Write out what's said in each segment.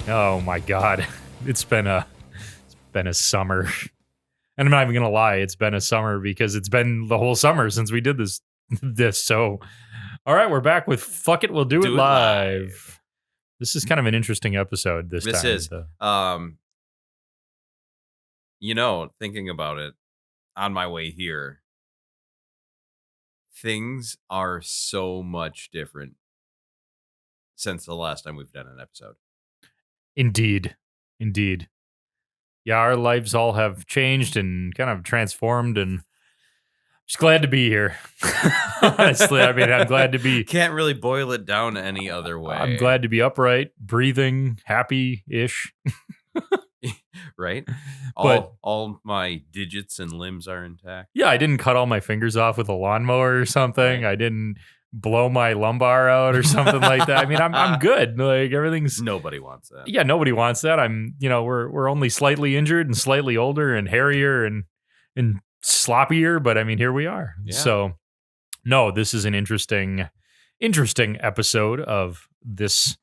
Oh my God. It's been a summer. And I'm not even gonna lie, it's been a summer because it's been the whole summer since we did this. So all right, we're back with Fuck It, We'll Do It Live. This is kind of an interesting episode this time. This is thinking about it on my way here, things are so much different since the last time we've done an episode. Indeed. Yeah, our lives all have changed and kind of transformed, and just glad to be here. Honestly, I mean, I'm glad to be. Can't really boil it down any other way. I'm glad to be upright, breathing, happy-ish. Right? But all my digits and limbs are intact. Yeah, I didn't cut all my fingers off with a lawnmower or something. Right. I didn't blow my lumbar out or something like that. I mean, I'm good. Like everything's. Nobody wants that. Yeah, nobody wants that. We're only slightly injured and slightly older and hairier and sloppier, but I mean, here we are. Yeah. So, no, this is an interesting episode of this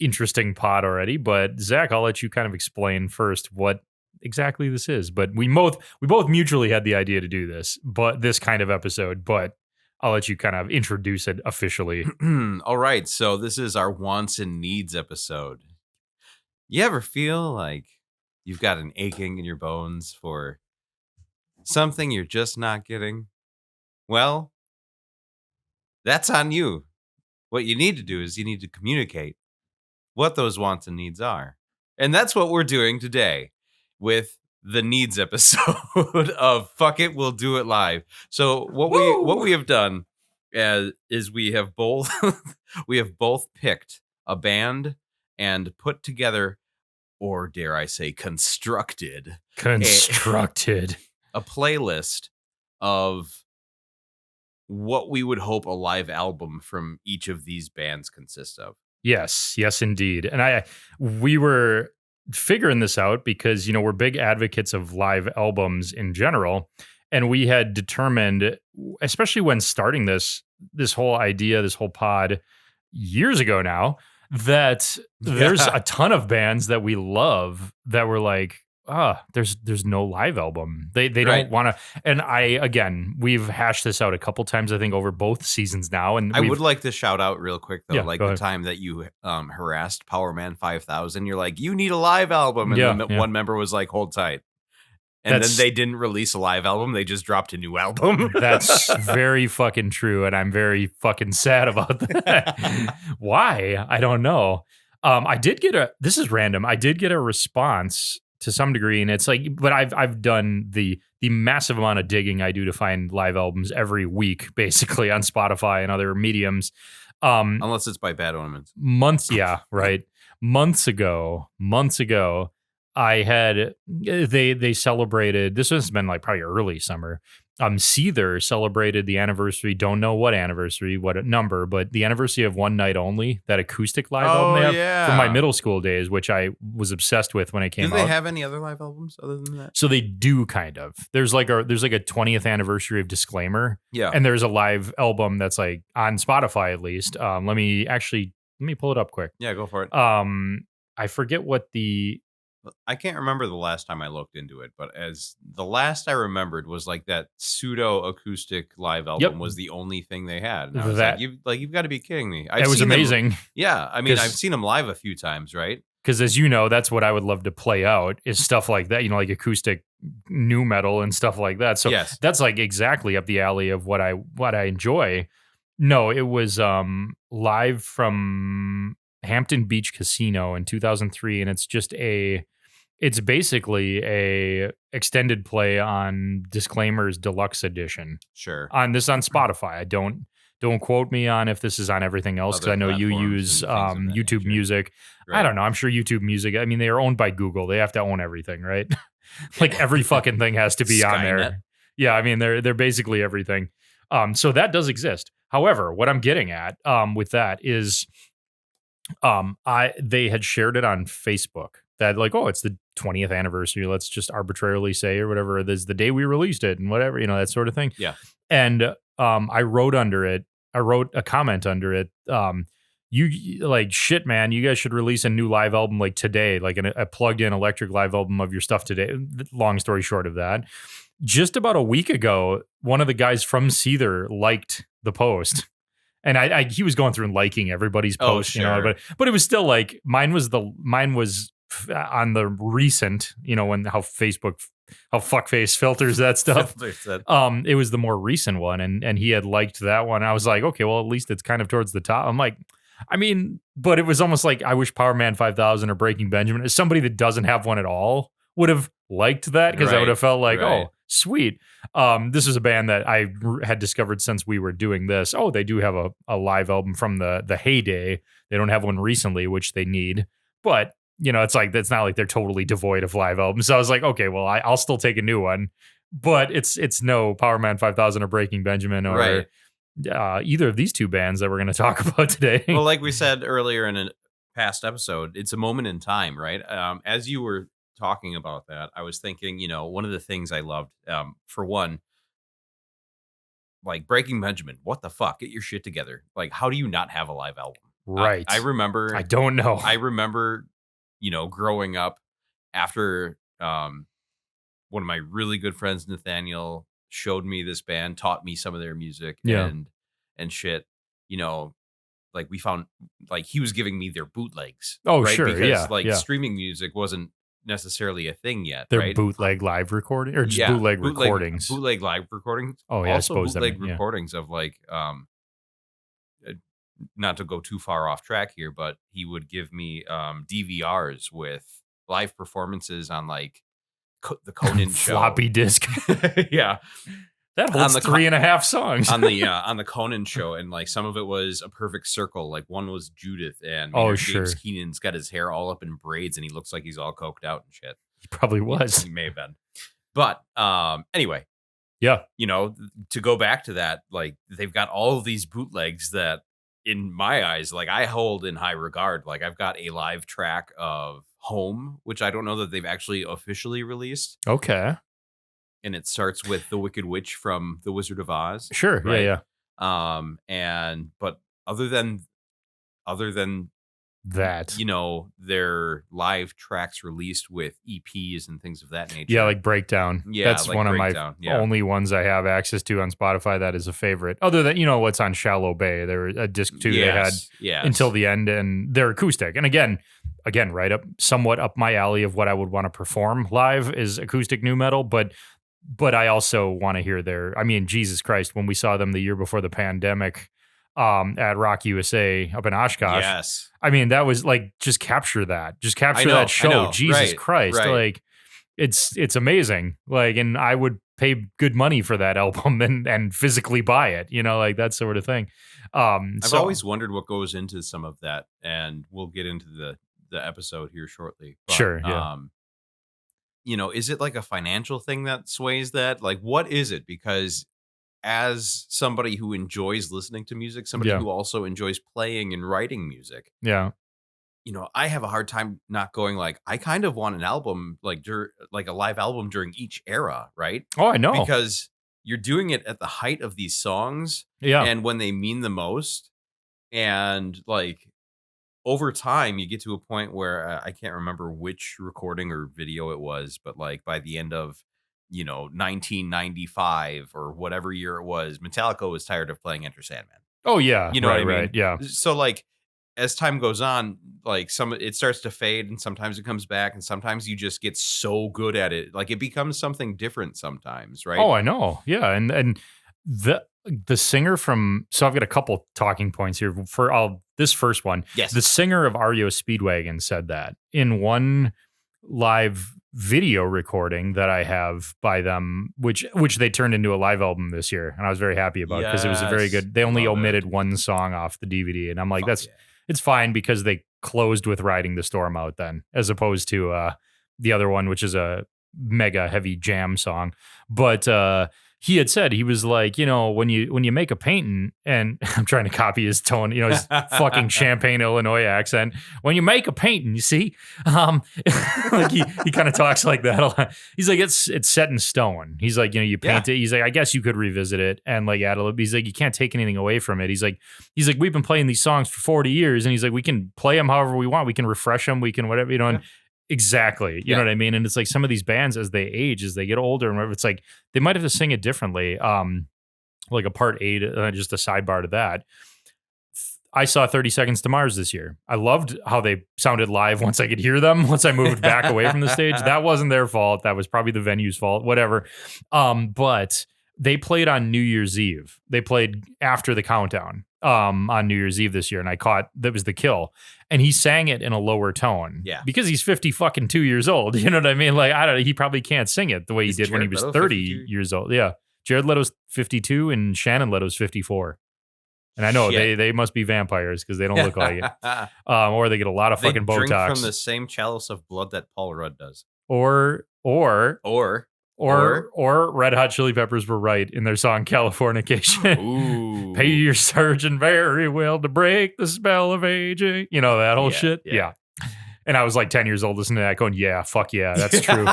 interesting pod already. But Zach, I'll let you kind of explain first what exactly this is. But we both mutually had the idea to do this, but this kind of episode. But I'll let you kind of introduce it officially. All right, so this is our wants and needs episode. You ever feel like you've got an aching in your bones for something you're just not getting? Well, that's on you. What you need to do is you need to communicate what those wants and needs are. And that's what we're doing today with the needs episode of Fuck It, We'll Do It Live. So what we have done is we have both picked a band and put together, or dare I say constructed a playlist of what we would hope a live album from each of these bands consists of. Yes, indeed. And we were figuring this out because, we're big advocates of live albums in general. And we had determined, especially when starting this whole idea, this whole pod years ago now, that there's a ton of bands that we love that were like, there's no live album. They don't want to. And we've hashed this out a couple times, I think, over both seasons now. And I would like to shout out real quick, though, the time that you harassed Power Man 5000, you're like, you need a live album. And one member was like, hold tight. And then they didn't release a live album. They just dropped a new album. That's very fucking true. And I'm very fucking sad about that. Why? I don't know. This is random. I did get a response to some degree, and it's like, but I've done the massive amount of digging I do to find live albums every week, basically on Spotify and other mediums. Unless it's by Bad Omens. Months ago, I had they celebrated. This has been like probably early summer. Seether celebrated the anniversary. Don't know what anniversary, what number, but the anniversary of One Night Only, that acoustic live album they have from my middle school days, which I was obsessed with when it came out. Do they have any other live albums other than that? So they do, kind of. There's like a 20th anniversary of Disclaimer. Yeah. And there's a live album that's like on Spotify at least. Let me pull it up quick. Yeah, go for it. I forget what I can't remember the last time I looked into it, but as the last I remembered was like that pseudo acoustic live album was the only thing they had. And I was you've got to be kidding me. It was amazing. I mean, I've seen them live a few times, right? Because as you know, that's what I would love to play out is stuff like that, like acoustic nu metal and stuff like that. So that's like exactly up the alley of what I enjoy. No, it was live from Hampton Beach Casino in 2003, and it's basically a extended play on Disclaimer's deluxe edition. Sure. On Spotify. Don't quote me on if this is on everything else, because I know you use YouTube Music. Right. I don't know. I'm sure YouTube Music. I mean, they are owned by Google. They have to own everything, right? Like every fucking thing has to be on there. Yeah, I mean, they're basically everything. So that does exist. However, what I'm getting at with that is they had shared it on Facebook that like, oh, it's the 20th anniversary. Let's just arbitrarily say, or whatever, this is the day we released it and whatever, that sort of thing. Yeah. And I wrote a comment under it like shit, man, you guys should release a new live album like today, like a plugged in electric live album of your stuff today. Long story short of that, just about a week ago, one of the guys from Seether liked the post. And he was going through and liking everybody's post, sure. you know, but it was still like mine was on the recent, you know, when how fuckface filters that stuff. It was the more recent one, and he had liked that one. I was like, okay, well, at least it's kind of towards the top. I'm like, I mean, but it was almost like I wish Power Man 5000 or Breaking Benjamin, as somebody that doesn't have one at all, would have liked that, because I would have felt like, oh, sweet. This is a band that I had discovered since we were doing this. Oh, they do have a live album from the heyday. They don't have one recently, which they need. But, you know, it's like, that's not like they're totally devoid of live albums. So I was like, okay, well, I'll still take a new one. But it's no Power Man 5000 or Breaking Benjamin or either of these two bands that we're going to talk about today. Well, like we said earlier in a past episode, it's a moment in time, right? As you were talking about that, I was thinking, you know, one of the things I loved, for one, like Breaking Benjamin, what the fuck? Get your shit together. Like, how do you not have a live album? Right. I remember. I don't know. I remember, you know, growing up after one of my really good friends, Nathaniel, showed me this band, taught me some of their music and shit, you know, like we found, like he was giving me their bootlegs. Oh, right? sure. Because streaming music wasn't necessarily a thing yet. They're bootleg live recording or just bootleg recordings. Bootleg live recordings. Oh yeah, also I suppose bootleg recordings of like not to go too far off track here, but he would give me DVRs with live performances on like the Conan show. Floppy disk. Yeah. That holds 3.5 songs. on the Conan show, and like some of it was a perfect circle. Like one was Judith, and James Keenan's got his hair all up in braids, and he looks like he's all coked out and shit. He probably was. He may have been, but anyway, yeah. You know, to go back to that, like they've got all of these bootlegs that, in my eyes, like I hold in high regard. Like I've got a live track of Home, which I don't know that they've actually officially released. Okay. And it starts with the Wicked Witch from The Wizard of Oz. Sure. Right? Yeah. But other than that, you know, their live tracks released with EPs and things of that nature. Yeah, like Breakdown. Yeah, that's like one of my only ones I have access to on Spotify. That is a favorite. Other than, you know, what's on Shallow Bay. There was a disc too they had until the end, and they're acoustic. And again, right somewhat up my alley of what I would want to perform live is acoustic nu metal, but I also want to hear I mean, Jesus Christ, when we saw them the year before the pandemic at Rock USA up in Oshkosh. Yes. I mean, that was like, just capture that show. Jesus Christ. Right. Like it's amazing. Like, and I would pay good money for that album and physically buy it, you know, like that sort of thing. I've always wondered what goes into some of that, and we'll get into the episode here shortly. But, sure. Yeah. You know, is it like a financial thing that sways that? Like, what is it? Because as somebody who enjoys listening to music, somebody who also enjoys playing and writing music, yeah, you know, I have a hard time not going like, I kind of want an album, like a live album during each era, right? Oh, I know. Because you're doing it at the height of these songs, and when they mean the most, and like over time, you get to a point where I can't remember which recording or video it was, but like by the end of, you know, 1995 or whatever year it was, Metallica was tired of playing Enter Sandman. Oh yeah, you know what I mean? Right, yeah. So like, as time goes on, like it starts to fade, and sometimes it comes back, and sometimes you just get so good at it, like it becomes something different sometimes, right? Oh, I know. Yeah, and the singer from, so I've got a couple talking points here for this first one. Yes. The singer of REO Speedwagon said that in one live video recording that I have by them, which they turned into a live album this year, and I was very happy about it because it was a very good. They only omitted one song off the DVD, and I'm like, it's fine, because they closed with Riding the Storm Out then, as opposed to the other one, which is a mega heavy jam song. But he had said, he was like, when you make a painting, and I'm trying to copy his tone, his fucking Champaign, Illinois accent. When you make a painting, you see, like he kind of talks like that a lot. He's like, it's set in stone. He's like, you paint it. He's like, I guess you could revisit it and like add a little. He's like, you can't take anything away from it. He's like, we've been playing these songs for 40 years, and he's like, we can play them however we want. We can refresh them. We can whatever, and exactly. You know what I mean? And it's like some of these bands, as they age, as they get older, and whatever, it's like they might have to sing it differently. Like a part 8, just a sidebar to that. I saw 30 Seconds to Mars this year. I loved how they sounded live once I could hear them, once I moved back away from the stage. That wasn't their fault. That was probably the venue's fault, whatever. But they played on New Year's Eve. They played after the countdown on New Year's Eve this year, and I caught that was the kill. And he sang it in a lower tone. Yeah. Because he's 52 years old. You know what I mean? Like, I don't know. He probably can't sing it the way he did when he was 30 years old. Yeah. Jared Leto's 52 and Shannon Leto's 54. And I know they must be vampires because they don't look like it. Or they get a lot of fucking Botox. Drink from the same chalice of blood that Paul Rudd does. Or Red Hot Chili Peppers were right in their song Californication. Ooh. Pay your surgeon very well to break the spell of aging. You know, that whole shit. Yeah. And I was like 10 years old listening to that going, yeah, fuck yeah, that's true.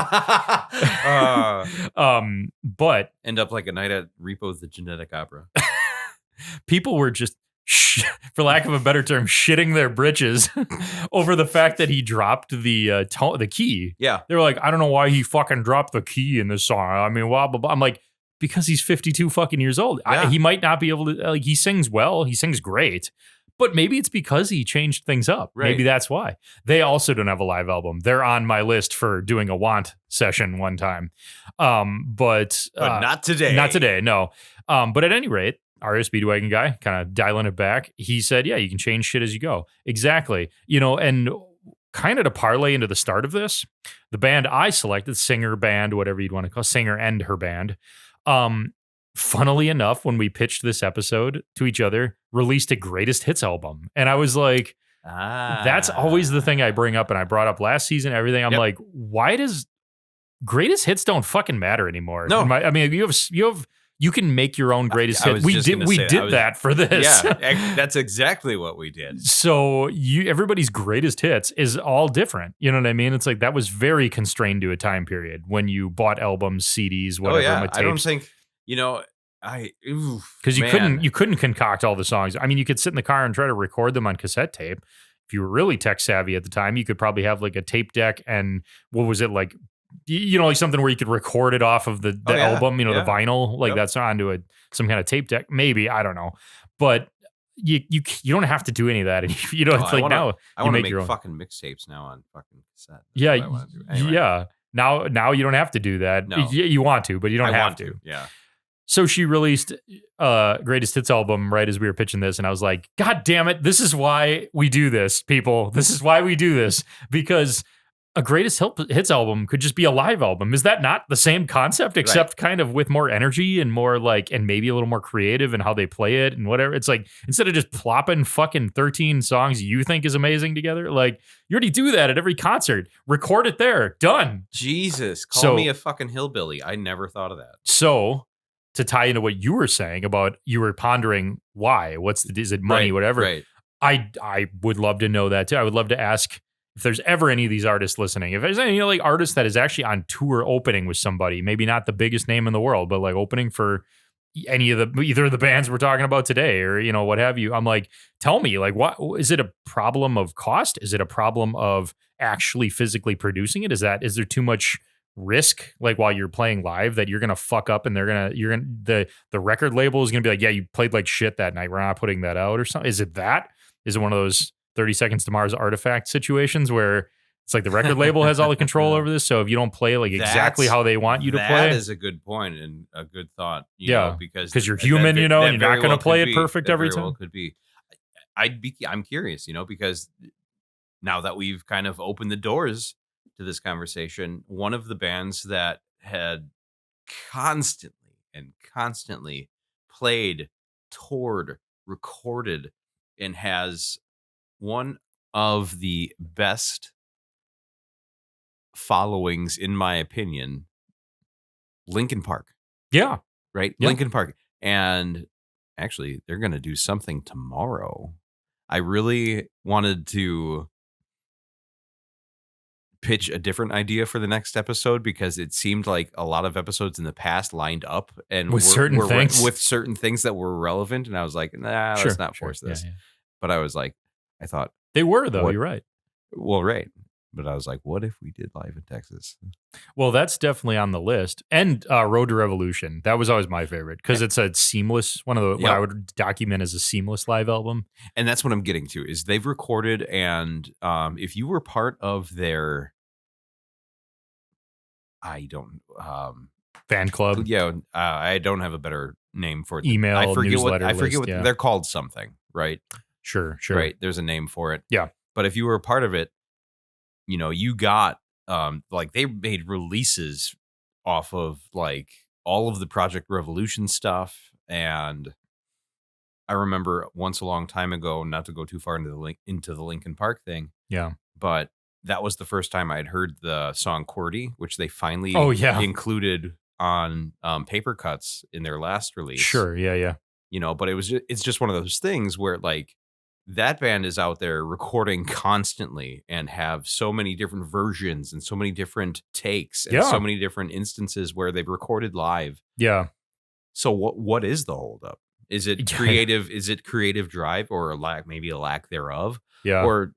But end up like a night at Repo the Genetic Opera. People were just, for lack of a better term, shitting their britches over the fact that he dropped the key. Yeah. They were like, I don't know why he fucking dropped the key in this song. I mean, blah, blah, blah. I'm like, because he's 52 fucking years old. Yeah. He might not be able to, like, he sings well. He sings great. But maybe it's because he changed things up. Right. Maybe that's why. They also don't have a live album. They're on my list for doing a want session one time. But not today. Not today, no. But at any rate, our Speedwagon guy, kind of dialing it back, he said, yeah, you can change shit as you go. Exactly. And kind of to parlay into the start of this, the band I selected, singer band, whatever you'd want to call it, singer and her band, funnily enough, when we pitched this episode to each other, released a greatest hits album. And I was like, that's always the thing I bring up. And I brought up last season, everything. I'm like, why does greatest hits don't fucking matter anymore? No. I mean, you can make your own greatest hit. We did that for this. Yeah, that's exactly what we did. So everybody's greatest hits is all different. You know what I mean? It's like that was very constrained to a time period when you bought albums, CDs, whatever. Tapes. I don't think because you couldn't concoct all the songs. I mean, you could sit in the car and try to record them on cassette tape. If you were really tech savvy at the time, you could probably have like a tape deck and what was it like? Like something where you could record it off of the album, the vinyl, like that's onto some kind of tape deck. Maybe, I don't know, but you don't have to do any of that. And it's like now I want to make fucking mixtapes now on fucking cassette. Yeah. Now you don't have to do that. No. You want to, but you don't have to. Yeah. So she released greatest hits album right as we were pitching this, and I was like, God damn it! This is why we do this, people. This is why we do this, because a greatest hits album could just be a live album. Is that not the same concept, except kind of with more energy and more like, and maybe a little more creative in how they play it and whatever? It's like, instead of just plopping fucking 13 songs you think is amazing together, like you already do that at every concert. Record it there. Done. Jesus. Call me a fucking hillbilly. I never thought of that. So to tie into what you were saying about, you were pondering why, is it money, whatever. Right. I would love to know that too. I would love to ask if there's ever any of these artists listening, if there's any like artist that is actually on tour opening with somebody, maybe not the biggest name in the world, but like opening for any of either of the bands we're talking about today, or what have you. I'm like, tell me, like, what is it? A problem of cost? Is it a problem of actually physically producing it? Is there too much risk, like while you're playing live, that you're gonna fuck up and the record label is gonna be like, yeah, you played like shit that night, we're not putting that out, or something? Is it one of those 30 Seconds to Mars artifact situations where it's like the record label has all the control over this, so if you don't play like exactly how they want you to play, that is a good point and a good thought. Because you're human, and you're not going to play it perfect every time. Could be. I'm curious, because now that we've kind of opened the doors to this conversation, one of the bands that had constantly played, toured, recorded, and has one of the best followings, in my opinion, Linkin Park. Yeah. right? Yeah. Linkin Park. And actually, they're going to do something tomorrow. I really wanted to pitch a different idea for the next episode because it seemed like a lot of episodes in the past lined up and With certain things. with certain things that were relevant. And I was like, nah, Sure. let's not Sure. force Yeah, this. yeah. But I was like, I thought, They were, though. What- You're right. well, right. But I was like, what if we did live in Texas? Well, that's definitely on the list. And Road to Revolution. That was always my favorite because it's a seamless, one of the, what I would document as a seamless live album. And that's what I'm getting to is they've recorded. And if you were part of their, Fan club. Yeah, I don't have a better name for it. Email, I forget newsletter what list, what yeah. they're called. Something, right? Sure. Right. There's a name for it. Yeah. But if you were a part of it, you got like they made releases off of like all of the Project Revolution stuff. And I remember once a long time ago, not to go too far into the Linkin Park thing. Yeah. But that was the first time I'd heard the song QWERTY, which they finally included on Paper Cuts in their last release. Sure. Yeah. Yeah. But it's just one of those things where like that band is out there recording constantly and have so many different versions and so many different takes and so many different instances where they've recorded live. Yeah. So what is the holdup? Is it creative? Is it creative drive or maybe a lack thereof? Yeah. Or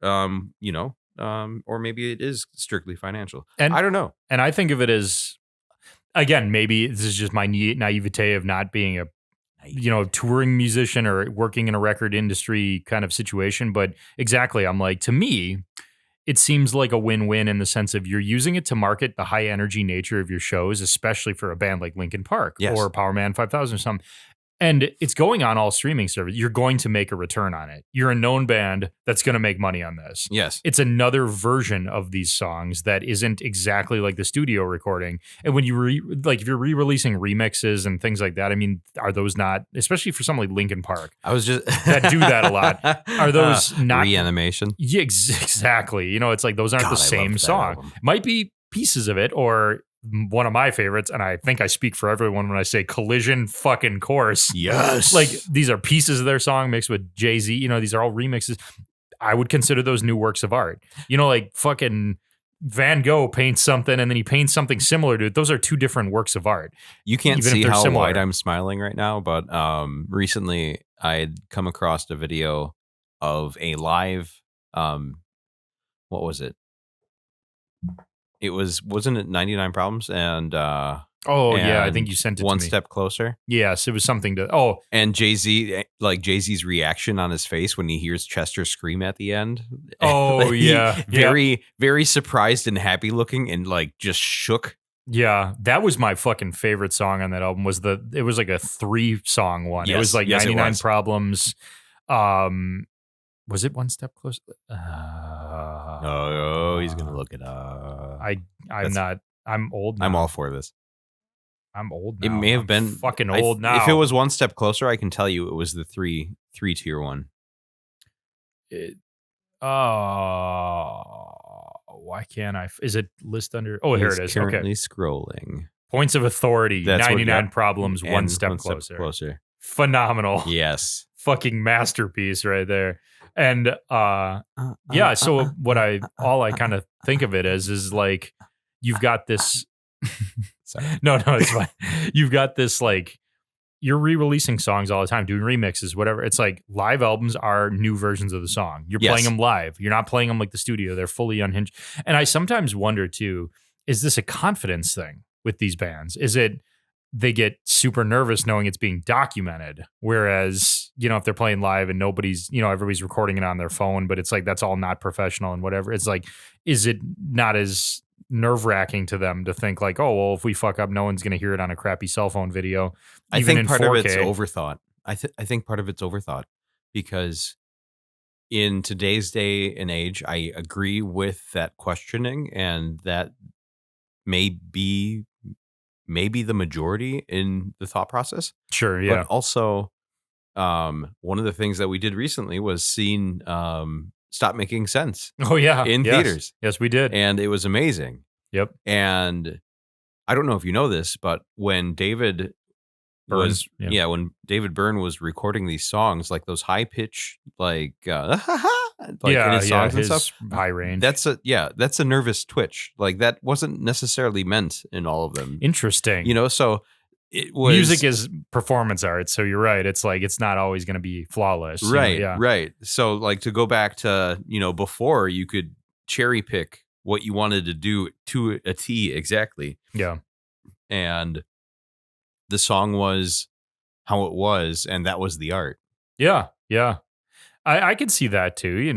or maybe it is strictly financial. And I don't know. And I think of it as, again, maybe this is just my naivete of not being a touring musician or working in a record industry kind of situation. But exactly, I'm like, to me, it seems like a win-win in the sense of you're using it to market the high energy nature of your shows, especially for a band like Linkin Park or Power Man 5000 or something. And it's going on all streaming services. You're going to make a return on it. You're a known band that's going to make money on this. Yes. It's another version of these songs that isn't exactly like the studio recording. And when you if you're re-releasing remixes and things like that, I mean, are those not, especially for something like Linkin Park, I was just that do that a lot, are those not Reanimation? Yeah, exactly. It's like those aren't the same song. Might be pieces of it, or one of my favorites, and I think I speak for everyone when I say Collision fucking Course. Yes. Like these are pieces of their song mixed with Jay-Z. These are all remixes. I would consider those new works of art. Like fucking Van Gogh paints something and then he paints something similar to it. Those are two different works of art. You can't see how wide I'm smiling right now, but recently I had come across a video of a live, what was it? It wasn't it 99 Problems and I think you sent it One to me. Step Closer. Yes, it was something to and Jay-Z's reaction on his face when he hears Chester scream at the end. Very, very surprised and happy looking and like just shook. Yeah, that was my fucking favorite song on that album. It was like a 3-song one. Yes, it was like yes, 99 Problems. Was it One Step Closer? He's gonna look it up. I'm old now. I'm all for this. I'm old now. It may have been fucking old now. If it was One Step Closer, I can tell you it was the three tier one. Why can't I? Is it list under? Oh, here it is. Currently scrolling. Points of Authority. 99 Problems. One Step Closer. Phenomenal. Yes. Fucking masterpiece right there. And so what all I kind of think of it as is like you've got this. Sorry. No, it's fine. You've got this like you're re-releasing songs all the time, doing remixes, whatever. It's like live albums are new versions of the song. You're playing them live. You're not playing them like the studio. They're fully unhinged. And I sometimes wonder too, is this a confidence thing with these bands? Is it they get super nervous knowing it's being documented? Whereas, if they're playing live and nobody's, everybody's recording it on their phone, but it's like, that's all not professional and whatever. It's like, is it not as nerve-wracking to them to think like, oh, well, if we fuck up, no one's going to hear it on a crappy cell phone video. I think part of it's overthought. I think part of it's overthought because in today's day and age, I agree with that questioning, and that may be the majority in the thought process. Sure, yeah. But also, one of the things that we did recently was seen Stop Making Sense. Oh, yeah. In theaters. Yes, we did. And it was amazing. Yep. And I don't know if you know this, but when David Byrne, was yeah. when David Byrne was recording these songs, like those high pitch, like like in Yeah, his yeah, songs and stuff. his high range. That's a nervous twitch. Like that wasn't necessarily meant in all of them. Interesting. So it was Music is performance art, so you're right. It's like it's not always going to be flawless. right, Yeah. right. So like to go back to before, you could cherry pick what you wanted to do to a T exactly, Yeah. and the song was how it was, and that was the art. Yeah. Yeah. I could see that too,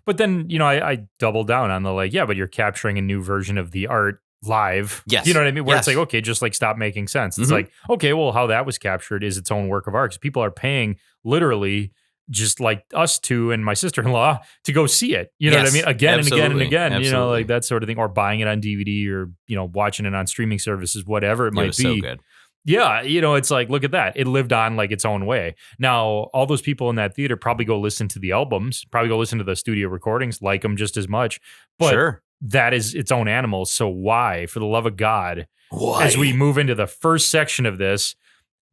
but then, I double down on the like, yeah, but you're capturing a new version of the art live. Yes. You know what I mean? Where it's Yes. like, okay, just like stop making sense. It's Mhm. like, okay, well, how that was captured is its own work of art because people are paying literally just like us two and my sister-in-law to go see it. You know what I Yes, mean? Again and again and absolutely, again, absolutely. like that sort of thing, or buying it on DVD or, watching it on streaming services, whatever it It might was be. so good. Yeah, it's like, look at that. It lived on like its own way. Now, all those people in that theater probably go listen to the albums, probably go listen to the studio recordings, like them just as much. But Sure. that is its own animal. So why, for the love of God, Why? as we move into the first section of this,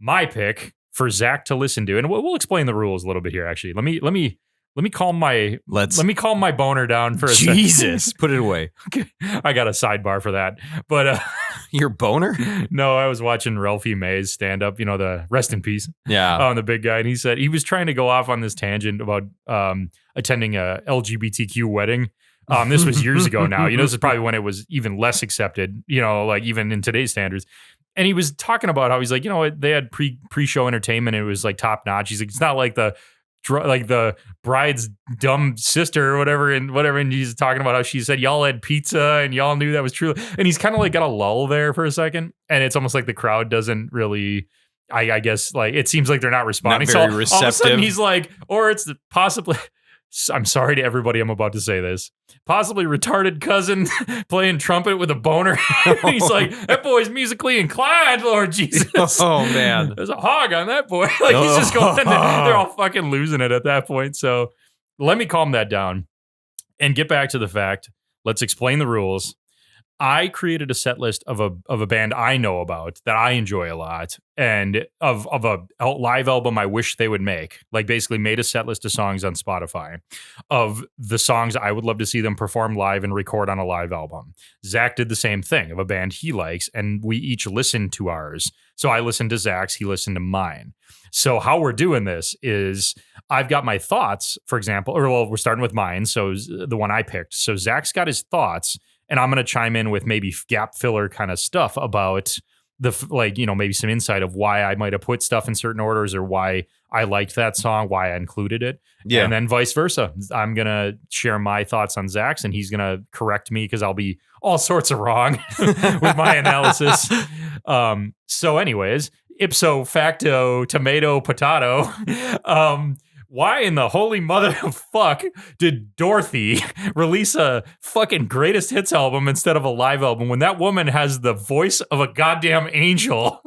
my pick for Zach to listen to, and we'll explain the rules a little bit here. Actually, let me calm my boner down for a second. Jesus, put it away. I got a sidebar for that, but Your boner? no, I was watching Ralphie Mays stand up, the rest in peace Yeah. on the big guy. And he said he was trying to go off on this tangent about attending a LGBTQ wedding. This was years ago now. This is probably when it was even less accepted, like even in today's standards. And he was talking about how he's like, they had pre-show entertainment. And it was like top notch. He's like, it's not like the bride's dumb sister or whatever. And he's talking about how she said y'all had pizza and y'all knew that was true. And he's kind of like got a lull there for a second. And it's almost like the crowd doesn't really, I guess, like it seems like they're not responding. Not very so all of a receptive. sudden he's like, or it's possibly, I'm sorry to everybody I'm about to say this, possibly retarded cousin playing trumpet with a boner. He's like, that boy's musically inclined, Lord Jesus. Oh, man. There's a hog on that boy. Like he's just going, they're all fucking losing it at that point. So let me calm that down and get back to the fact. Let's explain the rules. I created a set list of a band I know about that I enjoy a lot, and of a live album I wish they would make. Like basically made a set list of songs on Spotify of the songs I would love to see them perform live and record on a live album. Zach did the same thing of a band he likes, and we each listened to ours. So I listened to Zach's, he listened to mine. So how we're doing this is I've got my thoughts, for example, we're starting with mine. So the one I picked. So Zach's got his thoughts. And I'm going to chime in with maybe gap filler kind of stuff about maybe some insight of why I might have put stuff in certain orders or why I liked that song, why I included it. Yeah. And then vice versa. I'm going to share my thoughts on Zach's and he's going to correct me because I'll be all sorts of wrong with my analysis. So anyways, ipso facto, tomato, potato. Why in the holy mother of fuck did Dorothy release a fucking greatest hits album instead of a live album when that woman has the voice of a goddamn angel?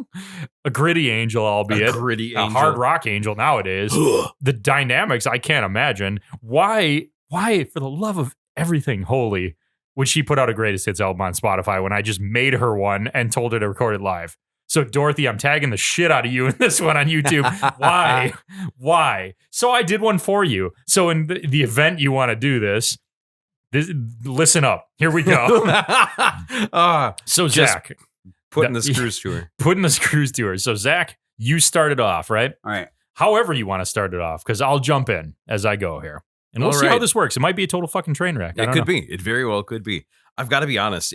A gritty angel, albeit. A gritty a angel. hard rock angel nowadays. The dynamics, I can't imagine. Why, for the love of everything holy, would she put out a greatest hits album on Spotify when I just made her one and told her to record it live? So, Dorothy, I'm tagging the shit out of you in this one on YouTube. Why? Why? So, I did one for you. So, in the event you want to do this, listen up. Here we go. So, Zach. Putting the screws to her. Putting the screws to her. So, Zach, you started off, right? All right. However you want to start it off, because I'll jump in as I go here. And we'll see how this works. It might be a total fucking train wreck. It could be. It very well could be. I've got to be honest.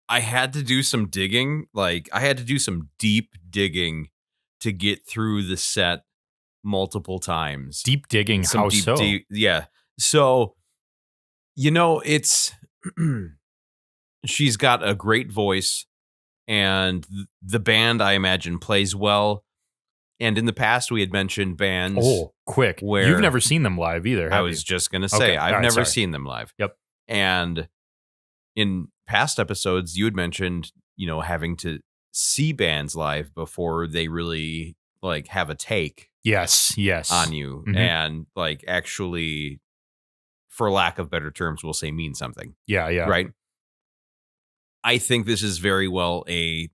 I had to do some digging. Like, I had to do some deep digging to get through the set multiple times. Deep digging? How so? Yeah. So, it's... she's got a great voice, and the band, I imagine, plays well. And in the past, we had mentioned bands. Oh, quick. Where you've never seen them live either, have I was you? just going to say, Okay. I've never seen them live. Yep. And in past episodes, you had mentioned, having to see bands live before they really have a take Yes. on you. Mhm. And actually, for lack of better terms, we'll say mean something. Yeah. Right. I think this is very well a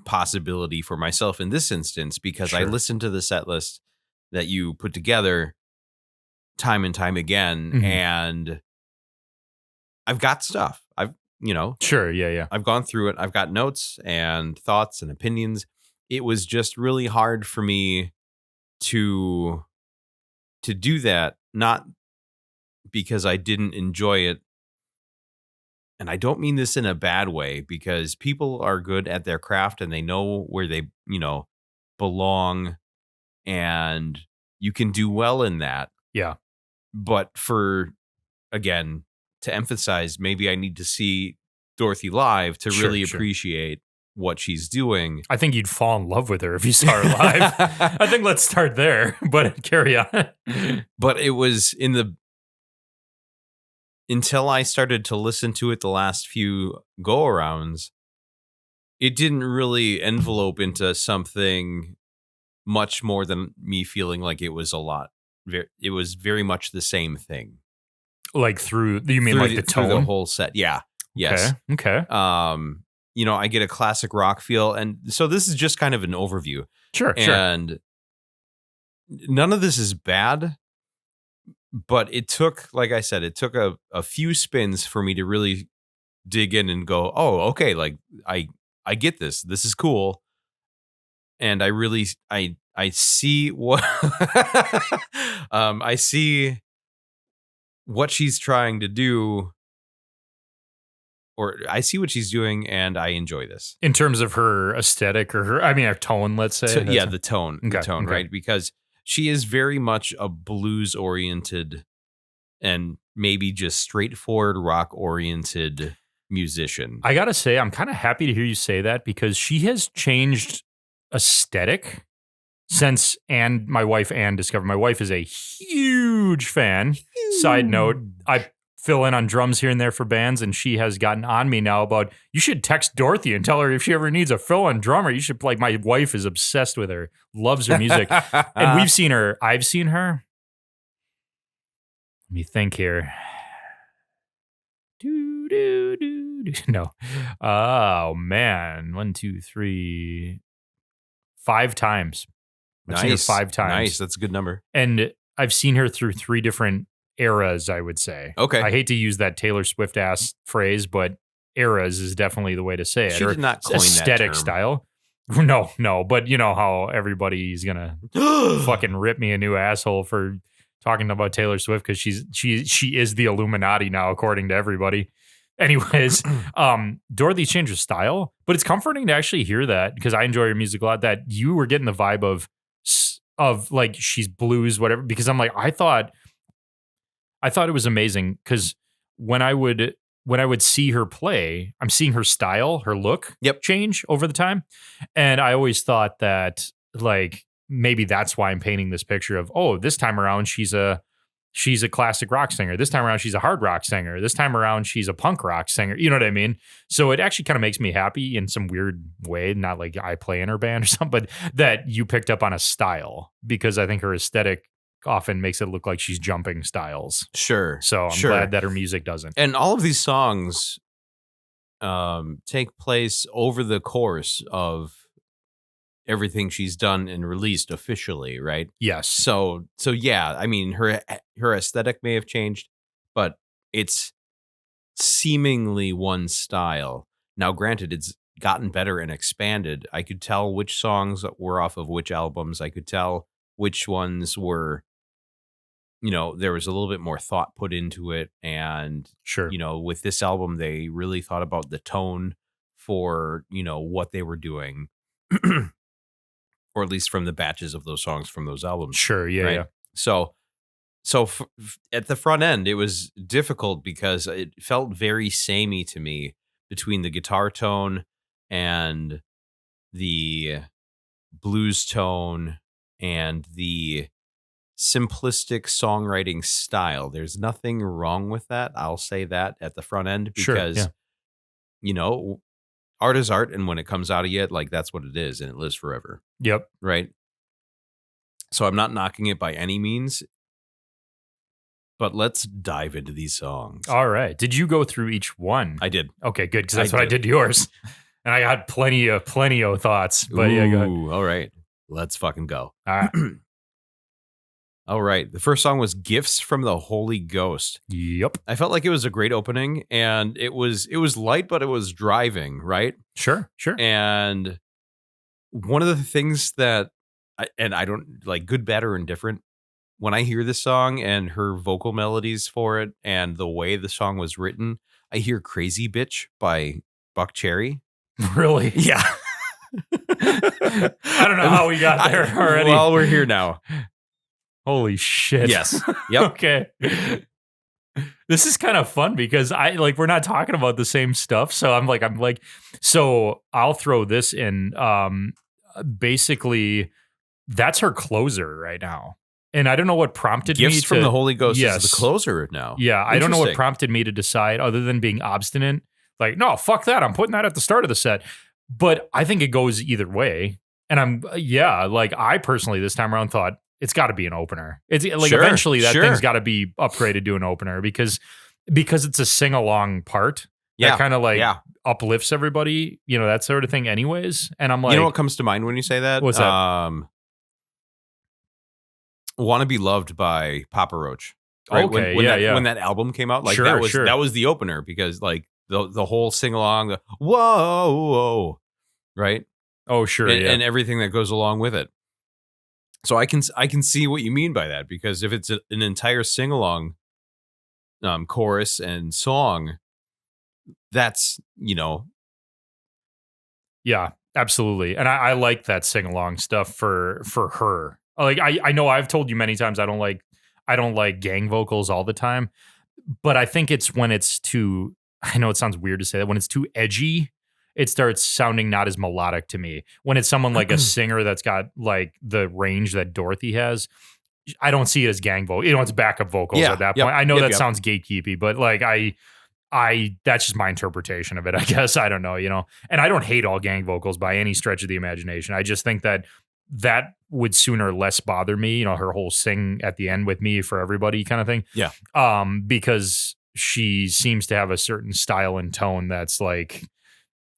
possibility for myself in this instance, because I Sure. listened to the set list that you put together time and time again, Mhm. and I've got stuff. Sure. Yeah. Yeah. I've gone through it. I've got notes and thoughts and opinions. It was just really hard for me to do that, not because I didn't enjoy it. And I don't mean this in a bad way, because people are good at their craft and they know where they, belong, and you can do well in that. Yeah. But again, to emphasize, maybe I need to see Dorothy live to Sure. really Sure. appreciate what she's doing. I think you'd fall in love with her if you saw her live. I think let's start there, but carry on. But it was until I started to listen to it the last few go arounds, it didn't really envelope into something much more than me feeling like it was a lot. It was very much the same thing. Like you mean like the through the tone? whole set. Yeah. Yes. Okay. I get a classic rock feel. And so this is just kind of an overview. Sure. And none of this is bad, but it took, like I said, it took a few spins for me to really dig in and go, oh, okay, like I get this. This is cool. And I really I see what I see what she's trying to do, or I see what she's doing, and I enjoy this. In terms of her aesthetic or her tone, let's say. The tone, Okay. right? Because she is very much a blues oriented and maybe just straightforward rock oriented musician. I gotta say, I'm kind of happy to hear you say that, because she has changed aesthetic since my wife Ann discovered. My wife is a huge fan. Side note, I fill in on drums here and there for bands, and she has gotten on me now about, you should text Dorothy and tell her if she ever needs a fill-in drummer, you should, like, my wife is obsessed with her, loves her music. And I've seen her. Let me think here. No. Oh man. 1, 2, 3, 5 times. I've seen her 5 times. Nice. That's a good number. And I've seen her through 3 different eras, I would say. Okay. I hate to use that Taylor Swift ass phrase, but eras is definitely the way to say it. She did not coin aesthetic that term. style. No, but you know how everybody's gonna fucking rip me a new asshole for talking about Taylor Swift, because she is the Illuminati now, according to everybody. Anyways, Dorothy changed her style, but it's comforting to actually hear that, because I enjoy her music a lot, that you were getting the vibe of like she's blues, whatever, because I'm like, I thought it was amazing, because when I would see her play, I'm seeing her style, her look change over the time. And I always thought that, like, maybe that's why I'm painting this picture of, oh, this time around she's a classic rock singer. This time around she's a hard rock singer. This time around she's a punk rock singer. You know what I mean? So it actually kind of makes me happy in some weird way, not like I play in her band or something, but that you picked up on a style, because I think her aesthetic often makes it look like she's jumping styles. Sure. So I'm glad that her music doesn't. And all of these songs take place over the course of everything she's done and released officially, right? Yes. So yeah, I mean, her aesthetic may have changed, but it's seemingly one style. Now, granted, it's gotten better and expanded. I could tell which songs were off of which albums. I could tell which ones were, there was a little bit more thought put into it. And, sure, with this album, they really thought about the tone for, what they were doing. Or at least from the batches of those songs from those albums. Sure. Yeah. Right? Yeah. So at the front end, it was difficult because it felt very samey to me between the guitar tone and the blues tone and the simplistic songwriting style. There's nothing wrong with that. I'll say that at the front end, because, art is art. And when it comes out of you, like, that's what it is. And it lives forever. Yep. Right. So I'm not knocking it by any means, but let's dive into these songs. All right. Did you go through each one? I did. Okay, good. Because that's what I did to yours. And I got plenty of thoughts. But yeah, go ahead. Ooh, all right. Let's fucking go. All right. All right. The first song was Gifts from the Holy Ghost. Yep. I felt like it was a great opening, and it was light, but it was driving, right? Sure. And one of the things that I don't like, good, bad, or indifferent, when I hear this song and her vocal melodies for it and the way the song was written, I hear Crazy Bitch by Buck Cherry. Really? Yeah. I don't know how we got there already. Well, we're here now. Holy shit. Yes. Yep. Okay. This is kind of fun because we're not talking about the same stuff. So I'm like, so I'll throw this in. Basically, that's her closer right now. And I don't know what prompted me to. Gifts from the Holy Ghost Yes. is the closer now. Yeah, I don't know what Interesting. prompted me to decide other than being obstinate. Like, no, fuck that. I'm putting that at the start of the set. But I think it goes either way. And I personally this time around thought it's got to be an opener. It's like Sure, eventually that sure. thing's got to be upgraded to an opener because it's a sing along part Yeah. that kind of Yeah. uplifts everybody, that sort of thing anyways. And I'm like, You know what comes to mind when you say that? What's that? Wanna Be Loved by Papa Roach. Right? Okay, When that album came out, like Sure, that was the opener because like the whole sing along, whoa, right? oh sure, And everything that goes along with it. So I can see what you mean by that because if it's an entire sing along chorus and song, that's Yeah, absolutely. And I like that sing along stuff for her. Like I know I've told you many times I don't like gang vocals all the time, but I think it's when it's too I know it sounds weird to say that when it's too edgy, it starts sounding not as melodic to me. When it's someone like a singer that's got like the range that Dorothy has, I don't see it as gang vocal. It's backup vocals Yeah, at that yep, point. I know yep, that yep. sounds gatekeepy, but like I that's just my interpretation of it, I guess. I don't know, And I don't hate all gang vocals by any stretch of the imagination. I just think that would sooner or less bother me, her whole sing at the end with me for everybody kind of thing. Yeah. Because she seems to have a certain style and tone that's like,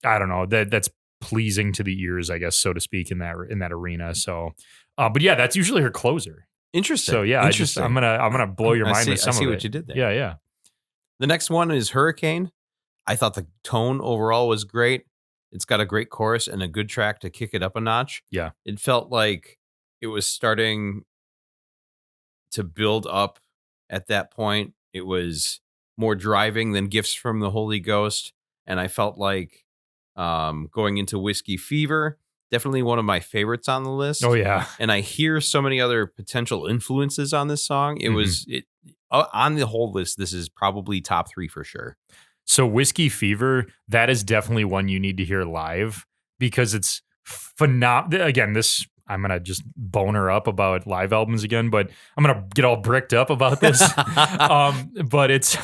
I don't know, that's pleasing to the ears, I guess, so to speak, in that arena. So, but yeah, that's usually her closer. Interesting. So yeah, Interesting. I'm gonna blow your mind with some I see of what it. you did there. Yeah. The next one is Hurricane. I thought the tone overall was great. It's got a great chorus and a good track to kick it up a notch. Yeah. It felt like it was starting to build up at that point. It was more driving than Gifts from the Holy Ghost. And I felt like going into Whiskey Fever, definitely one of my favorites on the list. Oh yeah. And I hear so many other potential influences on this song. It was on the whole list. This is probably top 3 for sure. So Whiskey Fever, that is definitely one you need to hear live because it's phenomenal. Again, I'm going to just boner up about live albums again, but I'm going to get all bricked up about this. But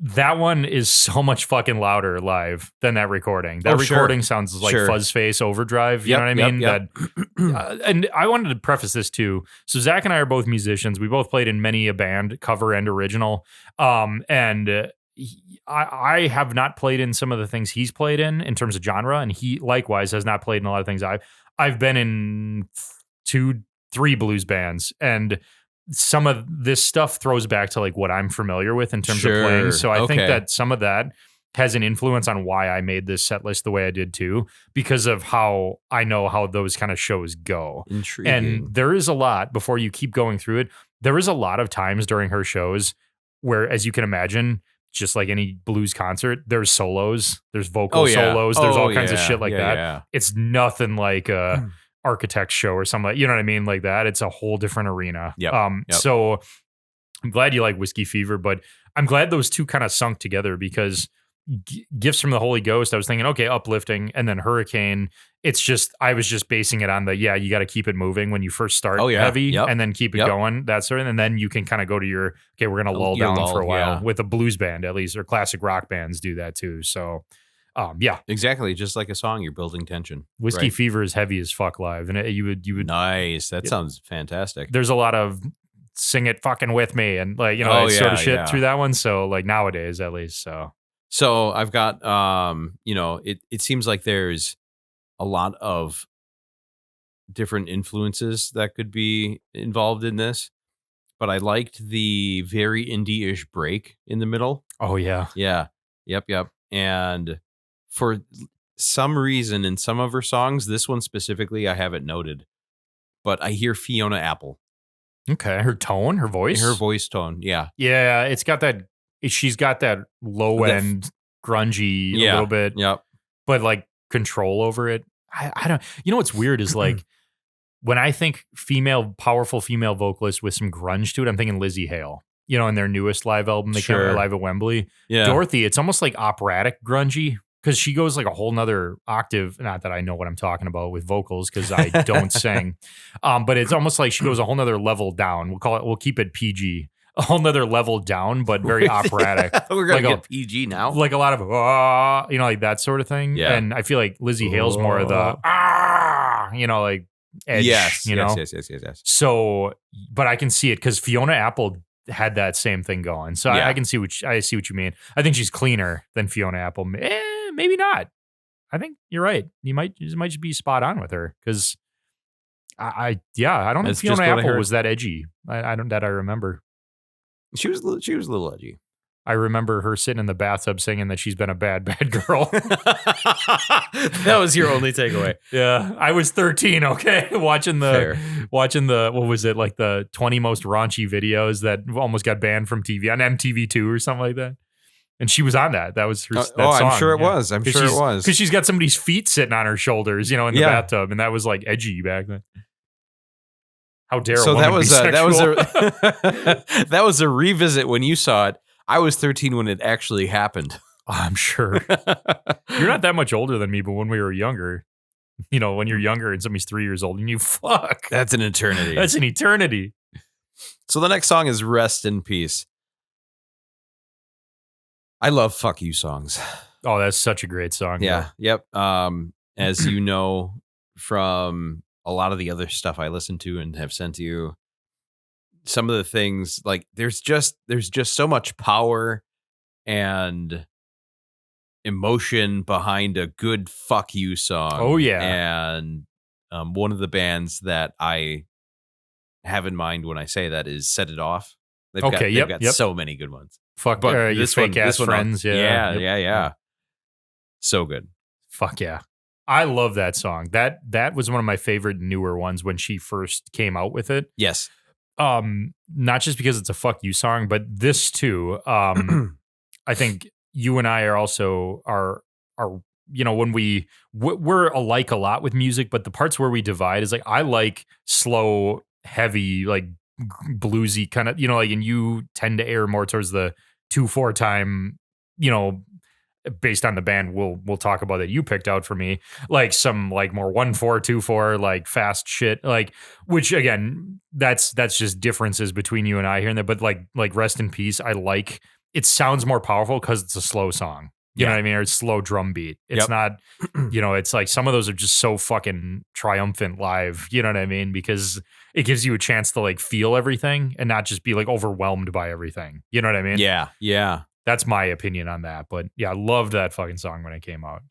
that one is so much fucking louder live than that recording. That recording sounds like Fuzz Face Overdrive. You know what I mean? Yep. And I wanted to preface this too. So Zach and I are both musicians. We both played in many a band, cover and original. I have not played in some of the things he's played in terms of genre, and he likewise has not played in a lot of things I've been in 2-3 blues bands, and some of this stuff throws back to like what I'm familiar with in terms of playing. So I think that some of that has an influence on why I made this set list the way I did too, because of how I know how those kind of shows go. Intriguing. And there is a lot before you keep going through it. There is a lot of times during her shows where, as you can imagine, just like any blues concert, there's solos, there's vocal solos, there's all kinds of shit like that. Yeah. It's nothing like a Architect show or something, you know what I mean? Like that. It's a whole different arena. Yep. So I'm glad you like Whiskey Fever, but I'm glad those two kind of sunk together because Gifts from the Holy Ghost, I was thinking, okay, uplifting, and then Hurricane, I was just basing it on you got to keep it moving when you first start heavy and then keep it going, that sort of thing. And then you can kind of go to we're going to lull down for a while with a blues band at least, or classic rock bands do that too. So exactly. Just like a song, you're building tension. Whiskey Fever is heavy as fuck live. And you would nice. That sounds fantastic. There's a lot of sing it fucking with me and sort of shit through that one. So like nowadays at least. So So I've got, it seems like there's a lot of different influences that could be involved in this, but I liked the very indie-ish break in the middle. Oh yeah. Yeah. Yep. And for some reason in some of her songs, this one specifically, I have it noted, but I hear Fiona Apple, Okay. Her tone, her her voice. voice tone. Yeah. Yeah, it's got that. She's got that low That end, grungy a Yeah. little bit, Yep. but like control over it. I don't. You know what's weird is like when I think powerful female vocalist with some grunge to it, I'm thinking Lizzie Hale. You know, in their newest live album, they came out Sure. live at Wembley. Yeah. Dorothy, it's almost like operatic grungy because she goes like a whole nother octave. Not that I know what I'm talking about with vocals because I don't sing, but it's almost like she goes a whole nother level down. We'll keep it PG, a whole nother level down, but very operatic. We're gonna Like get PG now. like a lot of like that sort of thing. Yeah. And I feel like Lizzie Hale's more of the like edge. Yes. Know. Yes. So, but I can see it because Fiona Apple had that same thing going. So Yeah. I can see I see what you mean. I think she's cleaner than Fiona Apple. Maybe not. I think you're right. You might just be spot on with her because I don't think That's just Fiona what I Apple heard. was that edgy. I don't that I remember. She was a little edgy. I remember her sitting in the bathtub singing that she's been a bad girl. That was your only takeaway. Yeah, I was 13. Okay, watching the Fair. what was it, like the 20 most raunchy videos that almost got banned from TV on MTV2 or something like that. And she was on that. That was her. That song. I'm sure it was. I'm sure it was because she's got somebody's feet sitting on her shoulders, in the bathtub, and that was like edgy back then. How dare so a woman be sexual? that was a revisit when you saw it. I was 13 when it actually happened. I'm sure. You're not that much older than me, but when we were younger, when you're younger and somebody's 3 years old and you fuck. That's an eternity. That's an eternity. So the next song is Rest in Peace. I love fuck you songs. Oh, that's such a great song. Yeah. Yep. As you know from a lot of the other stuff I listen to and have sent you, some of the things like there's just so much power and emotion behind a good fuck you song. Oh yeah. And one of the bands that I have in mind when I say that is Set It Off. They've got so many good ones. Fuck your fake ass friends. Yeah. So good. Fuck yeah. I love that song. That was one of my favorite newer ones when she first came out with it. Yes. Not just because it's a fuck you song, but this too. I think you and I are also when we're alike a lot with music, but the parts where we divide is like I like slow, heavy, like bluesy kind of, like, and you tend to err more towards the 2/4 time, based on the band we'll talk about that you picked out for me, like some like more 1/4 2/4 like fast shit, like, which again that's just differences between you and I here and there, but like Rest in Peace, I like it sounds more powerful because it's a slow song, you know what I mean, or it's slow drum beat. It's not it's like some of those are just so fucking triumphant live, you know what I mean, because it gives you a chance to like feel everything and not just be like overwhelmed by everything, you know what I mean. Yeah. That's my opinion on that. But yeah, I loved that fucking song when it came out.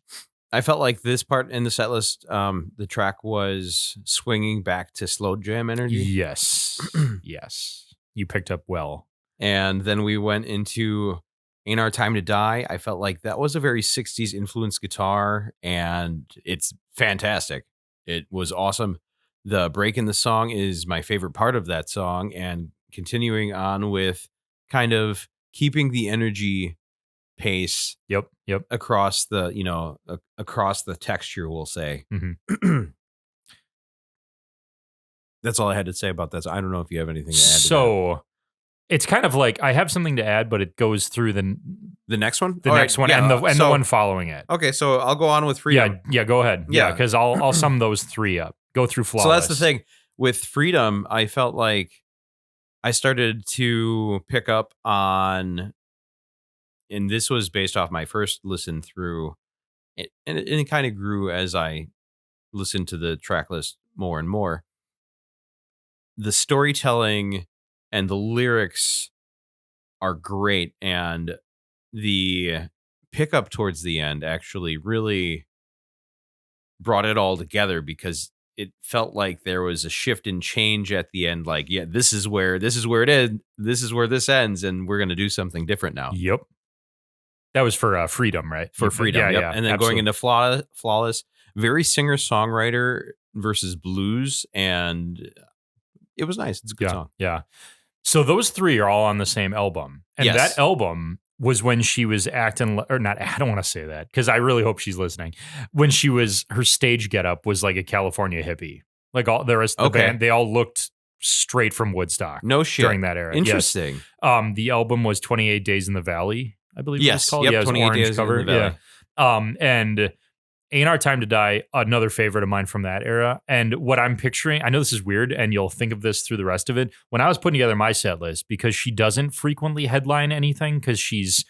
I felt like this part in the set list, the track was swinging back to slow jam energy. Yes. Yes. You picked up well. And then we went into Ain't Our Time to Die. I felt like that was a very 60s influenced guitar, and it's fantastic. It was awesome. The break in the song is my favorite part of that song, and continuing on with kind of keeping the energy pace. Yep. Across the, across the texture, we'll say. Mm-hmm. That's all I had to say about that. So I don't know if you have anything to add to that. So it's kind of like I have something to add, but it goes through the next one, the next one, and the one following it. Okay, so I'll go on with Freedom. Yeah, go ahead. Yeah, because I'll sum those three up. Go through Flawless. So that's the thing with Freedom. I felt like I started to pick up on, and this was based off my first listen through, and it kind of grew as I listened to the track list more and more. The storytelling and the lyrics are great, and the pickup towards the end actually really brought it all together, because it felt like there was a shift and change at the end. Like, yeah, this is where it is. This is where this ends, and we're going to do something different now. Yep. That was for Freedom, right? For Freedom. Yeah, Yep. yeah. And then absolutely. going into Flawless, very singer-songwriter versus blues, and it was nice. It's a good song. Yeah. So those three are all on the same album. And Yes. that album was when she was acting, or not, I don't want to say that because I really hope she's listening. When she was, her stage getup was like a California hippie. Like all the rest of the band, they all looked straight from Woodstock. No shit. During that era. Interesting. Yes. The album was 28 Days in the Valley, I believe it was called. Yep, Yeah, it was 28 orange Days cover. in the Valley. Yeah. And Ain't Our Time to Die, another favorite of mine from that era. And what I'm picturing, I know this is weird, and you'll think of this through the rest of it. When I was putting together my set list, because she doesn't frequently headline anything, because she's,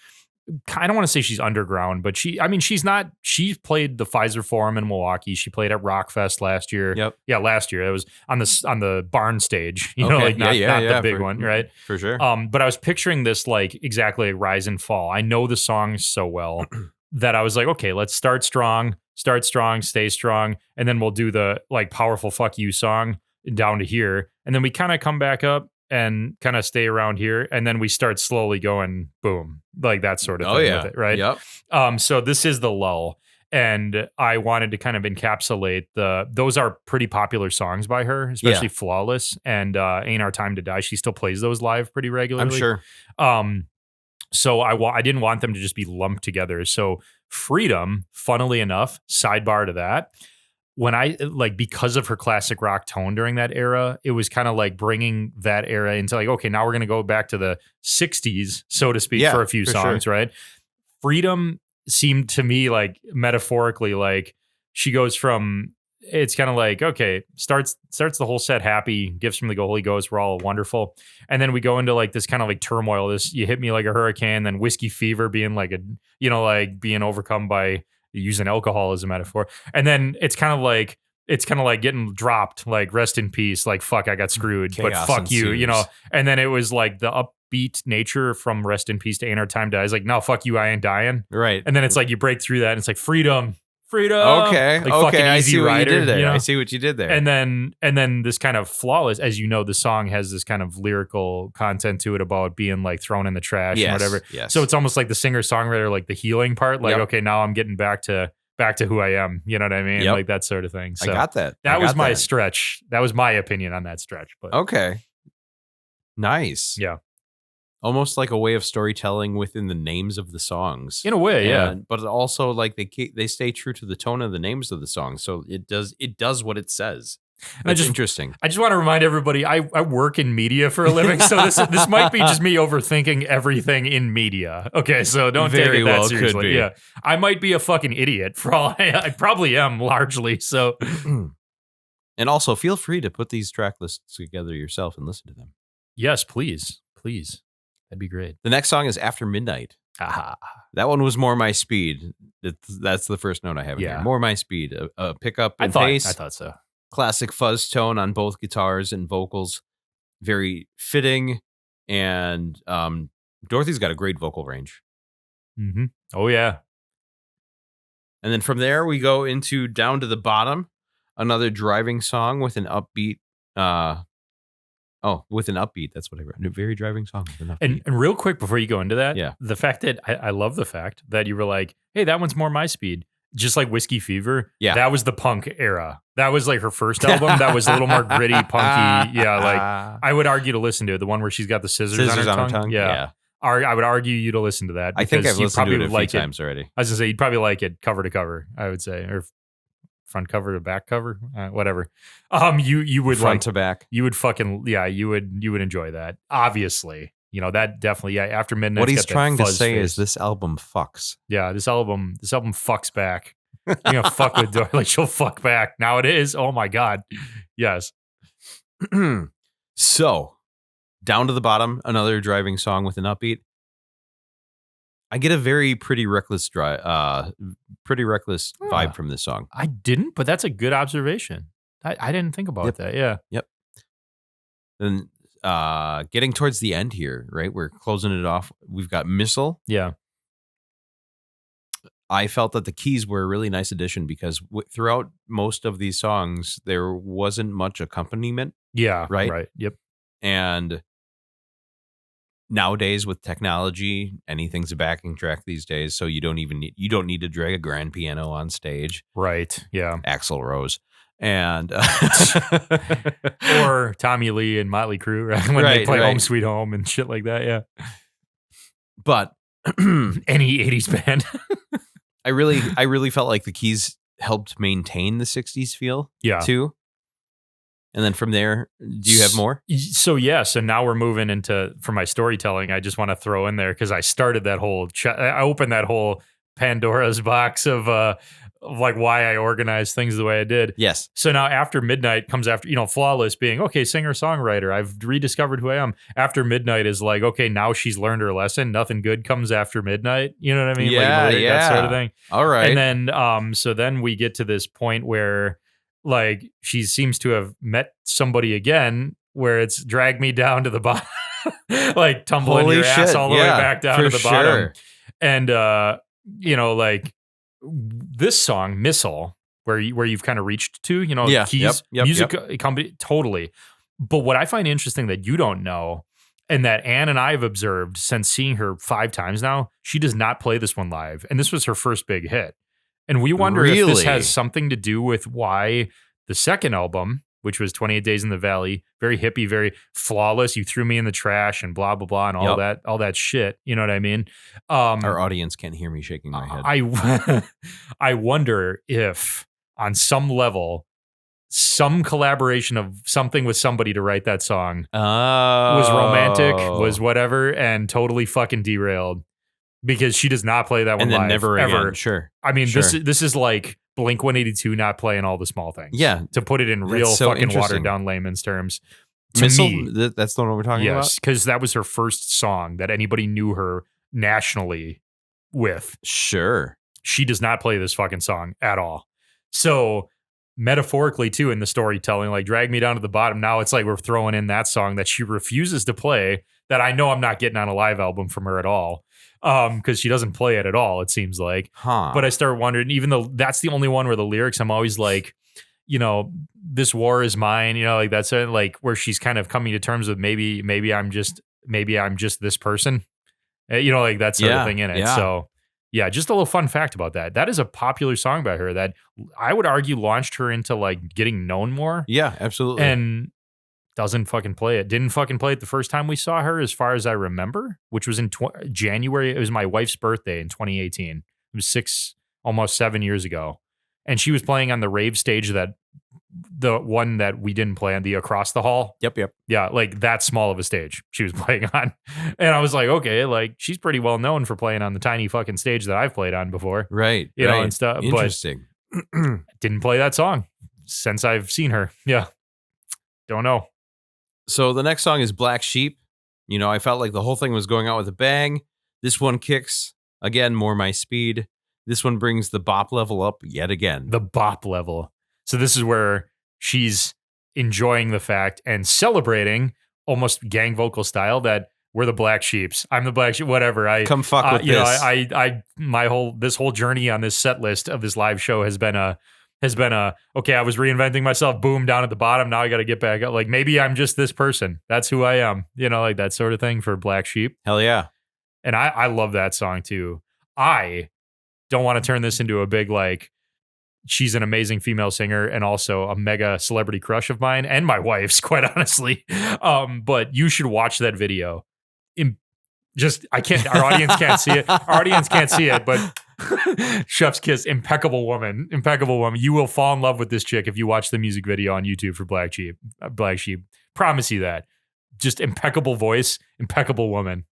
I don't want to say she's underground, but she's not, she played the Pfizer Forum in Milwaukee. She played at Rockfest last year. Yep. Yeah, last year. It was on the barn stage, you know, like not the big one, right? For sure. But I was picturing this like exactly like Rise and Fall. I know the songs so well that I was like, okay, let's start strong, stay strong, and then we'll do the like powerful fuck you song down to here. And then we kind of come back up and kind of stay around here. And then we start slowly going boom, like that sort of thing with it, right? Yep. So this is the lull. And I wanted to kind of encapsulate those are pretty popular songs by her, especially Flawless and Ain't Our Time to Die. She still plays those live pretty regularly. I'm sure. So I didn't want them to just be lumped together. So Freedom, funnily enough, sidebar to that, when I like, because of her classic rock tone during that era, it was kind of like bringing that era into like, okay, now we're going to go back to the 60s, so to speak, for a few songs, right? Freedom seemed to me like metaphorically, like she goes from, it's kind of like, okay, starts the whole set happy, gifts from the Holy Ghost, we're all wonderful. And then we go into like this kind of like turmoil, this you hit me like a hurricane, then whiskey fever being like a, you know, like being overcome by using alcohol as a metaphor. And then it's kind of like getting dropped, like rest in peace, like fuck, I got screwed, Chaos but fuck you, ensues. you know. And then it was like the upbeat nature from rest in peace to Ain't Our Time to Die. It's like, no, fuck you, I ain't dying. Right. And then it's like you break through that and it's like freedom. Okay. Like fucking I Easy see what Rider, you did there. you know? I see what you did there. And then this kind of Flawless, as you know, the song has this kind of lyrical content to it about being like thrown in the trash and whatever. Yes. So it's almost like the singer-songwriter, like the healing part. Like, okay, now I'm getting back to who I am. You know what I mean? Yep. Like that sort of thing. So I got that. That was my stretch. That was my opinion on that stretch. But okay. Nice. Yeah. Almost like a way of storytelling within the names of the songs. In a way, yeah. But also like they stay true to the tone of the names of the songs. So it does what it says. That's interesting. I just want to remind everybody, I work in media for a living, so this might be just me overthinking everything in media. Okay, so don't take it that seriously. Could be. Yeah, I might be a fucking idiot for all I probably am largely. So, and also feel free to put these track lists together yourself and listen to them. Yes, please. That'd be great. The next song is After Midnight. Aha. That one was more my speed. That's the first note I have here. More my speed. A pickup and pace. I thought so. Classic fuzz tone on both guitars and vocals. Very fitting. And Dorothy's got a great vocal range. Mm-hmm. Oh, yeah. And then from there, we go into Down to the Bottom. Another driving song with an upbeat. With an upbeat. That's what I wrote. A very driving song with an upbeat. And real quick before you go into that, yeah, the fact that I love the fact that you were like, hey, that one's more my speed. Just like Whiskey Fever. Yeah. That was the punk era. That was like her first album. That was a little more gritty, punky. Yeah. Like I would argue to listen to it. The one where she's got the scissors on her tongue. Yeah. I would argue you to listen to that. I think I've listened to it a few times already. I was going to say, you'd probably like it cover to cover, I would say. Or front cover to back cover, whatever. You would front to back. You would fucking you would enjoy that. Obviously, you know that definitely. After Midnight. What he's trying to say is this album fucks. Yeah, this album fucks back. You're gonna fuck with Dorothy, like she'll fuck back. Now it is. Oh my god. Yes. So, Down to the Bottom, another driving song with an upbeat. I get a very Pretty Reckless vibe from this song. I didn't, but that's a good observation. I didn't think about that. Yeah. Yep. Then getting towards the end here, right? We're closing it off. We've got Missile. Yeah. I felt that the keys were a really nice addition because throughout most of these songs, there wasn't much accompaniment, Yeah, right? right. Yep. And nowadays with technology, anything's a backing track these days, so you don't need to drag a grand piano on stage. Right. Yeah. Axl Rose and Or Tommy Lee and Motley Crue, right? When they play Home Sweet Home and shit like that. Yeah. But any 80s band. I really felt like the keys helped maintain the 60s feel too. And then from there, do you have more? So yes, and now we're moving into, for my storytelling, I just want to throw in there because I started that whole, I opened that whole Pandora's box of like why I organized things the way I did. Yes. So now After Midnight comes after, Flawless being, okay, singer-songwriter. I've rediscovered who I am. After Midnight is like, okay, now she's learned her lesson. Nothing good comes after midnight. You know what I mean? Yeah, That sort of thing. All right. And then, so then we get to this point where like she seems to have met somebody again where it's drag me down to the bottom, like tumbling Holy your ass shit. all the way back down to the bottom. And, like this song, Missile, where you've kind of reached to, keys, music, company, totally. But what I find interesting that you don't know, and that Anne and I have observed since seeing her 5 times now, she does not play this one live. And this was her first big hit. And we wonder if this has something to do with why the second album, which was 28 Days in the Valley, very hippie, very flawless. You threw me in the trash and blah, blah, blah, and all that shit. You know what I mean? Our audience can't hear me shaking my head. I wonder if on some level, some collaboration of something with somebody to write that song was romantic, was whatever, and totally fucking derailed. Because she does not play that one and then live, never ever. Again. Sure. I mean, this is like Blink 182 not playing all the small things. Yeah. To put it in real fucking watered down layman's terms. To Missile, me, that's the one we're talking about? Yes, because that was her first song that anybody knew her nationally with. Sure. She does not play this fucking song at all. So metaphorically too, in the storytelling, like drag me down to the bottom. Now it's like we're throwing in that song that she refuses to play that I know I'm not getting on a live album from her at all. Because she doesn't play it at all, it seems like. But I start wondering, even though that's the only one where the lyrics, I'm always like, this war is mine, like that's like where she's kind of coming to terms with maybe I'm just this person, like that sort of thing in it. Yeah. So yeah, just a little fun fact about that. That is a popular song by her that I would argue launched her into like getting known more. Yeah, absolutely. And doesn't fucking play it. Didn't fucking play it the first time we saw her, as far as I remember, which was in January. It was my wife's birthday in 2018. It was almost 7 years ago. And she was playing on the rave stage the one that we didn't play on, the Across the Hall. Yep. Yeah, like that small of a stage she was playing on. And I was like, okay, like she's pretty well known for playing on the tiny fucking stage that I've played on before. Right. You know, and stuff. Interesting. But didn't play that song since I've seen her. Yeah. Don't know. So the next song is Black Sheep. I felt like the whole thing was going out with a bang. This one kicks, again, more my speed. This one brings the bop level up yet again. The bop level. So this is where she's enjoying the fact and celebrating, almost gang vocal style, that we're the Black Sheeps. I'm the Black Sheep, whatever. Come fuck with this. This whole journey on this set list of this live show has been okay, I was reinventing myself, boom, down at the bottom. Now I got to get back up. Like, maybe I'm just this person. That's who I am. Like that sort of thing for Black Sheep. Hell yeah. And I love that song too. I don't want to turn this into a big, like, she's an amazing female singer and also a mega celebrity crush of mine and my wife's, quite honestly. But you should watch that video. Our audience can't see it. Our audience can't see it, but chef's kiss, impeccable woman. You will fall in love with this chick if you watch the music video on YouTube for Black Sheep. Promise you that. Just impeccable voice, impeccable woman.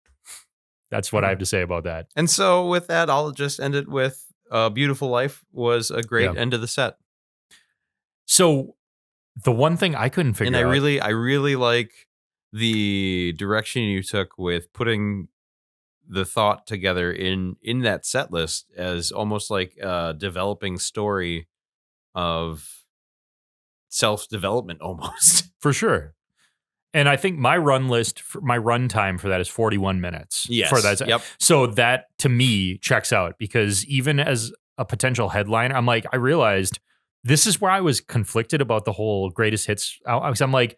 That's what I have to say about that. And so with that, I'll just end it with Beautiful Life was a great end of the set. So the one thing I couldn't figure out. And I really like the direction you took with putting the thought together in that set list as almost like a developing story of self-development almost. For sure. And I think my my run time for that is 41 minutes. Yes. For that. Yep. So that to me checks out, because even as a potential headliner, I'm like, I realized this is where I was conflicted about the whole greatest hits. I'm like,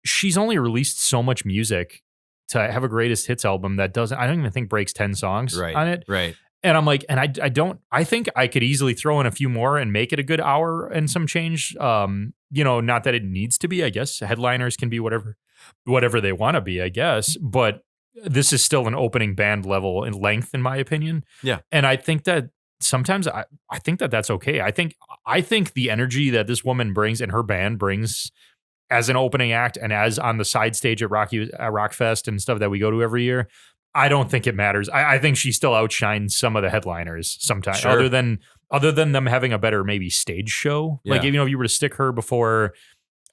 she's only released so much music to have a greatest hits album that I don't even think breaks 10 songs on it. Right. And I'm like, and I think I could easily throw in a few more and make it a good hour and some change. Not that it needs to be, I guess. Headliners can be whatever they want to be, I guess. But this is still an opening band level in length, in my opinion. Yeah. And I think that sometimes I think that that's okay. I think the energy that this woman brings and her band brings as an opening act and as on the side stage at Rockfest and stuff that we go to every year, I don't think it matters. I think she still outshines some of the headliners sometimes, Sure. other than them having a better maybe stage show. Yeah. Like, if you were to stick her before,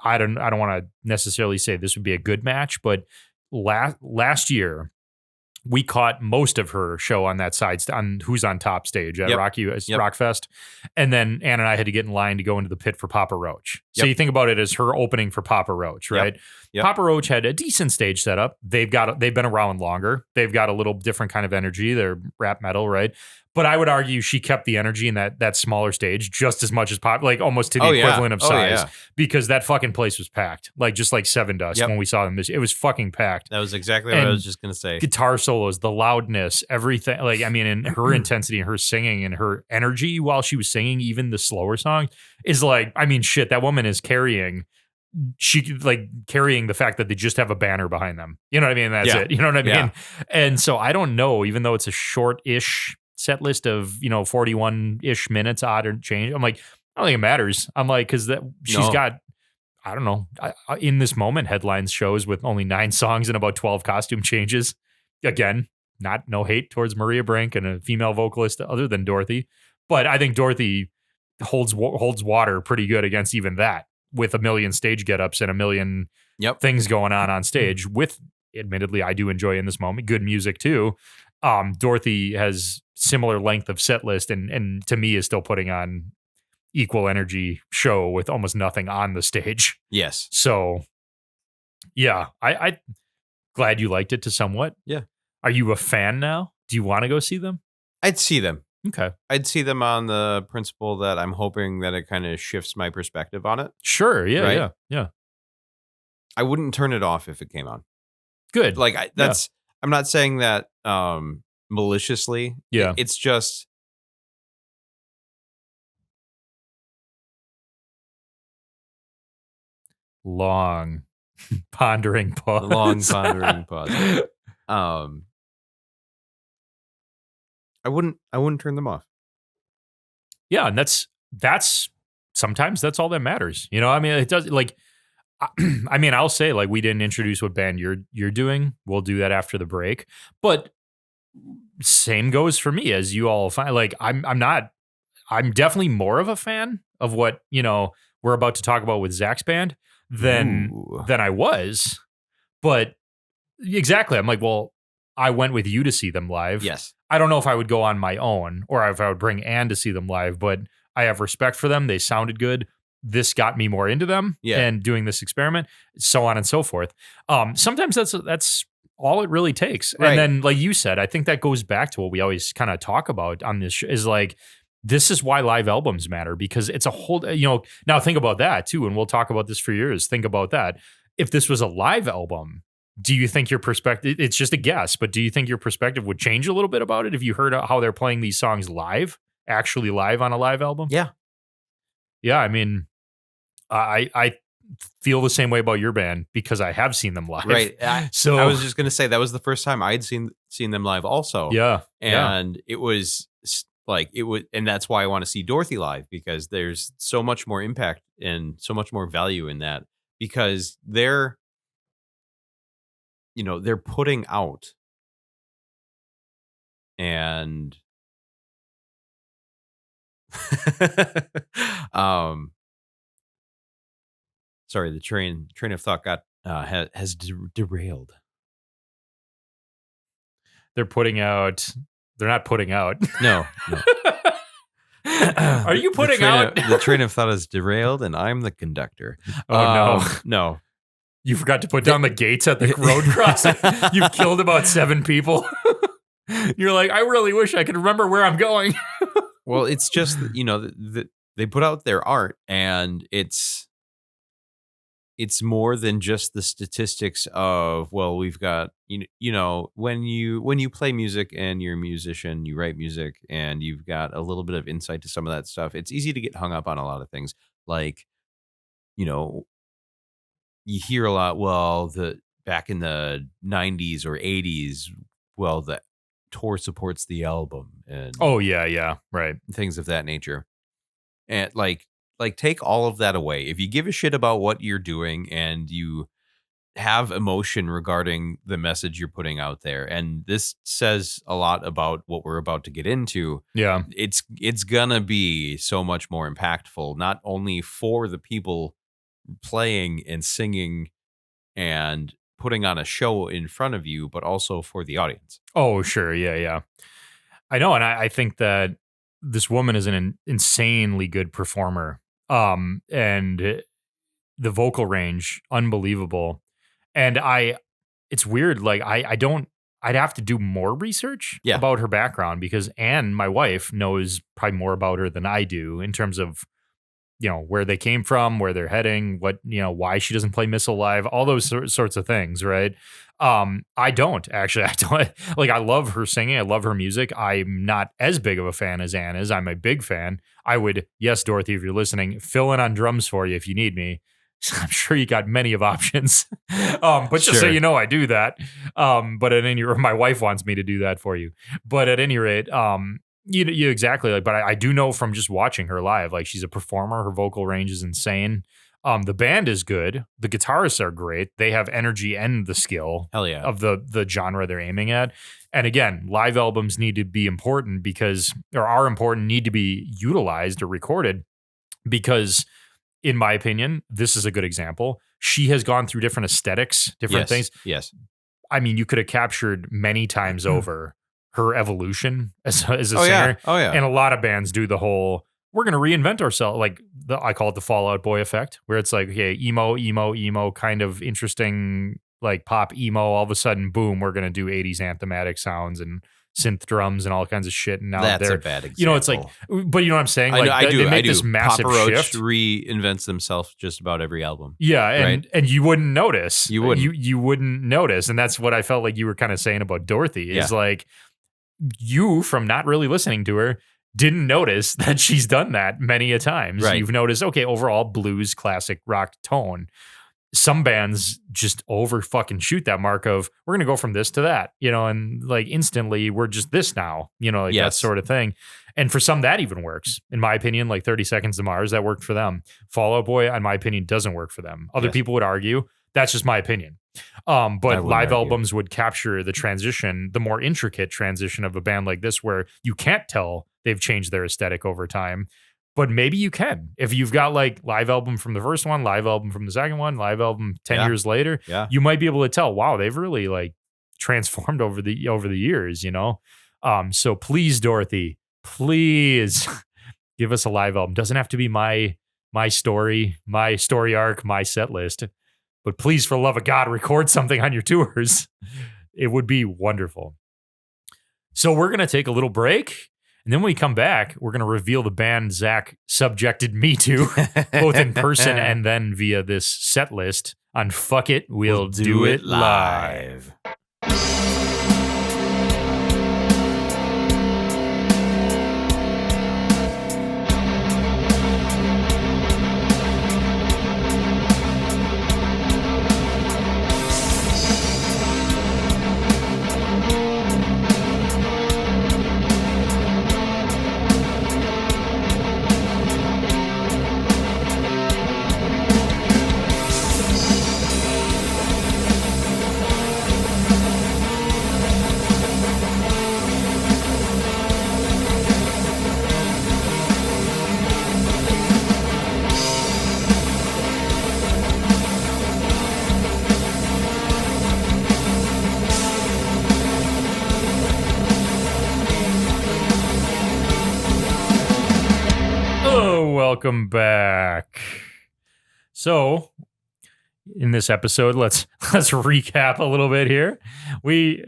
I don't want to necessarily say this would be a good match, but last year we caught most of her show on that side on Who's on Top stage at Rockfest, and then Ann and I had to get in line to go into the pit for Papa Roach. So you think about it as her opening for Papa Roach, right? Yep. Papa Roach had a decent stage setup. They've been around longer. They've got a little different kind of energy. They're rap metal, right? But I would argue she kept the energy in that smaller stage just as much as like almost to the equivalent of size, because that fucking place was packed. Like, just like Seven Dust when we saw them, it was fucking packed. That was exactly what I was just gonna say. Guitar solos, the loudness, everything. Like, I mean, and her intensity and her singing and her energy while she was singing, even the slower songs, is like, I mean, shit, that woman is carrying the fact that they just have a banner behind them. You know what I mean? That's it. You know what I mean? Yeah. And so I don't know, even though it's a short-ish set list of 41-ish minutes, odd or change, I'm like, I don't think it matters. I'm like, because she's got, I don't know, in this moment, headlines shows with only 9 songs and about 12 costume changes. Again, no hate towards Maria Brink and a female vocalist other than Dorothy, but I think Dorothy holds water pretty good against even that, with a million stage get-ups and a million things going on stage. With, admittedly, I do enjoy in this moment good music too. Dorothy has similar length of set list and to me is still putting on equal energy show with almost nothing on the stage. Yes. So yeah, I glad you liked it to somewhat. Yeah. Are you a fan now? Do you want to go see them? I'd see them. Okay. I'd see them on the principle that I'm hoping that it kind of shifts my perspective on it. Sure. Yeah. Right? Yeah. I wouldn't turn it off if it came on. Good. Like, I'm not saying that maliciously. Yeah. It's just, long pondering pause. long pondering pause. I wouldn't turn them off. Yeah, and that's sometimes that's all that matters. I mean, it does, like, I mean, I'll say, like, we didn't introduce what band you're doing. We'll do that after the break. But same goes for me, as you all find. Like, I'm definitely more of a fan of what, we're about to talk about with Zach's band than I was. But exactly, I'm like, well, I went with you to see them live. Yes. I don't know if I would go on my own or if I would bring Ann to see them live, but I have respect for them. They sounded good. This got me more into them and doing this experiment, so on and so forth. Sometimes that's all it really takes. Right. And then, like you said, I think that goes back to what we always kind of talk about on this show, is like, this is why live albums matter, because it's a whole, now think about that too. And we'll talk about this for years. Think about that. If this was a live album, do you think your perspective, it's just a guess, but do you think your perspective would change a little bit about it if you heard how they're playing these songs actually live on a live album? Yeah. Yeah. I mean, I feel the same way about your band because I have seen them live. Right. So I was just going to say that was the first time I'd seen them live also. Yeah. And it was like, and that's why I want to see Dorothy live, because there's so much more impact and so much more value in that, because they're putting out, and sorry, the train of thought got has derailed. They're not putting out. No. Are you putting out? The train of thought is derailed, and I'm the conductor. Oh, no. You forgot to put down the gates at the road crossing. You've killed about 7 people. You're like, I really wish I could remember where I'm going. Well, it's just, they put out their art, and it's more than just the statistics of, well, we've got, when you play music and you're a musician, you write music, and you've got a little bit of insight to some of that stuff. It's easy to get hung up on a lot of things. Like, you hear a lot, well, back in the 90s or 80s, well, the tour supports the album, and Oh, yeah, right. things of that nature. And like take all of that away. If you give a shit about what you're doing and you have emotion regarding the message you're putting out there, and this says a lot about what we're about to get into, Yeah. it's gonna be so much more impactful, not only for the people playing and singing and putting on a show in front of you, but also for the audience. Oh, sure. Yeah. I know. And I think that this woman is an insanely good performer. And the vocal range, unbelievable. And it's weird. Like, I'd have to do more research Yeah. about her background, because Anne, my wife, knows probably more about her than I do in terms of, where they came from, where they're heading, what, why she doesn't play Missile Live, all those sorts of things, right? I don't actually. I don't like. I love her singing. I love her music. I'm not as big of a fan as Anne is. I'm a big fan. I would, yes, Dorothy, if you're listening, fill in on drums for you if you need me. I'm sure you got many of options. But just so Sure. you know, I do that. But at any rate, my wife wants me to do that for you. But at any rate, you exactly like. But I do know from just watching her live, like, she's a performer. Her vocal range is insane. The band is good. The guitarists are great. They have energy and the skill Hell yeah. of the genre they're aiming at. And again, live albums need to be important need to be utilized or recorded, because, in my opinion, this is a good example. She has gone through different aesthetics, different things. Yes. I mean, you could have captured many times over her evolution as a Oh singer. yeah. And a lot of bands do the whole, we're going to reinvent ourselves. Like, I call it the Fall Out Boy effect, where it's like, okay, emo, kind of interesting, like pop emo. All of a sudden, boom, we're going to do 80s anthematic sounds and synth drums and all kinds of shit. And now That's they're, a bad example. it's like, but you know what I'm saying? Like, I do. They make this massive Papa Roach shift. reinvents themselves just about every album. Yeah, and you wouldn't notice. You wouldn't. You wouldn't notice, and that's what I felt like you were kind of saying about Dorothy. Is Yeah. like, you, from not really listening to her, didn't notice that she's done that many a times. Right. You've noticed, okay, overall blues, classic rock tone. Some bands just over fucking shoot that mark of, we're gonna go from this to that, and like instantly we're just this now, like that Yes. sort of thing. And for some that even works, in my opinion. Like 30 Seconds to Mars, that worked for them. Fall Out Boy, in my opinion, doesn't work for them. Other Yes. people would argue. That's just my opinion. But wouldn't live argue. albums would capture the transition, the more intricate transition of a band like this, where you can't tell they've changed their aesthetic over time. But maybe you can. If you've got like live album from the first one, live album from the second one, live album 10 Yeah. years later, Yeah. you might be able to tell, wow, they've really like transformed over the years, So please, Dorothy, please give us a live album. Doesn't have to be my story arc, my set list. But please, for the love of God, record something on your tours. It would be wonderful. So we're going to take a little break. And then when we come back, we're going to reveal the band Zach subjected me to, both in person and then via this set list on Fuck It, We'll Do It Live. Welcome back. So, in this episode, let's recap a little bit here. We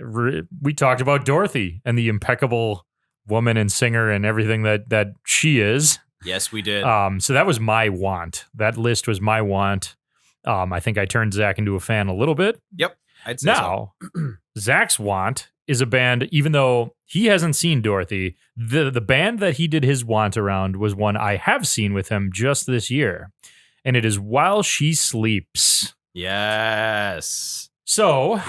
talked about Dorothy and the impeccable woman and singer and everything that she is. Yes, we did. So that was my want. That list was my want. I think I turned Zach into a fan a little bit. Yep. I'd say Now, Zach's want is a band, even though he hasn't seen Dorothy, the band that he did his want around was one I have seen with him just this year. And it is While She Sleeps. Yes. So,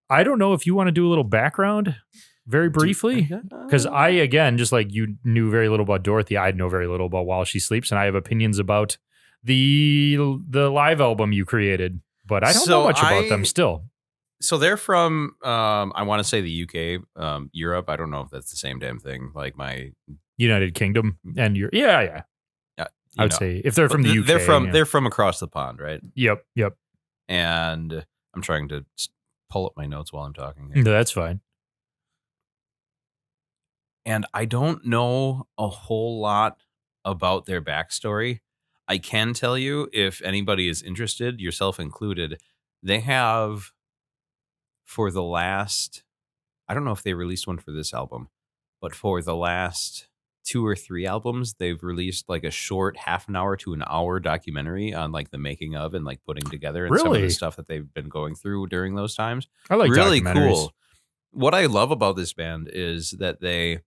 I don't know if you want to do a little background very briefly. Because I, again, just like you knew very little about Dorothy, I know very little about While She Sleeps. And I have opinions about the live album you created. But I don't know much about them still. So they're from, I want to say the UK, Europe. I don't know if that's the same damn thing. Like my United Kingdom and Europe. Yeah. I would say if they're from the UK, they're from across the pond, right? Yep. And I'm trying to pull up my notes while I'm talking. No, that's fine. And I don't know a whole lot about their backstory. I can tell you, if anybody is interested, yourself included, they have for the last, I don't know if they released one for this album, but for the last 2 or 3 albums, they've released like a short half an hour to an hour documentary on like the making of and like putting together and some of the stuff that they've been going through during those times. I like really documentaries. Cool. What I love about this band is that they,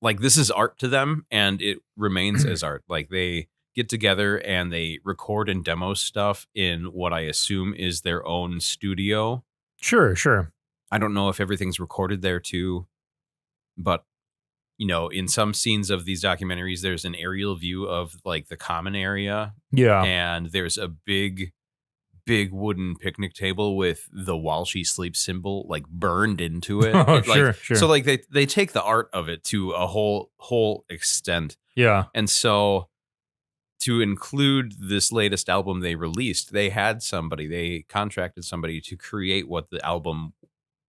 like, this is art to them and it remains as art. Like, they get together and they record and demo stuff in what I assume is their own studio. Sure. I don't know if everything's recorded there too, but you know, in some scenes of these documentaries, there's an aerial view of like the common area. Yeah. And there's a big wooden picnic table with the While She Sleeps symbol like burned into it. Oh, sure. Sure. So like they take the art of it to a whole extent. Yeah. And so to include this latest album they released, they contracted somebody to create what the album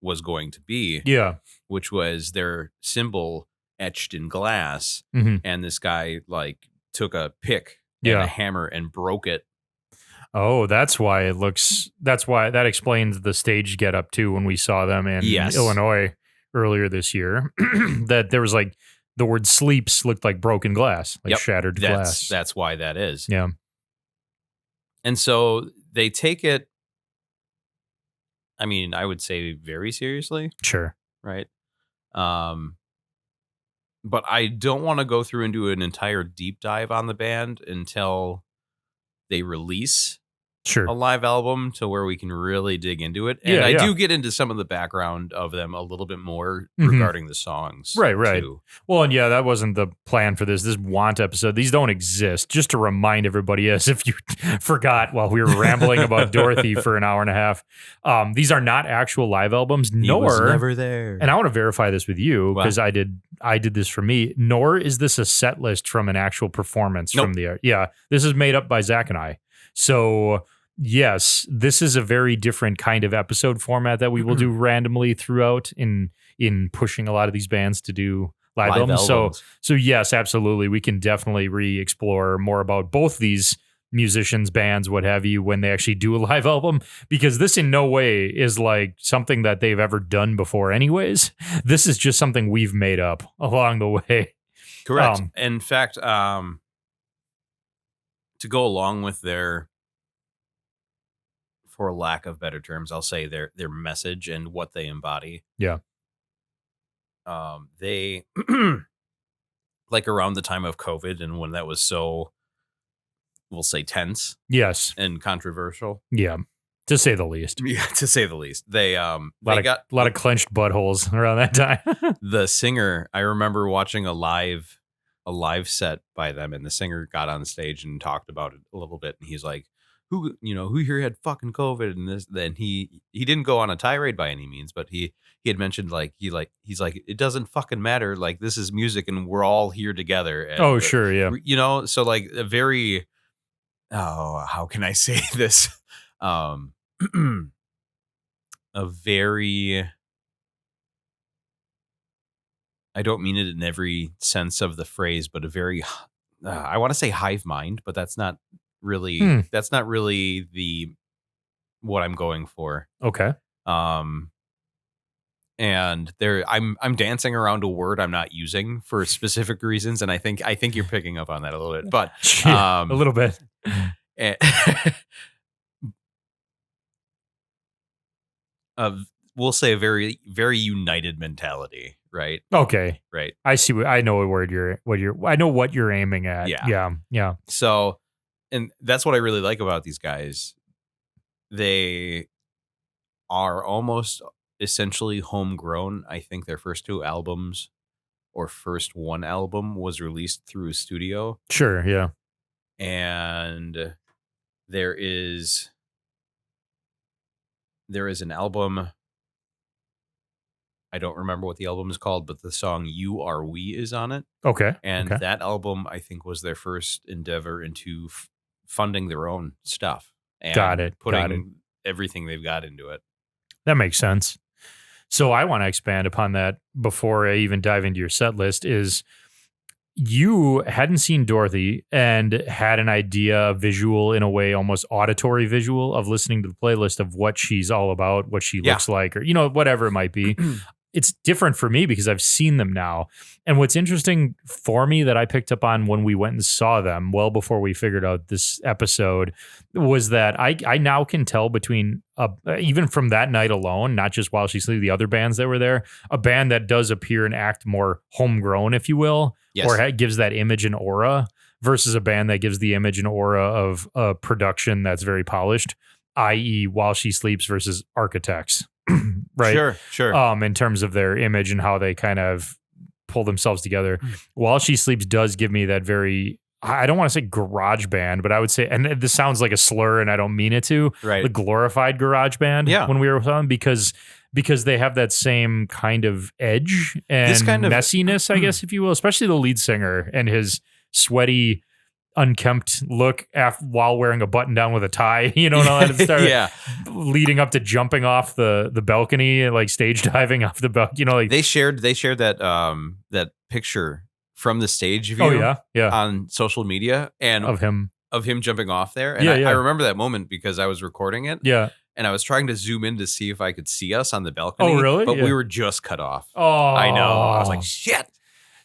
was going to be. Yeah. Which was their symbol etched in glass. Mm-hmm. And this guy like took a pick and a hammer and broke it. Oh, that's why that explains the stage get up too when we saw them in Illinois earlier this year. That there was like the word sleeps looked like broken glass, like shattered glass. That's why that is. Yeah. And so they take it, I mean, I would say very seriously. Sure. Right. But I don't want to go through and do an entire deep dive on the band until they release a live album to where we can really dig into it. And I do get into some of the background of them a little bit more regarding the songs. Right. Too. Well, and that wasn't the plan for this want episode. These don't exist. Just to remind everybody, as if you forgot while we were rambling about Dorothy for an hour and a half. These are not actual live albums, He was never there. And I want to verify this with you because I did this for me. Nor is this a set list from an actual performance from the this is made up by Zach and I. So yes, this is a very different kind of episode format that we will do randomly throughout in pushing a lot of these bands to do live albums. So yes, absolutely. We can definitely re-explore more about both these musicians, bands, what have you, when they actually do a live album, because this in no way is like something that they've ever done before anyways. This is just something we've made up along the way. Correct. In fact, to go along with their, for lack of better terms, I'll say their message and what they embody. Yeah. They like around the time of COVID and when that was so, we'll say, tense. Yes. And controversial. Yeah. To say the least. Yeah, to say the least. They got a lot of clenched buttholes around that time. The singer, I remember watching a live set by them, and the singer got on stage and talked about it a little bit, and he's like, who here had fucking COVID and this? Then he didn't go on a tirade by any means, but he had mentioned he's like, it doesn't fucking matter. Like, this is music and we're all here together. And, sure. Yeah. So like a very, how can I say this? A very, I don't mean it in every sense of the phrase, but a very, I want to say hive mind, but that's not really the what I'm going for. Okay. Um, and I'm dancing around a word I'm not using for specific reasons, and I think you're picking up on that a little bit. But Yeah, a little bit. eh, we'll say a very very united mentality, right? Okay. Right. I know I know what you're aiming at. Yeah. Yeah. Yeah. So, and that's what I really like about these guys. They are almost essentially homegrown. I think their first two albums or first one album was released through a studio, Sure. Yeah. and there is an album. I don't remember what the album is called, but the song "You Are We" is on it. Okay. And Okay. that album, I think, was their first endeavor into funding their own stuff and Got it. putting everything they've got into it. That makes sense. So I want to expand upon that before I even dive into your set list. Is you hadn't seen Dorothy and had an idea, visual in a way, almost auditory visual of listening to the playlist of what she's all about, what she Yeah. looks like, or, you know, whatever it might be. It's different for me because I've seen them now. And what's interesting for me that I picked up on when we went and saw them well before we figured out this episode was that I now can tell between even from that night alone, not just While She Sleeps, the other bands that were there, a band that does appear and act more homegrown, if you will, Yes. or gives that image and aura versus a band that gives the image and aura of a production that's very polished, i.e. While She Sleeps versus Architects. Right. Sure. In terms of their image and how they kind of pull themselves together. While She Sleeps does give me that very, I don't want to say garage band, but I would say, and this sounds like a slur and I don't mean it to, Right. the glorified garage band when we were with them because they have that same kind of edge and This kind of messiness, I guess, if you will, especially the lead singer and his sweaty, unkempt look while wearing a button down with a tie, you know, and all that stuff. Yeah. Leading up to jumping off the balcony, like stage diving off the balcony, you know, like They shared that that picture from the stage view yeah, on social media and of him. Jumping off there. And Yeah, I yeah. remember that moment because I was recording it. Yeah. And I was trying to zoom in to see if I could see us on the balcony. Oh, really? But Yeah. we were just cut off. Oh, I know. I was like, shit.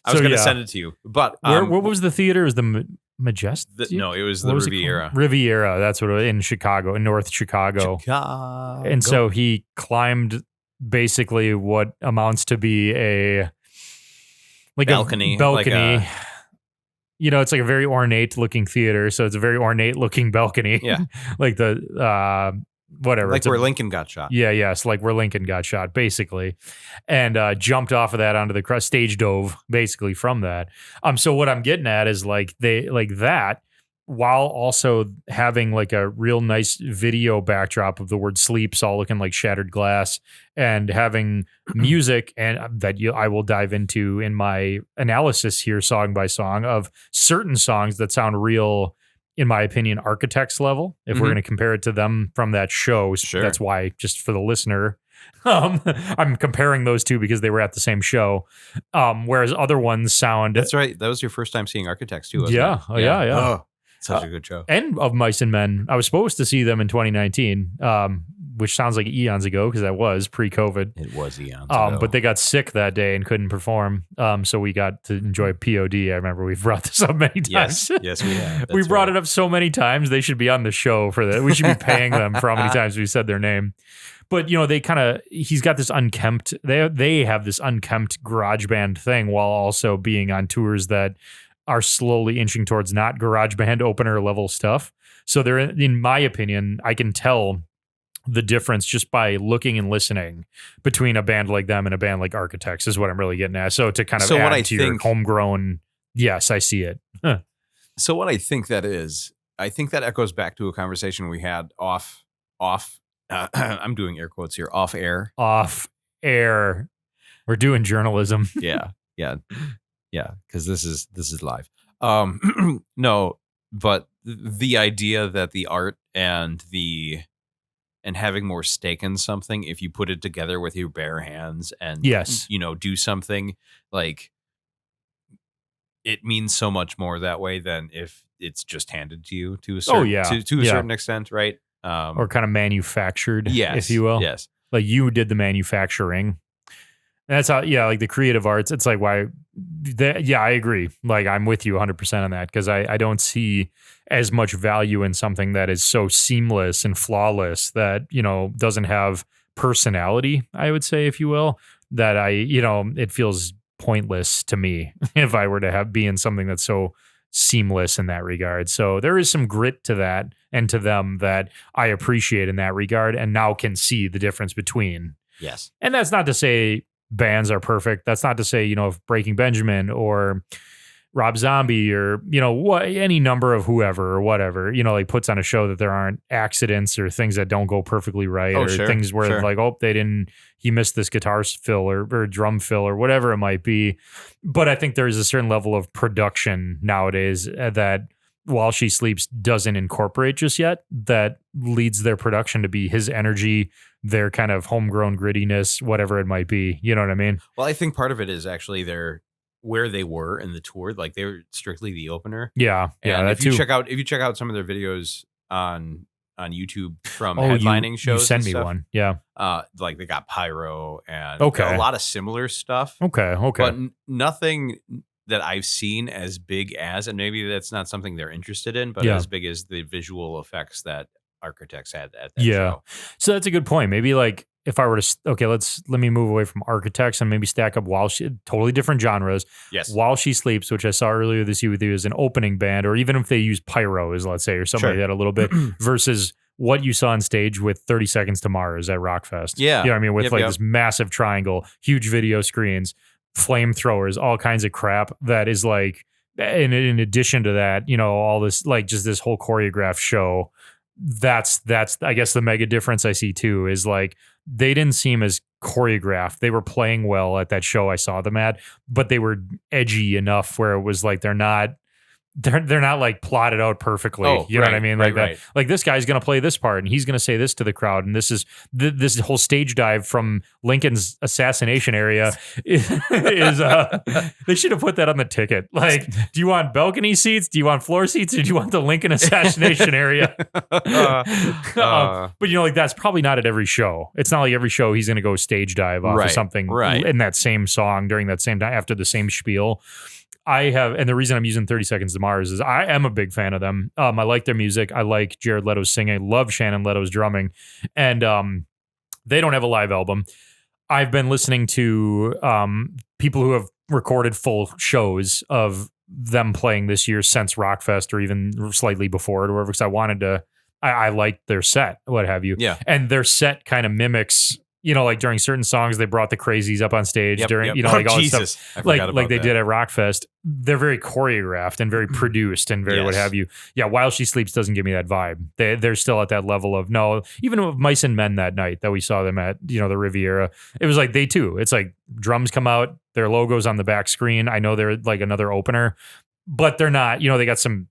I was So, going to yeah. send it to you. But Where was the theater? Is the Majestic? no, it was What the was it called? Riviera. Riviera. That's what it was, in Chicago, in North Chicago. And so he climbed basically what amounts to be a Balcony, balcony. You know, it's like a very ornate looking theater, so it's a very ornate looking balcony. Yeah. Like the whatever. like It's where a, Lincoln got shot. Yeah, yes, like where Lincoln got shot, basically, and jumped off of that onto the crest, stage dove, basically from that. So what I'm getting at is like they like that, while also having like a real nice video backdrop of the word "sleeps," all looking like shattered glass, and having music and I will dive into in my analysis here, song by song, of certain songs that sound real. In my opinion, Architects level, if we're Mhm. going to compare it to them from that show. Sure. That's why, just for the listener, I'm comparing those two because they were at the same show. Whereas other ones sound. That's right. That was your first time seeing Architects too, wasn't Yeah. it? Oh, yeah. Oh, such a good show. And of Mice and Men. I was supposed to see them in 2019, which sounds like eons ago because that was pre-COVID. It was eons ago. But they got sick that day and couldn't perform. So we got to enjoy POD. I remember we've brought this up many times. Yes, we have. We brought it up so many times. They should be on the show for that. We should be paying them for how many times we said their name. But, you know, he's got this unkempt, they have this unkempt garage band thing while also being on tours that are slowly inching towards not garage band opener level stuff. So they're, in my opinion, I can tell the difference just by looking and listening between a band like them and a band like Architects is what I'm really getting at. So to kind of So add what I to your think- homegrown, yes, I see it. So what I think that is, I think that echoes back to a conversation we had off. I'm doing air quotes here. Off air. Off air. We're doing journalism. Yeah. Because this is live. No, but the idea that the art and having more stake in something, if you put it together with your bare hands and Yes. do something like it means so much more that way than if it's just handed to you to a Oh, certain yeah. to a Yeah. certain extent, right? Or kind of manufactured, yes, if you will. yes, Like you did the manufacturing. And that's how, yeah, like the creative arts. It's like why, yeah, I agree. Like I'm with you 100% on that because I don't see as much value in something that is so seamless and flawless that, doesn't have personality, I would say, if you will, that it feels pointless to me if I were to be in something that's so seamless in that regard. So there is some grit to that and to them that I appreciate in that regard and now can see the difference between. yes. And that's not to say bands are perfect. That's not to say, if Breaking Benjamin or Rob Zombie or, any number of whoever or whatever, like puts on a show that there aren't accidents or things that don't go perfectly right Oh, or sure, things where sure. like, oh, he missed this guitar fill or drum fill or whatever it might be. But I think there is a certain level of production nowadays that While She Sleeps doesn't incorporate just yet, that leads their production to be his energy, their kind of homegrown grittiness, whatever it might be. You know what I mean? Well, I think part of it is actually where they were in the tour. Like they were strictly the opener. Yeah. Yeah. And That if you too. check out some of their videos on YouTube from Oh, headlining you shows, sent and me stuff, one. Yeah. like they got pyro and Okay. a lot of similar stuff. Okay. But nothing that I've seen as big as, and maybe that's not something they're interested in, but Yeah. as big as the visual effects that Architects had at that Yeah. show. So that's a good point. Maybe like if I were to, let me move away from Architects and maybe stack up totally different genres. Yes. While She Sleeps, which I saw earlier this year with you as an opening band, or even if they use pyro as, let's say, or something Sure. like that a little bit versus what you saw on stage with 30 Seconds to Mars at Rockfest. Yeah. You know what I mean? With Yep, like yep. this massive triangle, huge video screens, flamethrowers, all kinds of crap that is like, in addition to that, all this, like just this whole choreographed show. That's I guess the mega difference I see too is like they didn't seem as choreographed. They were playing well at that show I saw them at, but they were edgy enough where it was like they're not like plotted out perfectly. Oh, you know what I mean? Like right. like this guy's going to play this part and he's going to say this to the crowd. And this is this whole stage dive from Lincoln's assassination area is they should have put that on the ticket. Like, do you want balcony seats? Do you want floor seats? Or do you want the Lincoln assassination area? But like that's probably not at every show. It's not like every show he's going to go stage dive off or something in that same song during that same time after the same spiel. And the reason I'm using 30 Seconds to Mars is I am a big fan of them. I like their music. I like Jared Leto's singing. I love Shannon Leto's drumming. And they don't have a live album. I've been listening to people who have recorded full shows of them playing this year since Rockfest or even slightly before it or whatever, because I wanted to, I liked their set, what have you. Yeah. And their set kind of mimics, like during certain songs, they brought the Crazies up on stage during, like all this stuff, like they did at Rockfest. They're very choreographed and very produced and very what have you. Yeah, While She Sleeps doesn't give me that vibe. They're still at that level of no. Even with Mice and Men that night that we saw them at, the Riviera, it was like they too. It's like drums come out, their logos on the back screen. I know they're like another opener, but they're not. They got some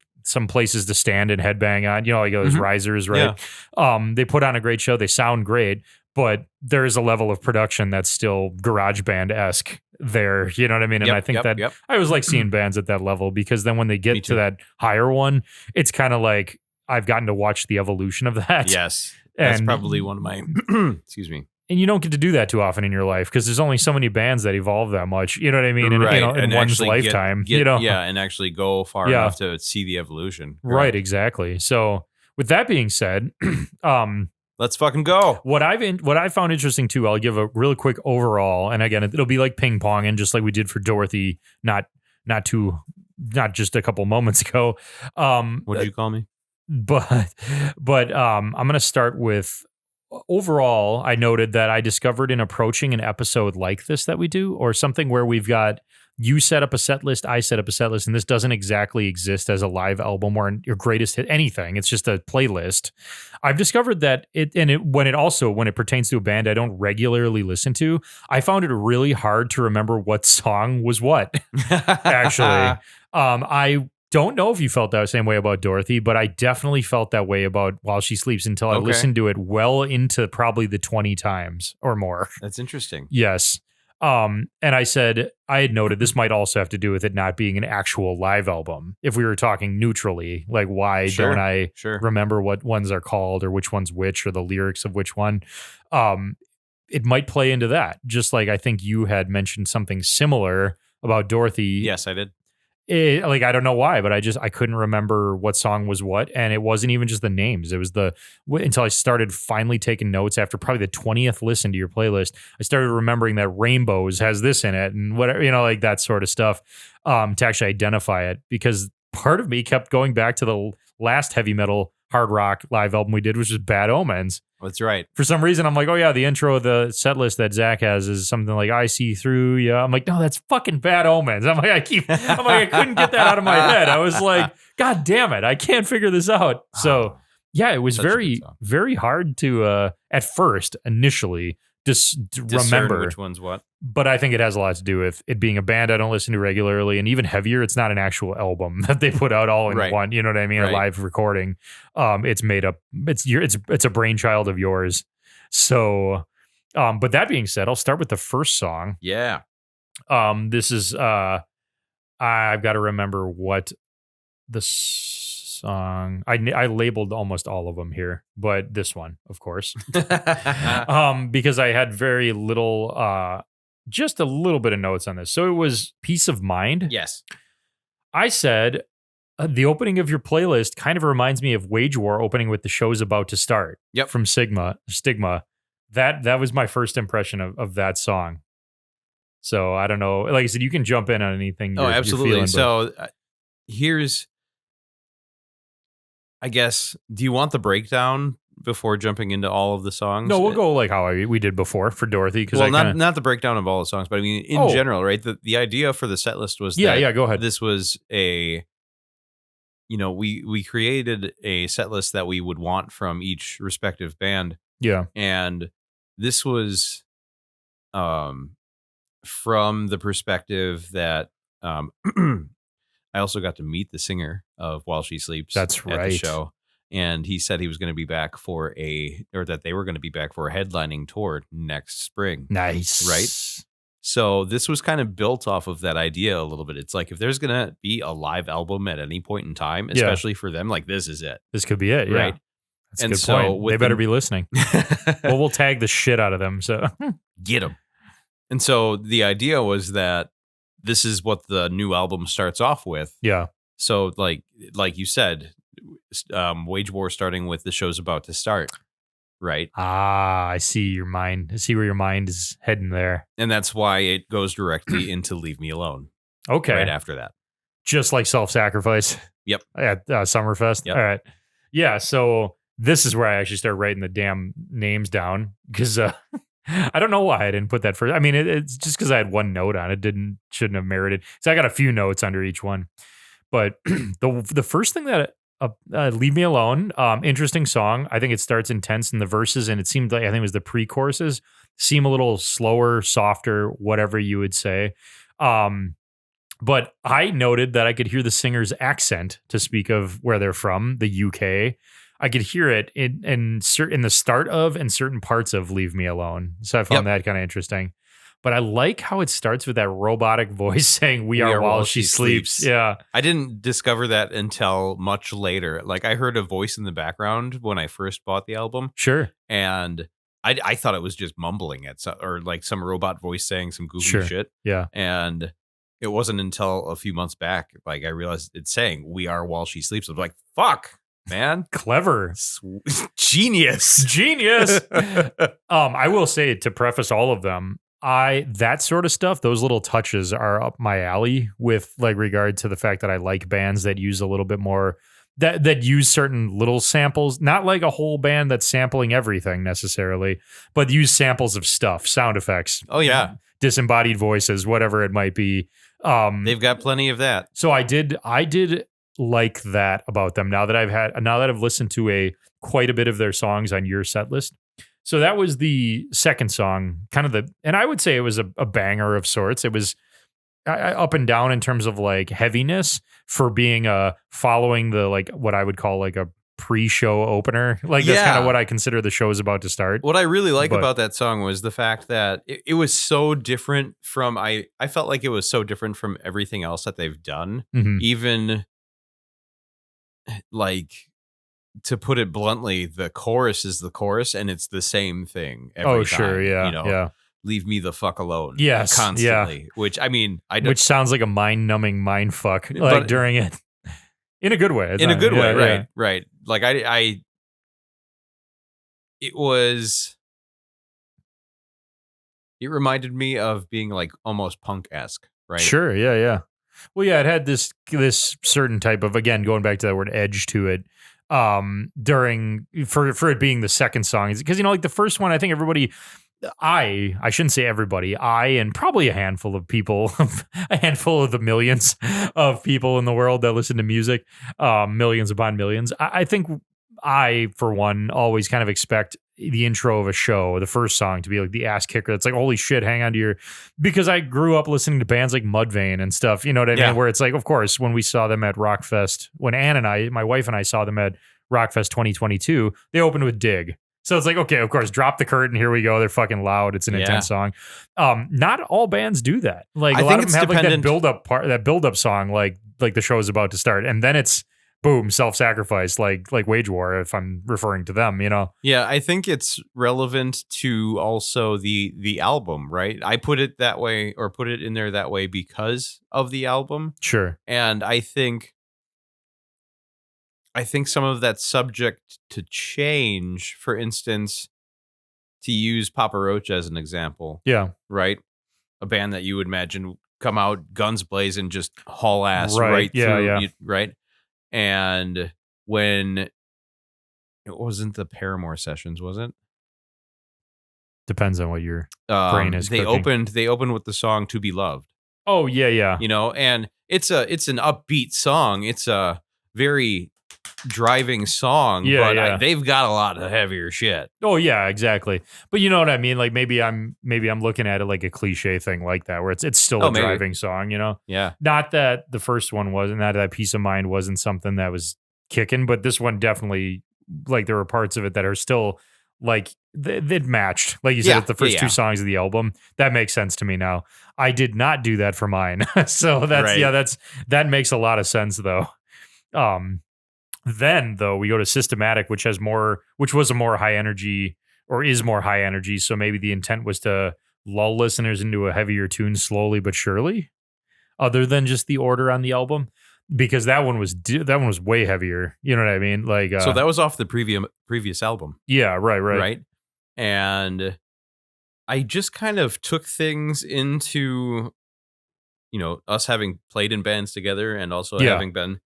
places to stand and headbang on. Like those risers, right? Yeah. They put on a great show. They sound great. But there is a level of production that's still garage band-esque there. You know what I mean? And I think I always like seeing bands at that level because then when they get to that higher one, it's kind of like I've gotten to watch the evolution of that. Yes. That's probably one of my, excuse me. And you don't get to do that too often in your life because there's only so many bands that evolve that much. You know what I mean? In one's lifetime. Yeah, and actually go far enough to see the evolution. Right, exactly. So with that being said, let's fucking go. What I found interesting too, I'll give a real quick overall, and again, it'll be like ping pong, and just like we did for Dorothy, not just a couple moments ago. What did you call me? But I'm gonna start with overall. I noted that I discovered in approaching an episode like this that we do, or something where we've got you set up a set list, I set up a set list, and this doesn't exactly exist as a live album or your greatest hit anything. It's just a playlist. I've discovered that when it pertains to a band I don't regularly listen to, I found it really hard to remember what song was what. Actually, I don't know if you felt that same way about Dorothy, but I definitely felt that way about While She Sleeps until I listened to it well into probably the 20 times or more. That's interesting. Yes. And I said, I had noted this might also have to do with it not being an actual live album. If we were talking neutrally, like why don't I Sure. remember what ones are called or which one's which or the lyrics of which one? It might play into that. Just like I think you had mentioned something similar about Dorothy. Yes, I did. Like I don't know why, but I couldn't remember what song was what, and it wasn't even just the names. It was until I started finally taking notes after probably the 20th listen to your playlist. I started remembering that Rainbows has this in it and whatever, like that sort of stuff, to actually identify it, because part of me kept going back to the last heavy metal hard rock live album we did, which was Bad Omens. That's right. For some reason, I'm like, oh yeah, the intro of the set list that Zach has is something like "I see through you." I'm like, no, that's fucking Bad Omens. I'm like, I couldn't get that out of my head. I was like, God damn it, I can't figure this out. So yeah, it was very, very hard to at first initially just remember which one's what. But I think it has a lot to do with it being a band I don't listen to regularly, and even heavier, it's not an actual album that they put out all in one. You know what I mean? A live recording. It's made up. It's a brainchild of yours. So, but that being said, I'll start with the first song. Yeah. This is I've got to remember what the song. I labeled almost all of them here, but this one, of course, because I had very little. Just a little bit of notes on this. So it was Peace of Mind. Yes. I said, the opening of your playlist kind of reminds me of Wage War opening with The Show's About to Start. Yep. From Stigma. That was my first impression of that song. So I don't know. Like I said, you can jump in on anything. Absolutely. You're feeling, so here's, I guess, do you want the breakdown before jumping into all of the songs? No, we'll go like how we did before for Dorothy. Well, not the breakdown of all the songs, but I mean, in general, right? The idea for the set list was that go ahead. This was we created a set list that we would want from each respective band. Yeah. And this was from the perspective that I also got to meet the singer of While She Sleeps. That's right. At the show. And he said he was going to be back that they were going to be back for a headlining tour next spring. Nice. Right? So this was kind of built off of that idea a little bit. It's like, if there's going to be a live album at any point in time, especially for them, like this is it. This could be it. Right. Yeah. That's a good point. They better be listening. Well, we'll tag the shit out of them. So get them. And so the idea was that this is what the new album starts off with. Yeah. So like you said, Wage War starting with The Show's About to Start, right? I see your mind. I see where your mind is heading there. And that's why it goes directly into Leave Me Alone. Okay. Right after that. Just like Self-Sacrifice. Yep. At Summerfest. Yep. All right. Yeah, so this is where I actually start writing the damn names down, because I don't know why I didn't put that first. I mean, it's just because I had one note on it. Shouldn't have merited. So I got a few notes under each one. But the first thing that Leave Me Alone, interesting song. I think it starts intense in the verses, and it seemed like, I think it was the pre-choruses seem a little slower, softer, whatever you would say. But I noted that I could hear the singer's accent, to speak of where they're from, the UK. I could hear it in the start of and certain parts of Leave Me Alone. So I found that kind of interesting. But I like how it starts with that robotic voice saying, we are while she sleeps. Yeah. I didn't discover that until much later. Like, I heard a voice in the background when I first bought the album. Sure. And I thought it was just mumbling or like some robot voice saying some goofy shit. Yeah. And it wasn't until a few months back, like, I realized it's saying, we are while she sleeps. I was like, fuck, man. Clever. Genius. I will say, to preface all of them, that sort of stuff, those little touches are up my alley, with like regard to the fact that I like bands that use a little bit more, that use certain little samples, not like a whole band that's sampling everything necessarily, but use samples of stuff, sound effects. Oh yeah. Disembodied voices, whatever it might be. They've got plenty of that. So I did like that about them. Now that I've listened to quite a bit of their songs on your set list. So that was the second song, and I would say it was a banger of sorts. It was up and down in terms of like heaviness for being following the, like, what I would call like a pre-show opener. Like that's kind of Yeah. what I consider the show is about to start. What I really like But- about that song was the fact that it was so different from I felt like it was so different from everything else that they've done. Mhm. Even like, to put it bluntly, the chorus is the chorus and it's the same thing every time. Sure, yeah, You know, yeah. leave me the fuck alone. Yes, constantly. Which I mean, I don't, Which sounds like a mind-numbing mind fuck, like But- during it, in a good way. It's in a not- good yeah, way, yeah. right? Right. Like it reminded me of being like almost punk-esque, right? Sure, yeah, yeah. Well, yeah, it had this certain type of, again, going back to that word edge to it. During for it being the second song, because like the first one, I think everybody, I shouldn't say everybody, I and probably a handful of people, a handful of the millions of people in the world that listen to music, millions upon millions. I think I, for one, always kind of expect the intro of a show, the first song, to be like the ass kicker. It's like, holy shit, hang on to your, because I grew up listening to bands like Mudvayne and stuff, you know what I Yeah. mean? Where it's like, of course, when we saw them at Rockfest, when Ann and I, my wife and I saw them at Rockfest 2022, they opened with Dig. So it's like, okay, of course, drop the curtain. Here we go. They're fucking loud. It's an Yeah. intense song. Not all bands do that. Like I a lot think of them it's have like that dependent- build up song, like the show is about to start, and then it's boom, self-sacrifice, like Wage War, if I'm referring to them, you know. Yeah, I think it's relevant to also the album, right? I put it that way, or put it in there that way because of the album. Sure. And I think some of that's subject to change. For instance, to use Papa Roach as an example, Yeah. right? A band that you would imagine come out guns blazing, just haul ass Right, right yeah, through, yeah. right? And when it wasn't the Paramore sessions, was it? Depends on what your brain is They cooking. opened with the song "To Be Loved," Oh, yeah, yeah. you know, and it's an upbeat song. It's a very driving song, Yeah, but yeah. they've got a lot of heavier shit. Oh, yeah, exactly. But you know what I mean? Like maybe I'm looking at it like a cliche thing like that, where it's still a maybe. driving song, you know? Yeah, Not that the first one wasn't, that Peace of Mind wasn't something that was kicking, but this one definitely, like there were parts of it that are still like they'd matched. Like you said, Yeah, it's the first yeah, two yeah. songs of the album. That makes sense to me now. I did not do that for mine. So that's Right. that makes a lot of sense though. Then though we go to Systematic, which was a more high energy, or is more high energy. So maybe the intent was to lull listeners into a heavier tune slowly but surely, other than just the order on the album, because that one was way heavier. You know what I mean? Like so that was off the previous album, yeah, right. right? And I just kind of took things into, you know, us having played in bands together, and also Yeah. having been,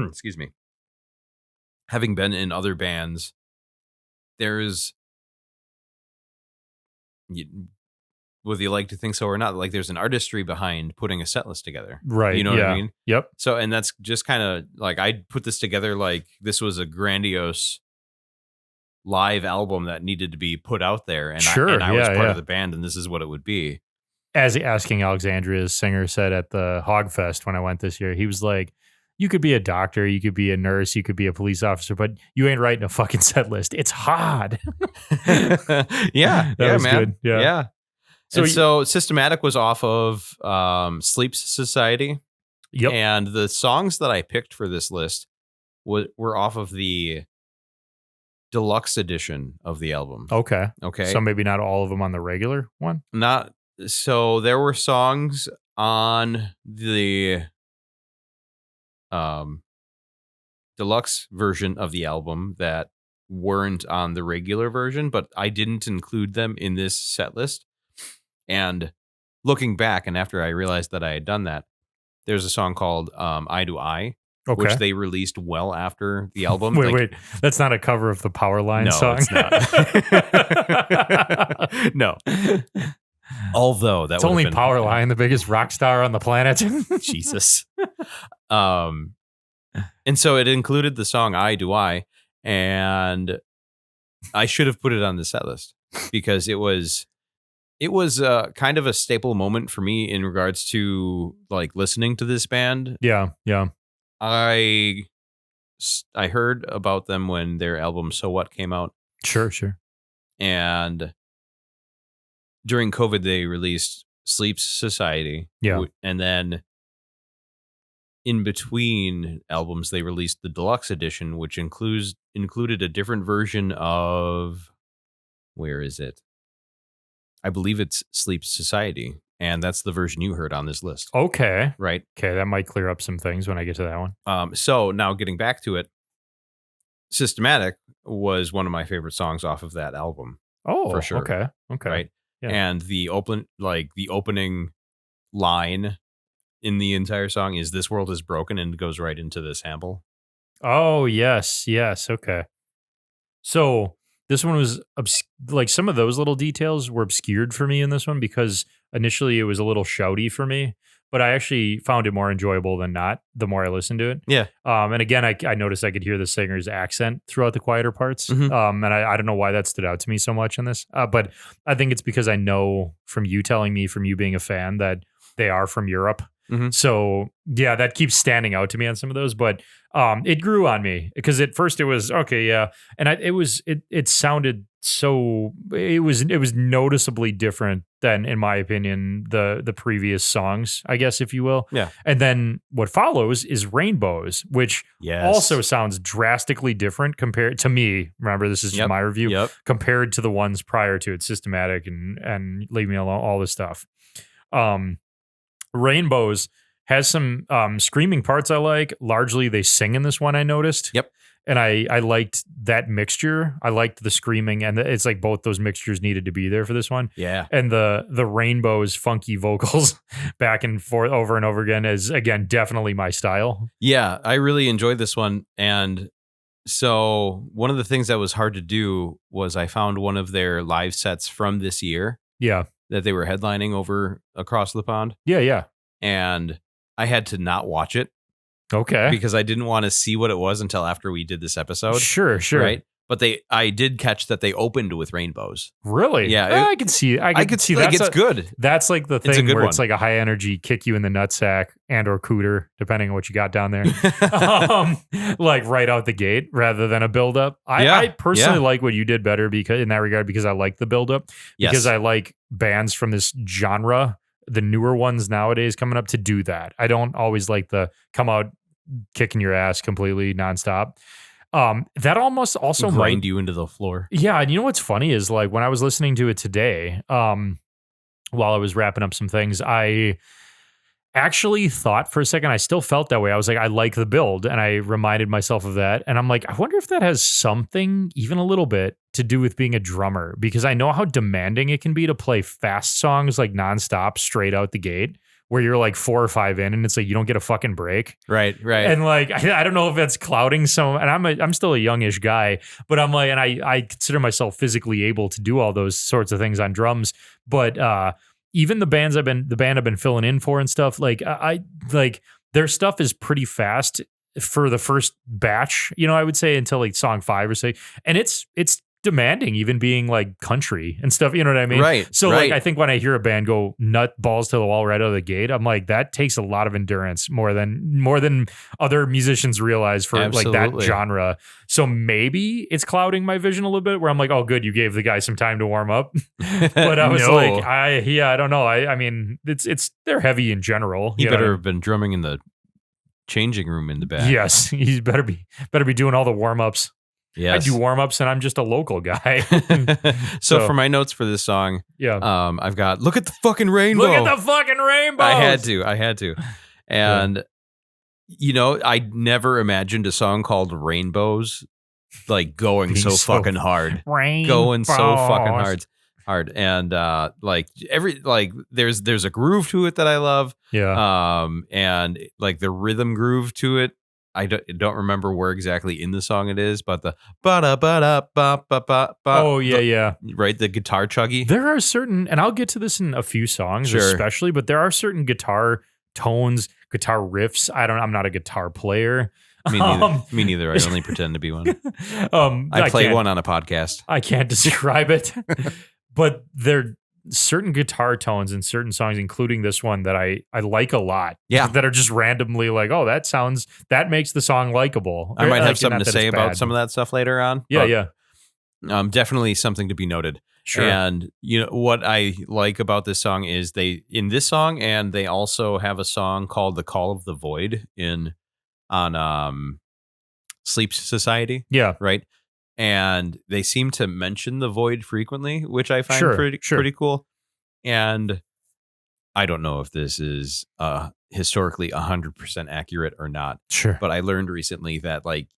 excuse me, having been in other bands. There's, whether you like to think so or not, like there's an artistry behind putting a set list together. Right. You know what I yeah. mean? Yep. So, and that's just kind of like, I put this together like this was a grandiose live album that needed to be put out there. And Sure, I was yeah, part yeah. of the band, and this is what it would be. As Asking Alexandria's singer said at the Hogfest when I went this year, he was like, you could be a doctor, you could be a nurse, you could be a police officer, but you ain't writing a fucking set list. It's hard. Yeah. That yeah, was man. good, yeah. So So Systematic was off of Sleep Society. Yep. And the songs that I picked for this list were off of the deluxe edition of the album. Okay. Okay. So maybe not all of them on the regular one. Not so there were songs on the deluxe version of the album that weren't on the regular version, but I didn't include them in this set list. And looking back, and after I realized that I had done that, there's a song called Eye to Eye, Okay. which they released well after the album. Wait. That's not a cover of the Powerline No, song. it's not. No. Although that It's would've only been- Powerline, the biggest rock star on the planet. Jesus. And so it included the song "I Do I," and I should have put it on the set list because it was kind of a staple moment for me in regards to like listening to this band. Yeah. I I heard about them when their album So What came out, Sure. and during COVID they released Sleep Society. Yeah. And then in between albums they released the deluxe edition, which included a different version of, where is it? I believe it's Sleep Society, and that's the version you heard on this list. Okay. Right. Okay, that might clear up some things when I get to that one. So now getting back to it, Systematic was one of my favorite songs off of that album. Oh, for sure. Okay. Right. Yeah. And the opening line in the entire song is "This world is broken," and it goes right into the sample. Oh, yes. Okay. So this one was like some of those little details were obscured for me in this one because initially it was a little shouty for me, but I actually found it more enjoyable than not the more I listened to it. Yeah. And again, I noticed I could hear the singer's accent throughout the quieter parts. Mhm. And I don't know why that stood out to me so much in this, but I think it's because I know from you telling me, from you being a fan, that they are from Europe. Mhm. So yeah, that keeps standing out to me on some of those, but it grew on me because at first it was okay, yeah, and it sounded so it was noticeably different than, in my opinion, the previous songs, I guess, if you will. Yeah. And then what follows is Rainbows, which Yes. also sounds drastically different compared to me. Remember, this is just Yep. my review Yep. compared to the ones prior to it, Systematic and Leave Me Alone, all this stuff. Rainbows has some screaming parts I like. Largely, they sing in this one, I noticed. Yep. And I liked that mixture. I liked the screaming, and it's like both those mixtures needed to be there for this one. Yeah. And the Rainbows funky vocals back and forth over and over again is, again, definitely my style. Yeah, I really enjoyed this one. And so one of the things that was hard to do was I found one of their live sets from this year Yeah. that they were headlining over across the pond. Yeah. And I had to not watch it Okay. because I didn't want to see what it was until after we did this episode. Sure. Right. But I did catch that they opened with Rainbows. Really? Yeah, I could see. I could see like that's it's good. That's like the It's a thing good where one. it's like a high energy kick you in the nutsack and or cooter, depending on what you got down there. Like right out the gate rather than a build up. I personally like what you did better because in that regard, because I like the build up, because I like bands from this genre, the newer ones nowadays coming up, to do that. I don't always like the come out kicking your ass completely nonstop. That almost also grind you into the floor. Yeah, and you know what's funny is like when I was listening to it today, while I was wrapping up some things, I actually thought for a second, I still felt that way. I was like, I like the build, and I reminded myself of that. And I'm like, I wonder if that has something, even a little bit, to do with being a drummer, because I know how demanding it can be to play fast songs like nonstop straight out the gate, where you're like 4 or 5 in and it's like you don't get a fucking break. Right. And like I don't know if that's clouding some, and I'm still a youngish guy, but I'm like, and I consider myself physically able to do all those sorts of things on drums. But even the band I've been filling in for and stuff, like I like their stuff is pretty fast for the first batch, I would say, until like song 5 or 6. And it's demanding, even being like country and stuff, you know what I mean? Right. So like I think when I hear a band go nut balls to the wall right out of the gate, I'm like, that takes a lot of endurance, more than other musicians realize for like that genre. So maybe it's clouding my vision a little bit, where I'm like, oh good, you gave the guy some time to warm up. But I was like, I don't know. I mean it's they're heavy in general. He better have been drumming in the changing room in the back. Yes, he's better be doing all the warm ups. Yes. I do warm-ups and I'm just a local guy. So for my notes for this song, I've got look at the fucking rainbow. Look at the fucking rainbow. I had to. And I never imagined a song called Rainbows like going so fucking hard. Going so fucking hard. And there's a groove to it that I love. Yeah. And like the rhythm groove to it, I don't remember where exactly in the song it is, but the ba-da-ba-da-ba-ba-ba. Oh, yeah. Right, the guitar chuggy. There are certain, and I'll get to this in a few songs especially, but there are certain guitar tones, guitar riffs. I'm not a guitar player. Me neither. I only pretend to be one. I play one on a podcast. I can't describe it, but they're certain guitar tones in certain songs, including this one, that I like a lot. Yeah. That are just randomly like, oh, that makes the song likable. I might have Like, something not to that say it's about bad, some of that stuff later on. Yeah, but, yeah. Definitely something to be noted. Sure. And what I like about this song is in this song, and they also have a song called "The Call of the Void" on Sleep Society. Yeah. Right. And they seem to mention the void frequently, which I find pretty cool. And I don't know if this is historically 100% accurate or not. Sure. But I learned recently that, like,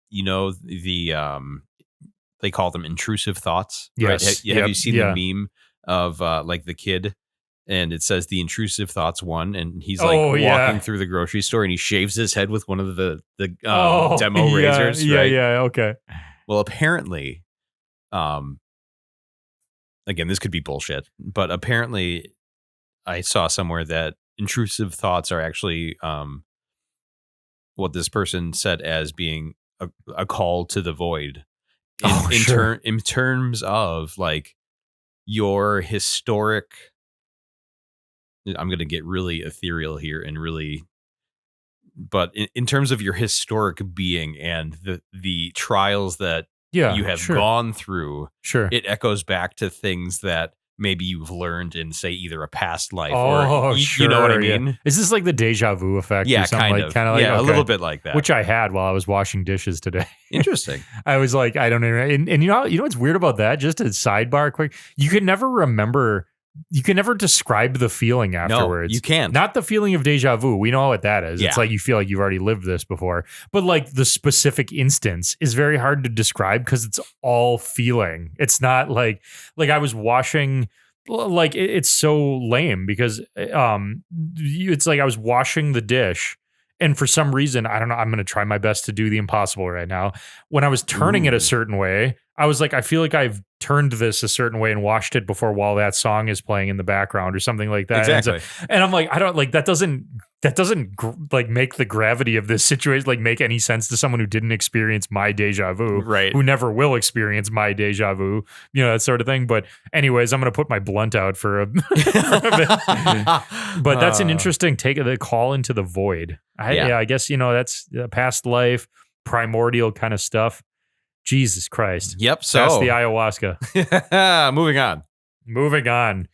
they call them intrusive thoughts. Yes. Right? Have you seen the meme of like the kid, and it says the intrusive thoughts one, and he's like walking through the grocery store and he shaves his head with one of the demo razors. Yeah, right? yeah, okay. Well, apparently, again, this could be bullshit, but apparently I saw somewhere that intrusive thoughts are actually what this person said as being a call to the void. In terms of like your historic, I'm going to get really ethereal here and really, but in terms of your historic being and the trials that you have gone through, it echoes back to things that maybe you've learned in, say, either a past life or you know what I mean? Yeah. Is this like the deja vu effect? Yeah, or something kind of. Yeah, a little bit like that. Which I had while I was washing dishes today. Interesting. I was like, I don't know. And you know what's weird about that? Just a sidebar quick. You can never describe the feeling afterwards. No, you can't. Not the feeling of deja vu. We know what that is. Yeah. It's like you feel like you've already lived this before. But like the specific instance is very hard to describe because it's all feeling. It's not like I was washing. Like it's so lame because it's like I was washing the dish. And for some reason, I don't know, I'm going to try my best to do the impossible right now. When I was turning it a certain way, I was like, I feel like I've turned this a certain way and washed it before while that song is playing in the background or something like that. Exactly. And I'm like, I don't like that doesn't like make the gravity of this situation like make any sense to someone who didn't experience my deja vu, right? Who never will experience my deja vu, that sort of thing. But anyways, I'm going to put my blunt out for a bit. But that's an interesting take of the call into the void. I guess, that's past life, primordial kind of stuff. Jesus Christ. Yep. So that's the ayahuasca. Moving on.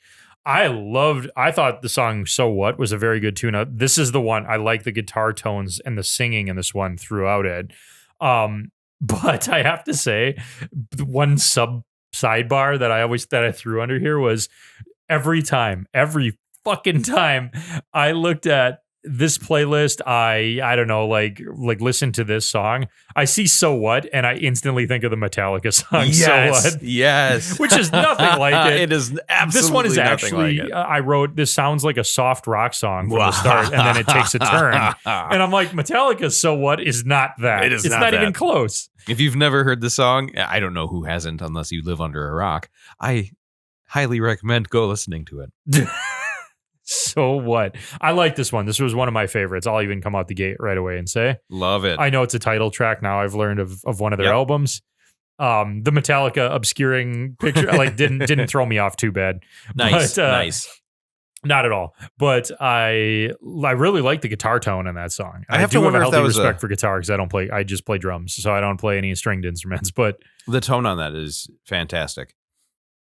I thought the song So What was a very good tune. This is the one I like the guitar tones and the singing in this one throughout it. But I have to say, one sidebar that I threw under here was every fucking time I looked at this playlist, I don't know, like listen to this song, I see So What, and I instantly think of the Metallica song So What. Yes. Which is nothing like it. It is absolutely this one is actually, like I wrote, this sounds like a soft rock song from the start, and then it takes a turn. And I'm like, Metallica's So What is not that. It's not even close. If you've never heard the song, I don't know who hasn't unless you live under a rock. I highly recommend go listening to it. So What? I like this one. This was one of my favorites. I'll even come out the gate right away and say, love it. I know it's a title track now. I've learned of one of their albums. The Metallica obscuring picture like didn't throw me off too bad. Nice, but, nice. Not at all. But I really like the guitar tone in that song. I have to wonder have a if that healthy was respect for guitar because I just play drums, so I don't play any stringed instruments. But the tone on that is fantastic.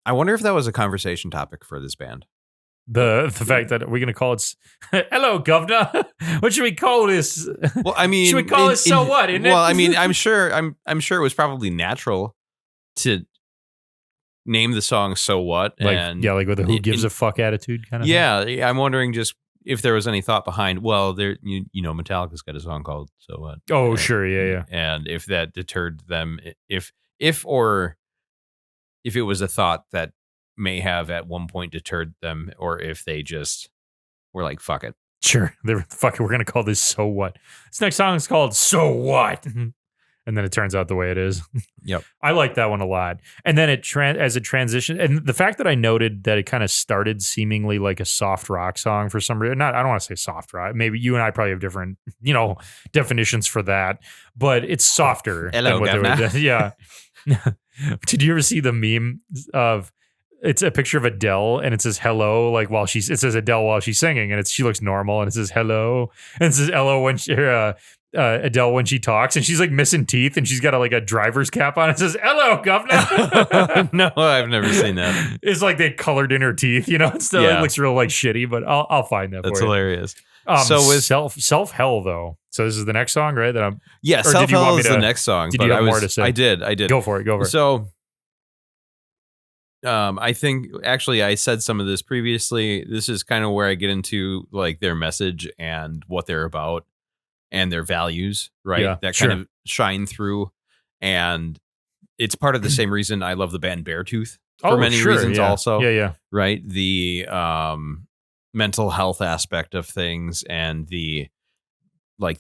I wonder if that was a conversation topic for this band. The fact that we're gonna call it hello governor, what should we call this? Well, I mean, should we call it So What? Well, I mean, I'm sure it was probably natural to name the song So What, like, and like with a who gives a fuck attitude kind of thing. I'm wondering just if there was any thought behind. Well, there Metallica's got a song called So What. Oh, and, sure, yeah, and if that deterred them, if it was a thought that may have at one point deterred them, or if they just were like, fuck it. Sure. We're going to call this So What. This next song is called So What. And then it turns out the way it is. Yep. I like that one a lot. And then as it transitioned, and the fact that I noted that it kind of started seemingly like a soft rock song for some reason. I don't want to say soft rock. Maybe you and I probably have different, definitions for that, but it's softer. Hello, than what they were. Yeah. Did you ever see the meme of it's a picture of Adele and it says hello, like it says Adele while she's singing, and she looks normal, and it says hello, and it says hello when Adele when she talks, and she's like missing teeth, and she's got like a driver's cap on. It says hello, governor. No, I've never seen that. It's like they colored in her teeth, and still it looks real like shitty, but I'll find that. That's for you. hilarious. So with self hell though. So this is the next song, right? Self hell is the next song. Did you have more to say? I did. Go for it. So, I think actually I said some of this previously. This is kind of where I get into like their message and what they're about and their values, right? Yeah, that kind of shine through, and it's part of the same reason I love the band Beartooth for many reasons. Yeah. Also, yeah, right. The mental health aspect of things and the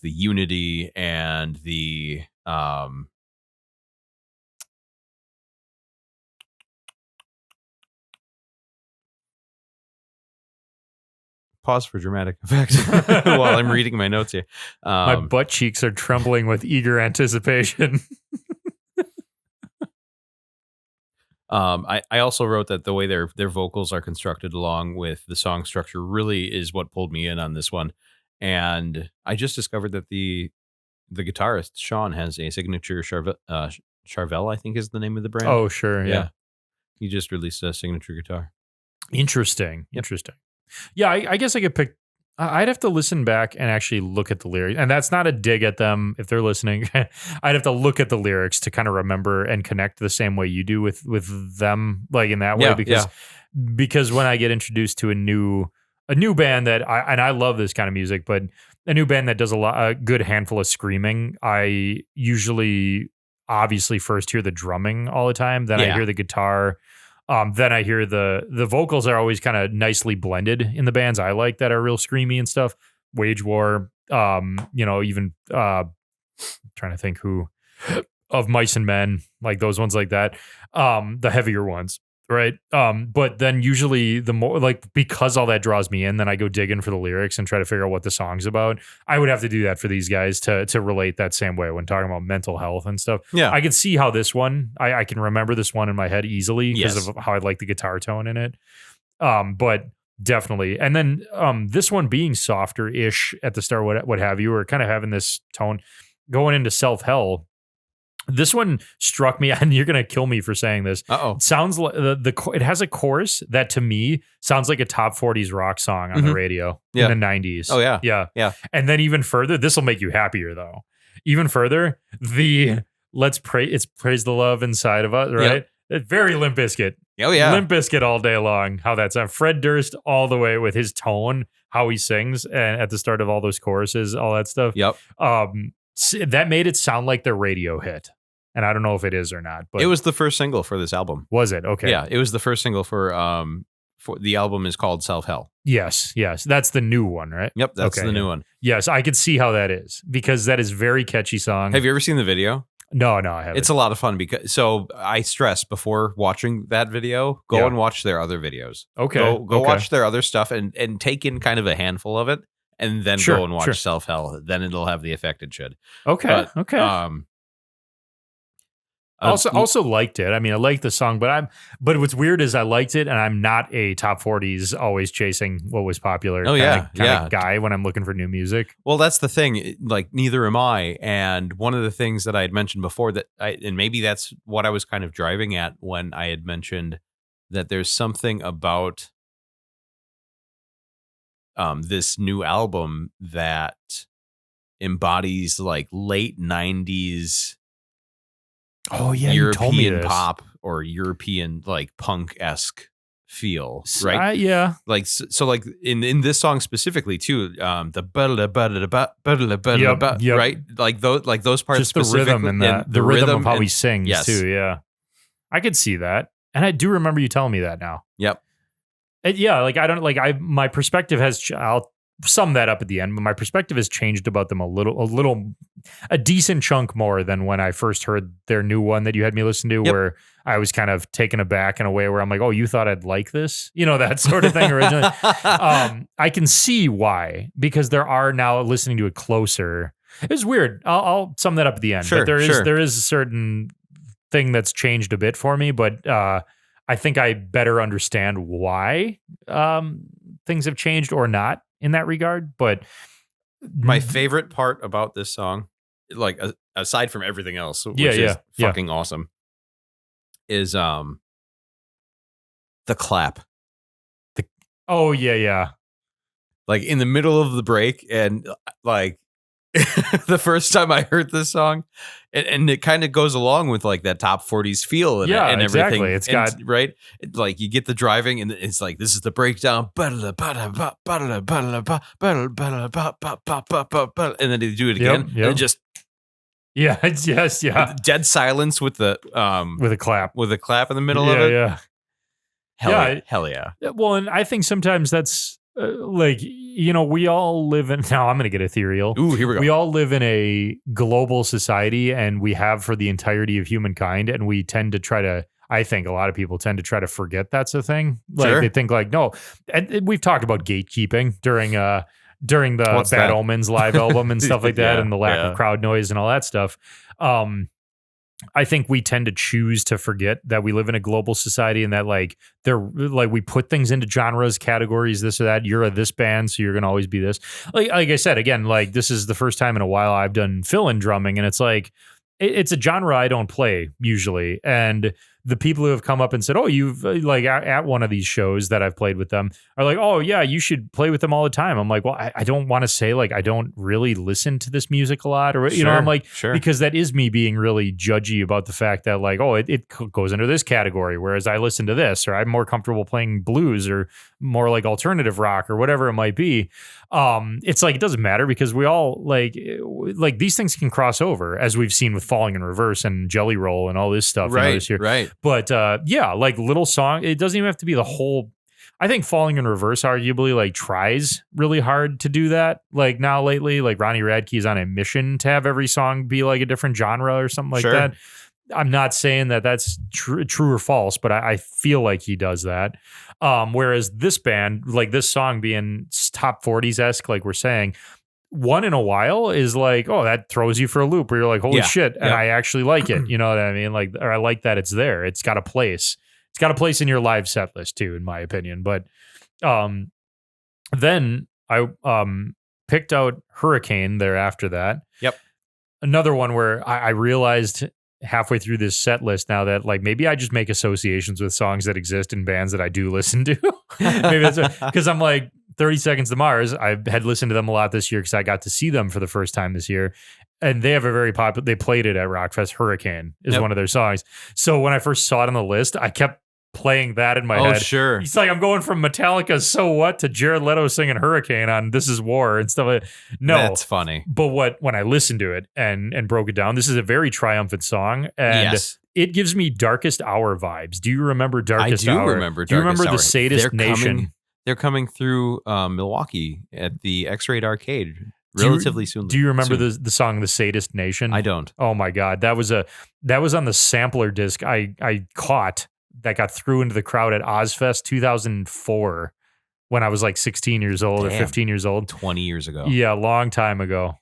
unity and the pause for dramatic effect while I'm reading my notes here. My butt cheeks are trembling with eager anticipation. I also wrote that the way their vocals are constructed along with the song structure really is what pulled me in on this one. And I just discovered that the guitarist Sean has a signature Charvel, I think is the name of the brand. Oh, sure. Yeah. He just released a signature guitar. Interesting. Yeah, I guess I could pick. I'd have to listen back and actually look at the lyrics. And that's not a dig at them if they're listening. I'd have to look at the lyrics to kind of remember and connect the same way you do with them, like in that way. Because when I get introduced to a new band that I love this kind of music, but a new band that does a good handful of screaming, I usually obviously first hear the drumming all the time. Then I hear the guitar. Then I hear the vocals are always kind of nicely blended in the bands I like that are real screamy and stuff. Wage War, even trying to think who of Mice and Men, like those ones like that, the heavier ones, right? But then usually the more like because all that draws me in, then I go digging for the lyrics and try to figure out what the song's about. I would have to do that for these guys to relate that same way when talking about mental health and stuff. Yeah, I can see how this one, I can remember this one in my head easily because of how I like the guitar tone in it. But definitely, and then this one being softer-ish at the start, what have you, or kind of having this tone going into Self Hell. This one struck me, and you're gonna kill me for saying this. It sounds like it has a chorus that to me sounds like a top 40s rock song on the radio in the 90s. Oh yeah. And then even further, this will make you happier though. Even further, it's praise the love inside of us, right? Yep. Very Limp Bizkit. Oh yeah, Limp Bizkit all day long. How that's Fred Durst all the way with his tone, how he sings, and at the start of all those choruses, all that stuff. Yep. That made it sound like the radio hit. And I don't know if it is or not, but it was the first single for this album. Was it? Okay. Yeah, it was the first single for the album is called Self Hell. Yes. That's the new one, right? Yep, that's the new one. Yes, I could see how that is because that is very catchy song. Have you ever seen the video? No, I haven't. It's a lot of fun so I stress before watching that video, go and watch their other videos. Okay. Go watch their other stuff and take in kind of a handful of it and then go and watch Self Hell. Then it'll have the effect it should. Okay. Also liked it. I mean, I liked the song, but what's weird is I liked it, and I'm not a top 40s always chasing what was popular kind of guy when I'm looking for new music. Well, that's the thing. Like, neither am I. And one of the things that I had mentioned before and maybe that's what I was kind of driving at when I had mentioned that there's something about this new album that embodies like late 90s. Oh yeah, European pop or European like punk-esque feel, right? Yeah. Like so like in this song specifically too, the right? Like those parts, just the rhythm and the rhythm of how he sings too. Yeah, I could see that, and I do remember you telling me that now. Yep. My perspective has. I'll sum that up at the end, but my perspective has changed about them a decent chunk more than when I first heard their new one that you had me listen to, where I was kind of taken aback in a way where I'm like, oh, you thought I'd like this? That sort of thing originally. I can see why, because there are now listening to it closer. It's weird. I'll sum that up at the end. Sure, but there is a certain thing that's changed a bit for me, but I I think I better understand why things have changed or not in that regard. But My favorite part about this song, like aside from everything else, which is yeah. fucking awesome, is the clap. Oh yeah. Like in the middle of the break, and like the first time I heard this song, and it kind of goes along with like that top 40s feel and, Yeah, and everything. exactly. It's And, got right, like you get the driving, and it's like this is the breakdown, and then they do it again, and it just yeah, yes, yeah, dead silence with the with a clap. with a clap in the middle of it. Yeah. Hell yeah. Well, and I think sometimes that's like, we all live in, now I'm going to get ethereal. Ooh, here we go. We all live in a global society, and we have for the entirety of humankind. And we tend to try to, I think a lot of people tend to try to forget that's a thing. Like Sure. they think like, no, and we've talked about gatekeeping during the What's Bad that? Omens live album and stuff like that, Yeah, and the lack yeah. of crowd noise and all that stuff. I think we tend to choose to forget that we live in a global society, and that like we put things into genres, categories, this or that. You're a this band, so you're gonna always be this. Like I said, again, like this is the first time in a while I've done fill-in drumming, and it's like it's a genre I don't play usually. And the people who have come up and said, "Oh, you've like at one of these shows that I've played with them," are like, "Oh yeah, you should play with them all the time." I'm like, well, I don't want to say like I don't really listen to this music a lot, or I'm like, sure. because that is me being really judgy about the fact that like, oh, it goes under this category, whereas I listen to this, or I'm more comfortable playing blues or more like alternative rock or whatever it might be. It's like it doesn't matter because we all like these things can cross over, as we've seen with Falling in Reverse and Jelly Roll and all this stuff this year. Right. But yeah, like little song, it doesn't even have to be the whole. I think Falling in Reverse arguably like tries really hard to do that. Like now lately, like Ronnie Radke's on a mission to have every song be like a different genre or something like that. I'm not saying that that's true or false, but I feel like he does that. Whereas this band, like this song being top 40s-esque, like we're saying, one in a while is like, oh, that throws you for a loop where you're like, holy shit. And I actually like it. You know what I mean? Like, or I like that it's there. It's got a place. It's got a place in your live set list too, in my opinion. But then I picked out Hurricane there after that. Yep. Another one where I realized halfway through this set list now that like maybe I just make associations with songs that exist in bands that I do listen to. Maybe that's because I'm like 30 Seconds to Mars. I had listened to them a lot this year because I got to see them for the first time this year. And they have a very popular, they played it at Rockfest. Hurricane is one of their songs. So when I first saw it on the list, I kept playing that in my head. Oh, sure. It's like I'm going from Metallica's So What to Jared Leto singing Hurricane on This Is War and stuff like that. No. That's funny. But when I listened to it and broke it down, this is a very triumphant song. And it gives me Darkest Hour vibes. Do you remember Darkest Hour? I do remember Do you remember Darkest the Hour. Sadist Nation? They're coming through Milwaukee at the X-Rayed Arcade relatively soon. Do you remember the song The Sadist Nation? I don't. Oh my God. That was on the sampler disc I caught that got through into the crowd at Ozfest 2004 when I was like 16 years old or 15 years old. 20 years ago. Yeah, long time ago.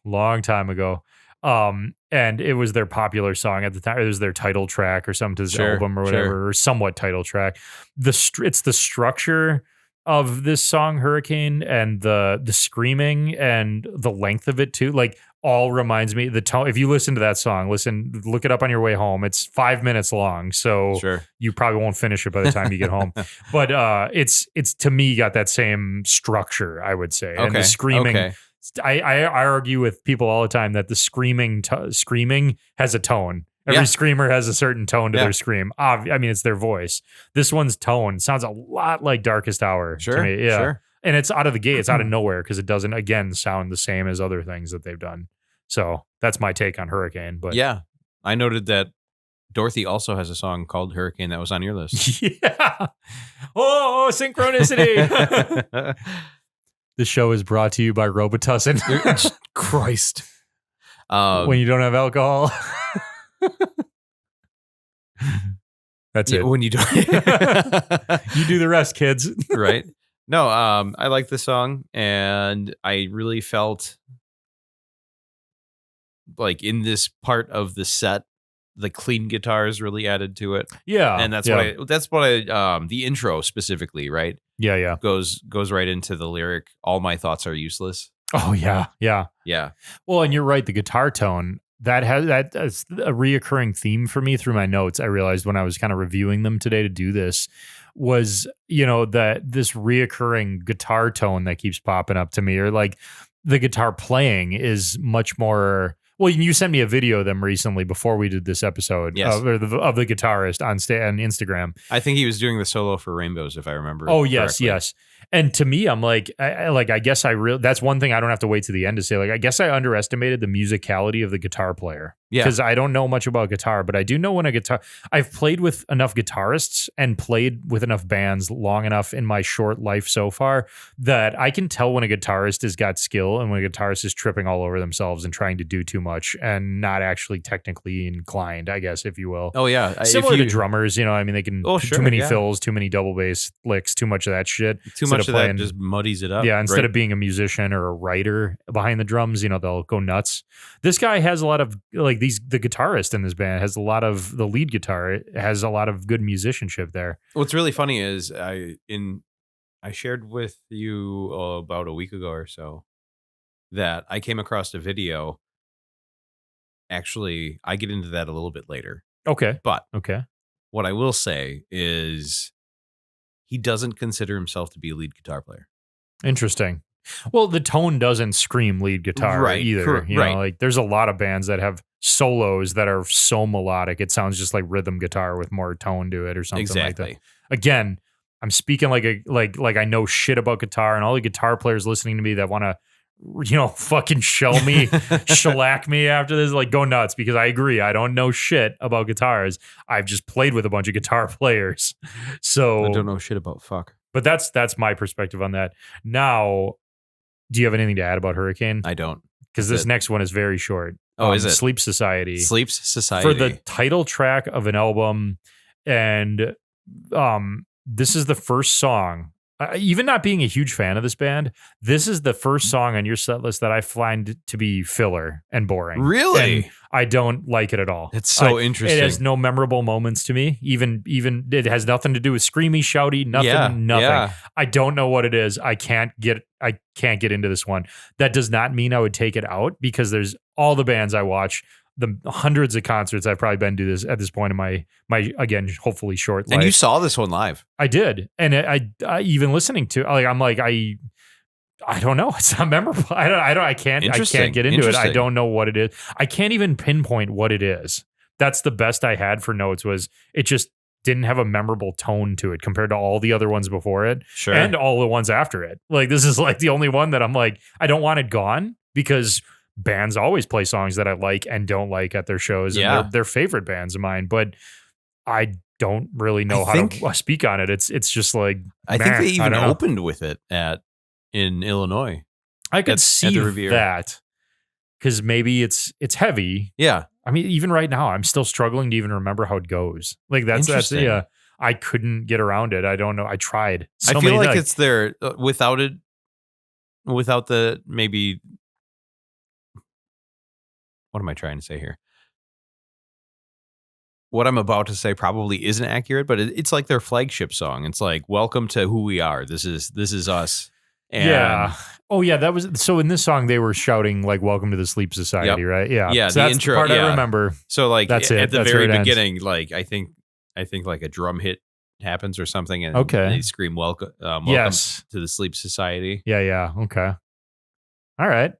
And it was their popular song at the time. It was their title track or something to this album or whatever, or somewhat title track. It's the structure of this song, Hurricane, and the screaming and the length of it too. Like all reminds me the tone. If you listen to that song, look it up on your way home. It's 5 minutes long, so you probably won't finish it by the time you get home. But it's to me got that same structure, I would say. And the screaming. I argue with people all the time that the screaming has a tone. Every screamer has a certain tone to their scream. I mean, it's their voice. This one's tone sounds a lot like Darkest Hour to me. Yeah. Sure. And it's out of the gate. It's out of nowhere because it doesn't, again, sound the same as other things that they've done. So that's my take on Hurricane. But yeah, I noted that Dorothy also has a song called Hurricane that was on your list. Yeah. Oh, synchronicity. This show is brought to you by Robitussin. Christ. When you don't have alcohol. That's it. When you don't. You do the rest, kids. Right. No, I like this song, and I really felt like in this part of the set, the clean guitars really added to it. Yeah. And that's yeah. what I the intro specifically, right? Yeah. Yeah. Goes right into the lyric, all my thoughts are useless. Oh, yeah. Yeah. Yeah. Well, and you're right. The guitar tone that's a reoccurring theme for me through my notes. I realized when I was kind of reviewing them today to do this was, that this reoccurring guitar tone that keeps popping up to me, or like the guitar playing is much more. Well, you sent me a video of them recently before we did this episode Yes. of the guitarist on Instagram. I think he was doing the solo for Rainbows, if I remember. Oh, yes, correctly. yes. And to me, I'm like, I guess that's one thing I don't have to wait to the end to say. Like, I guess I underestimated the musicality of the guitar player. Yeah. Because I don't know much about guitar, but I do know when I've played with enough guitarists and played with enough bands long enough in my short life so far that I can tell when a guitarist has got skill and when a guitarist is tripping all over themselves and trying to do too much and not actually technically inclined, I guess, if you will. Oh, yeah. Similar to drummers, I mean, they can sure, too many yeah. fills, too many double bass licks, too much of that shit. Too much of that just muddies it up. Yeah, instead right? of being a musician or a writer behind the drums, they'll go nuts. This guy has a lot of the guitarist in this band has a lot of the lead guitar has a lot of good musicianship there. What's really funny is I shared with you about a week ago or so that I came across a video. Actually, I get into that a little bit later. Okay. But okay. What I will say is he doesn't consider himself to be a lead guitar player. Interesting. Well, the tone doesn't scream lead guitar either. Like there's a lot of bands that have solos that are so melodic it sounds just like rhythm guitar with more tone to it or something like that. Again, I'm speaking like I know shit about guitar, and all the guitar players listening to me that want to fucking shellac me after this, like, go nuts, because I agree. I don't know shit about guitars. I've just played with a bunch of guitar players. So I don't know shit about fuck. But that's my perspective on that. Now, do you have anything to add about Hurricane? I don't. Because this next one is very short. Oh, is it? Sleep Society. Sleep Society. For the title track of an album. And this is the first song. Even not being a huge fan of this band, this is the first song on your set list that I find to be filler and boring. Really? And I don't like it at all. It's so interesting. It has no memorable moments to me. Even it has nothing to do with screamy, shouty, nothing. Yeah. I don't know what it is. I can't get into this one. That does not mean I would take it out, because there's all the bands I watch, the hundreds of concerts I've probably been to this at this point in my again, hopefully short life. And you saw this one live. I did. And I even listening to, I'm like, I don't know. It's not memorable. I can't get into it. I don't know what it is. I can't even pinpoint what it is. That's the best I had for notes, was it just didn't have a memorable tone to it compared to all the other ones before it. Sure. And all the ones after it. Like, this is like the only one that I'm like, I don't want it gone, because bands always play songs that I like and don't like at their shows. Yeah. And they're favorite bands of mine, but I don't really know how to speak on it. It's just like, I think they even opened with it in Illinois. I could see that, because maybe it's heavy. Yeah. I mean, even right now, I'm still struggling to even remember how it goes. Like, that's I couldn't get around it. I don't know. I tried. I feel like it's there without the maybe. What am I trying to say here? What I'm about to say probably isn't accurate, but it's like their flagship song. It's like, welcome to who we are. This is us. And yeah. Oh, yeah. That was so. In this song, they were shouting like, "Welcome to the Sleep Society," right? Yeah. Yeah. So the that's intro. The part I remember. So like, that's it. At the that's very beginning, like I think like a drum hit happens or something, and they scream, "Welcome, yes, to the Sleep Society." Yeah. Yeah. Okay. All right.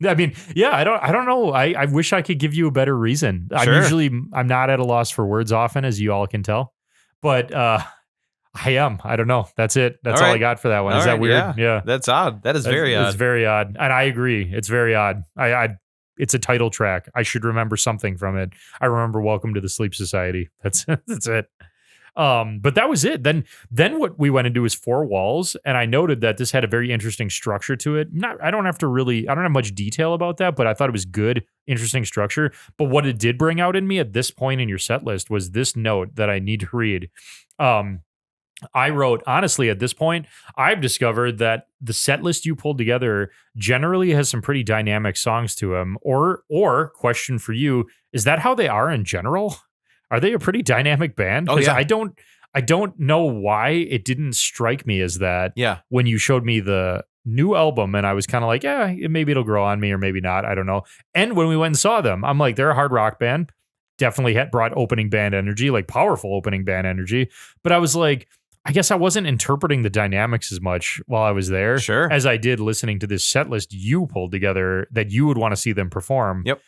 I mean, yeah, I don't know. I wish I could give you a better reason. Sure. I'm not at a loss for words often, as you all can tell, but I am. I don't know. That's it. That's all I got for that one. Is that weird? Yeah. That's odd. That is very odd. It's very odd. And I agree. It's very odd. It's a title track. I should remember something from it. I remember Welcome to the Sleep Society. That's it. But that was it. Then what we went into was Four Walls, and I noted that this had a very interesting structure to it. I don't have much detail about that, but I thought it was good, interesting structure. But what it did bring out in me at this point in your set list was this note that I need to read. I wrote, honestly, at this point, I've discovered that the set list you pulled together generally has some pretty dynamic songs to them. Or question for you, is that how they are in general? Are they a pretty dynamic band? Oh Because yeah, I don't know why it didn't strike me as that yeah, when you showed me the new album, and I was kind of like, yeah, maybe it'll grow on me or maybe not. I don't know. And when we went and saw them, I'm like, they're a hard rock band. Definitely had brought opening band energy, like powerful opening band energy. But I was like, I guess I wasn't interpreting the dynamics as much while I was there sure. as I did listening to this set list you pulled together that you would want to see them perform. Yep.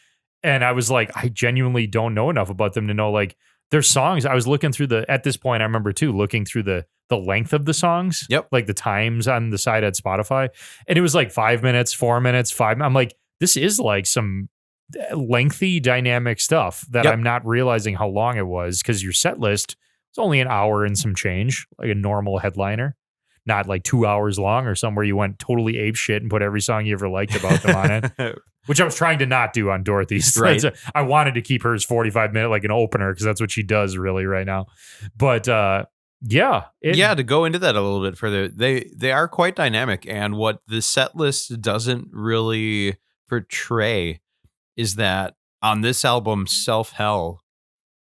And I was like, I genuinely don't know enough about them to know like their songs. I was looking through at this point, I remember too, looking through the length of the songs, Yep. like the times on the side at Spotify. And it was like 5 minutes, 4 minutes, five. I'm like, this is like some lengthy dynamic stuff that Yep. I'm not realizing how long it was because your set list it's only an hour and some change, like a normal headliner, not like 2 hours long or somewhere you went totally ape shit and put every song you ever liked about them on it, which I was trying to not do on Dorothy's. Right. I wanted to keep hers 45-minute like an opener because that's what she does really right now. But yeah. Yeah, to go into that a little bit further, they are quite dynamic, and what the set list doesn't really portray is that on this album, Self Hell,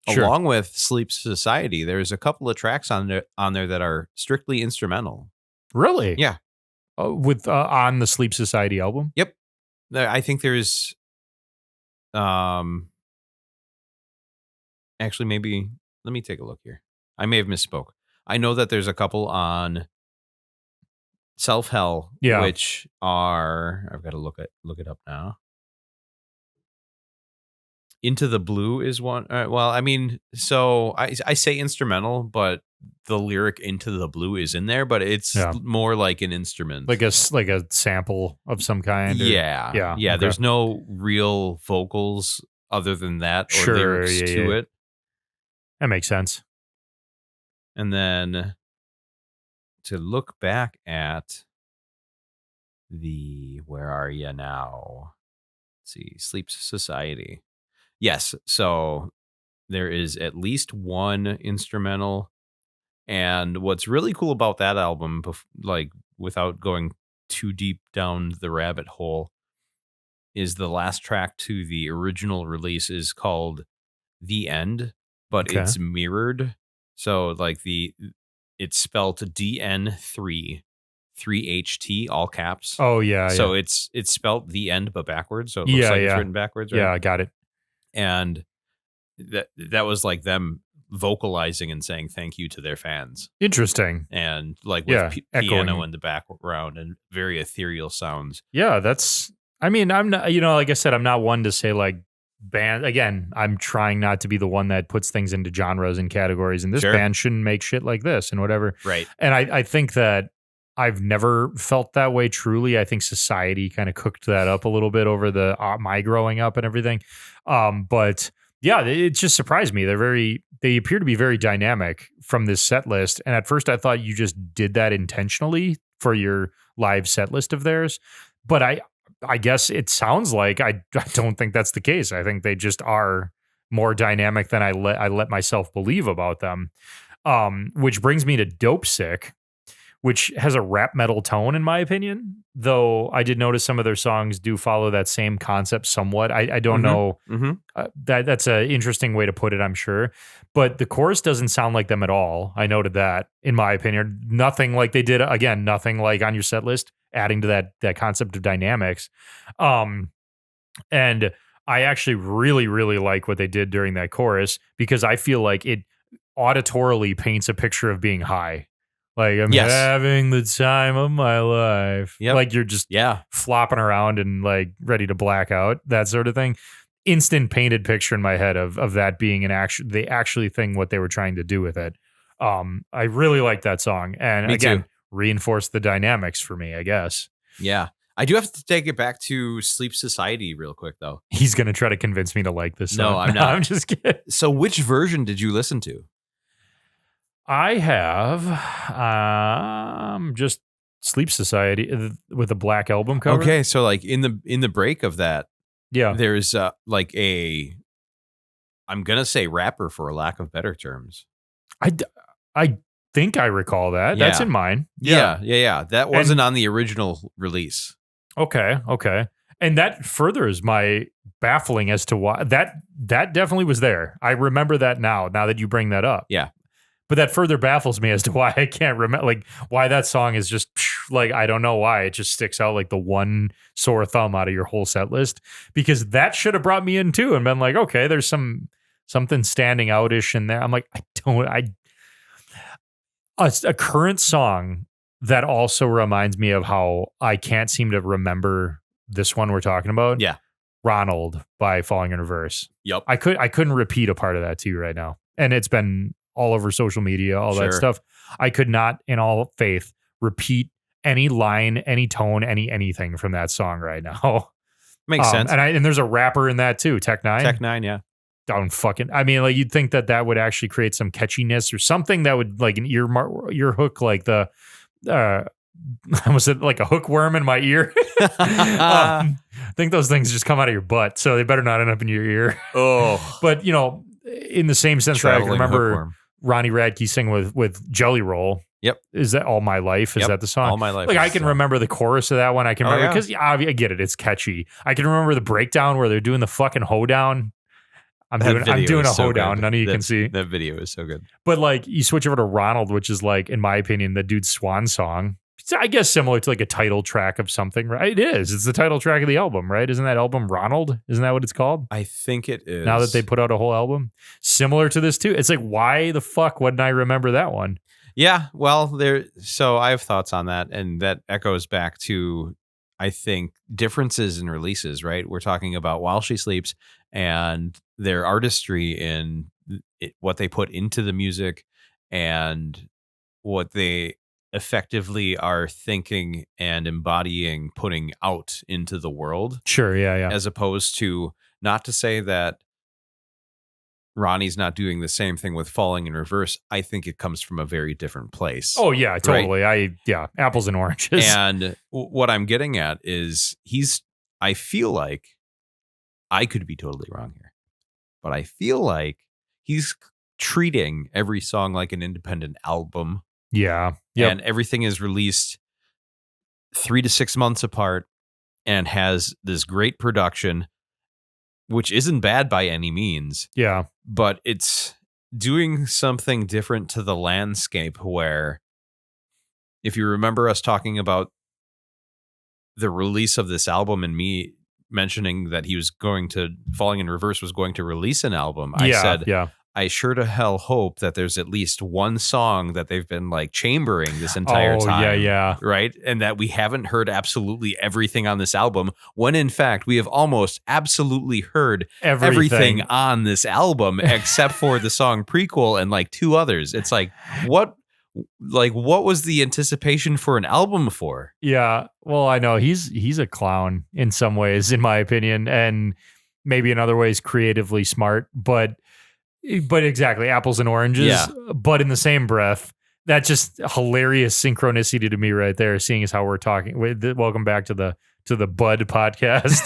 Sure. along with Sleep Society, there's a couple of tracks on there that are strictly instrumental. Really? Yeah. With on the Sleep Society album? Yep. I think there's actually maybe let me take a look here. I may have misspoke. I know that there's a couple on Self Hell, Yeah. which are I've got to look it up now. Into the Blue is one. Well, I mean, so I say instrumental, but the lyric "Into the Blue" is in there, but it's Yeah. more like an instrument, Like a sample of some kind. Or, yeah. okay. There's no real vocals other than that or Sure, lyrics yeah, to yeah. it. That makes sense. And then to look back at where are you now? Let's see, Sleep Society. Yes, so there is at least one instrumental. And what's really cool about that album, like without going too deep down the rabbit hole, is the last track to the original release is called The End, but Okay. it's mirrored. So like it's spelled DN3 3HT, all caps. Oh yeah. So yeah. it's spelled The End but backwards, so it looks Yeah, like it's yeah. written backwards, right? Yeah, I got it. And that was like them vocalizing and saying thank you to their fans, Interesting. and like with Yeah, piano echoing. in the background and very ethereal sounds. Yeah, that's. I mean, I'm not. Like I said, I'm not one to say like band. Again, I'm trying not to be the one that puts things into genres and categories. And this Sure. band shouldn't make shit like this and whatever. Right. And I think that I've never felt that way truly. I think society kind of cooked that up a little bit over the my growing up and everything. But yeah, it just surprised me. They appear to be very dynamic from this set list. And at first I thought you just did that intentionally for your live set list of theirs. But I guess it sounds like I don't think that's the case. I think they just are more dynamic than I let myself believe about them. Which brings me to Dope Sick, which has a rap metal tone in my opinion. Though I did notice some of their songs do follow that same concept somewhat. I don't know. That's an interesting way to put it, I'm sure. But the chorus doesn't sound like them at all. I noted that, in my opinion. Nothing like they did, again, nothing like on your set list, adding to that concept of dynamics. And I actually really, really like what they did during that chorus because I feel like it auditorily paints a picture of being high. Like I'm Yes. having the time of my life. Yep. Like you're just Yeah. flopping around and like ready to black out, that sort of thing. Instant painted picture in my head of that being they actually thing what they were trying to do with it. I really like that song. And Me again, too. reinforced the dynamics for me, I guess. Yeah. I do have to take it back to Sleep Society real quick though. He's gonna try to convince me to like this song. No, I'm not. I'm just kidding. So which version did you listen to? I have just Sleep Society with a black album cover. Okay, so like in the break of that, Yeah. there's like I'm gonna say rapper for lack of better terms. I think I recall that. That's Yeah. in mine. Yeah. That wasn't on the original release. Okay. And that furthers my baffling as to why that definitely was there. I remember that now that you bring that up. Yeah. But that further baffles me as to why I can't remember, like, why that song is just, like, I don't know why. It just sticks out like the one sore thumb out of your whole set list. Because that should have brought me in too and been like, okay, there's something standing out-ish in there. I'm like, a current song that also reminds me of how I can't seem to remember this one we're talking about. Yeah. Ronald by Falling in Reverse. Yep. I couldn't repeat a part of that to you right now. And it's been all over social media, all that stuff. I could not, in all faith, repeat any line, any tone, anything from that song right now. Makes sense. And there's a rapper in that too, Tech Nine. Tech Nine, yeah. Don't fucking. I mean, like, you'd think that would actually create some catchiness or something that would, like, an ear hook, like the was it like a hookworm in my ear? I think those things just come out of your butt, so they better not end up in your ear. Oh, but in the same sense that I can remember hookworm. Ronnie Radke sing with Jelly Roll. Yep. Is that All My Life? Is that the song? All My Life. Like, I can remember the chorus of that one. I can remember because I get it. It's catchy. I can remember the breakdown where they're doing the fucking hoedown. I'm doing a hoedown. None of you can see. That video is so good. But like, you switch over to Ronald, which is like, in my opinion, the dude's swan song. It's, I guess, similar to like a title track of something, right? It is. It's the title track of the album, right? Isn't that album Ronald? Isn't that what it's called? I think it is. Now that they put out a whole album. Similar to this too. It's like, why the fuck wouldn't I remember that one? Yeah, well, so I have thoughts on that, and that echoes back to, I think, differences in releases, right? We're talking about While She Sleeps and their artistry in what they put into the music and what they effectively are thinking and embodying, putting out into the world. Sure, yeah. As opposed to, not to say that Ronnie's not doing the same thing with Falling in Reverse. I think it comes from a very different place. Oh yeah, totally. Right? Apples and oranges. And what I'm getting at is I feel like, I could be totally wrong here, but I feel like he's treating every song like an independent album. Yeah. Yep. And everything is released 3 to 6 months apart and has this great production, which isn't bad by any means. Yeah. But it's doing something different to the landscape where, if you remember us talking about the release of this album and me mentioning that Falling in Reverse was going to release an album, I said, I sure to hell hope that there's at least one song that they've been like chambering this entire time. Yeah. Right. And that we haven't heard absolutely everything on this album, when in fact we have almost absolutely heard everything on this album except for the song Prequel and like 2 others. It's like, what was the anticipation for an album for? Yeah. Well, I know he's a clown in some ways, in my opinion, and maybe in other ways creatively smart, but exactly, apples and oranges. Yeah. But in the same breath, that's just hilarious synchronicity to me right there, seeing as how we're talking. Welcome back to the Bud podcast,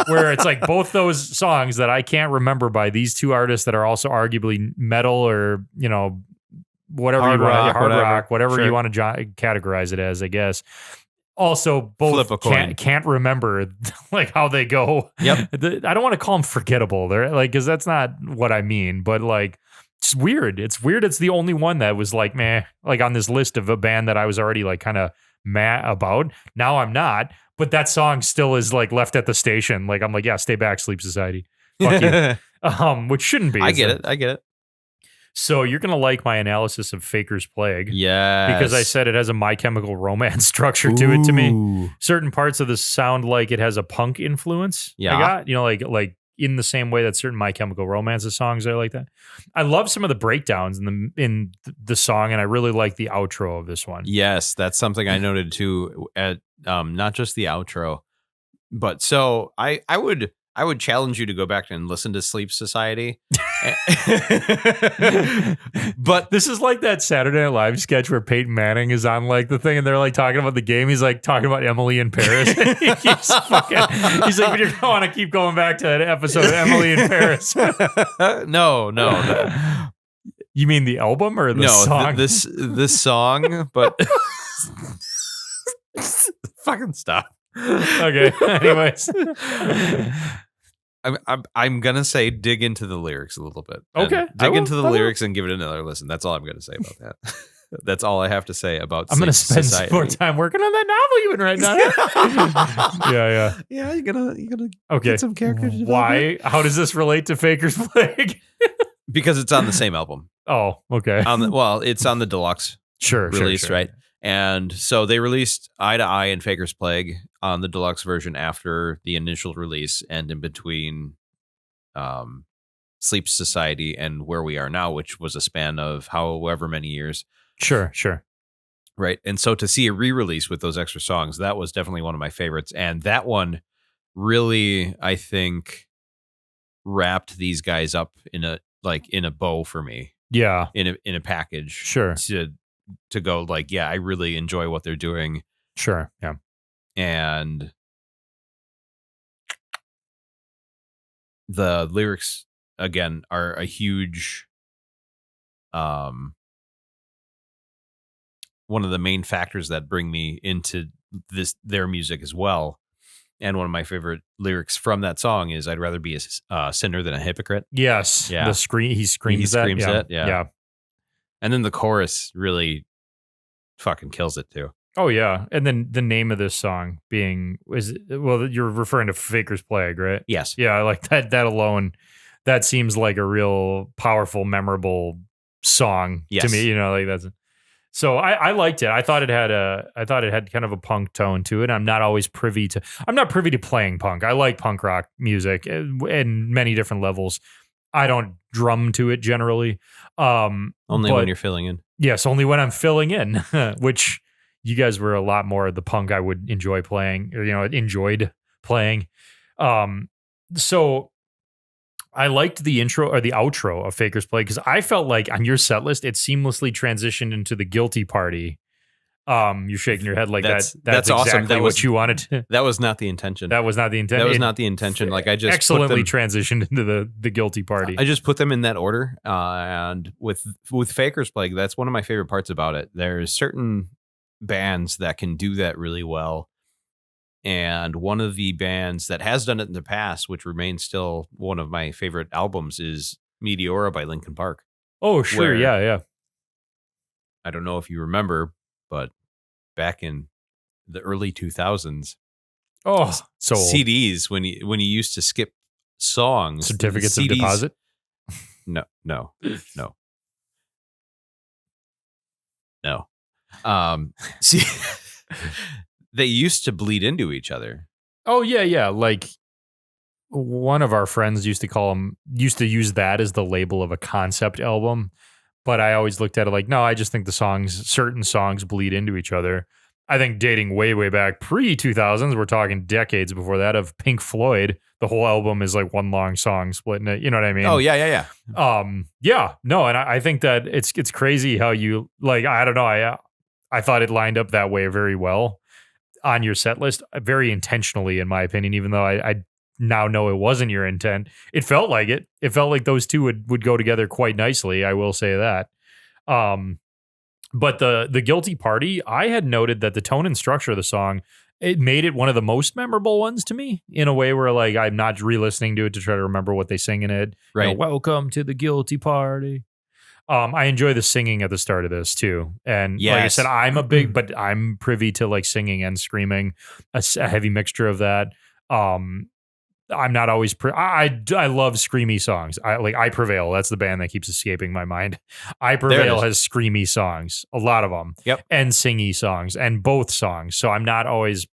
where it's like both those songs that I can't remember by these 2 artists that are also arguably metal or, whatever hard rock, whatever sure. you want to categorize it as, I guess. Also, both can't remember like how they go. Yep. I don't want to call them forgettable. They're like, because that's not what I mean. But like, it's weird. It's weird. It's the only one that was like, meh, like on this list of a band that I was already like kind of meh about. Now I'm not. But that song still is like left at the station. Like, I'm like, yeah, stay back, Sleep Society. Fuck you. Which shouldn't be. I get it. So you're going to like my analysis of Faker's Plague. Yes. Because I said it has a My Chemical Romance structure to it to me. Certain parts of this sound like it has a punk influence. Yeah. I got, like in the same way that certain My Chemical Romance songs are like that. I love some of the breakdowns in the song, and I really like the outro of this one. Yes, that's something I noted too, at not just the outro. But so I would challenge you to go back and listen to Sleep Society. But this is like that Saturday Night Live sketch where Peyton Manning is on like the thing and they're like talking about the game. He's like talking about Emily in Paris. he's like, but you're going to want to keep going back to that episode of Emily in Paris. No. You mean the album or the No, song? this song, but fucking stop. Okay. Anyways. I'm gonna say dig into the lyrics a little bit. Okay, And I dig will, into the I will. lyrics and give it another listen. That's all I'm gonna say about that. That's all I have to say about. I'm gonna spend some more time working on that novel you in right now. Yeah. Yeah, you're gonna Okay. get some character development. Why? How does this relate to Faker's Plague? Because it's on the same album. Oh, okay. It's on the deluxe Sure. release, right? And so they released Eye to Eye and Faker's Plague on the deluxe version after the initial release, and in between Sleep Society and Where We Are Now, which was a span of however many years. Sure. Right. And so to see a re-release with those extra songs, that was definitely one of my favorites. And that one really, I think, wrapped these guys up in a bow for me. Yeah. In a package. Sure. To go like, yeah, I really enjoy what they're doing. Sure. Yeah. And the lyrics again are a huge one of the main factors that bring me into their music as well. And one of my favorite lyrics from that song is "I'd rather be a sinner than a hypocrite." Yes. Yeah. The scream. He screams that. It. Yeah. And then the chorus really fucking kills it too. Oh yeah. And then the name of this song being you're referring to Faker's Plague, right? Yes. Yeah. I like that. That alone, that seems like a real powerful, memorable song to me. You know, like that's. So I liked it. I thought it had kind of a punk tone to it. I'm not privy to playing punk. I like punk rock music in many different levels. I don't drum to it generally. Only when you're filling in. Yes, only when I'm filling in, which you guys were a lot more the punk I would enjoy playing, or enjoyed playing. So I liked the intro or the outro of Faker's Plague because I felt like on your set list it seamlessly transitioned into the Guilty Party. You're shaking your head like that's awesome. Exactly that what you wanted to. That was not the intention. That was not the intention. That was not the intention. Like I just excellently transitioned into the Guilty Party. I just put them in that order. And with Faker's Plague, that's one of my favorite parts about it. There's certain bands that can do that really well. And one of the bands that has done it in the past, which remains still one of my favorite albums, is Meteora by Linkin Park. Oh, sure. Yeah. I don't know if you remember, but back in the early 2000s, so CDs, when you used to skip songs, certificates CDs, of deposit. No. See, they used to bleed into each other. Oh yeah. Like one of our friends used to use that as the label of a concept album. But I always looked at it like, no, I just think certain songs bleed into each other. I think dating way, way back pre-2000s, we're talking decades before that, of Pink Floyd, the whole album is like one long song split in it. You know what I mean? Oh, yeah. No, and I think that it's crazy how you, like, I don't know, I thought it lined up that way very well on your set list, very intentionally, in my opinion, even though I now know it wasn't your intent. It felt like it. It felt like those two would go together quite nicely. I will say that. But the Guilty Party, I had noted that the tone and structure of the song, it made it one of the most memorable ones to me, in a way where like I'm not re-listening to it to try to remember what they sing in it. Right. Welcome to the Guilty Party. I enjoy the singing at the start of this too. And like I said, but I'm privy to like singing and screaming, a heavy mixture of that. I'm not always. I love screamy songs. I Prevail. That's the band that keeps escaping my mind. I Prevail has screamy songs, a lot of them. Yep. And singy songs, and both songs. So I'm not always,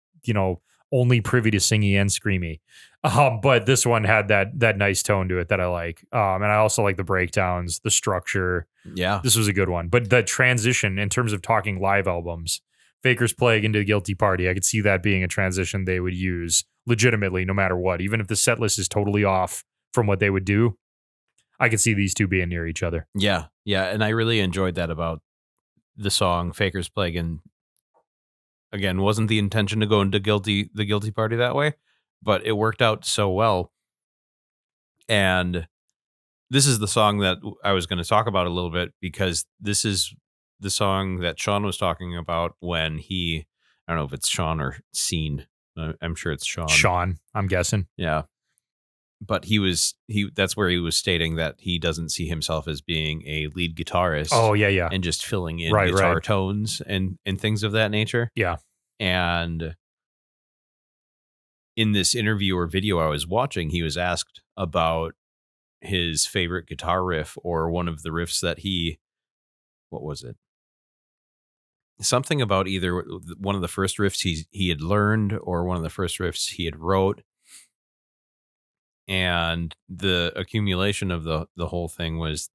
only privy to singy and screamy. But this one had that nice tone to it that I like. And I also like the breakdowns, the structure. Yeah. This was a good one. But the transition in terms of talking live albums, Faker's Plague into the Guilty Party, I could see that being a transition they would use legitimately no matter what. Even if the set list is totally off from what they would do, I could see these two being near each other. Yeah. And I really enjoyed that about the song Faker's Plague. And again, wasn't the intention to go into the Guilty Party that way, but it worked out so well. And this is the song that I was going to talk about a little bit, because this is the song that Sean was talking about when I don't know if it's Sean or Scene. I'm sure it's Sean. Sean, I'm guessing. Yeah. But that's where he was stating that he doesn't see himself as being a lead guitarist. Oh, yeah. And just filling in guitar tones and things of that nature. Yeah. And in this interview or video I was watching, he was asked about his favorite guitar riff, or one of the riffs that what was it? Something about either one of the first riffs he had learned, or one of the first riffs he had wrote. And the accumulation of the whole thing was,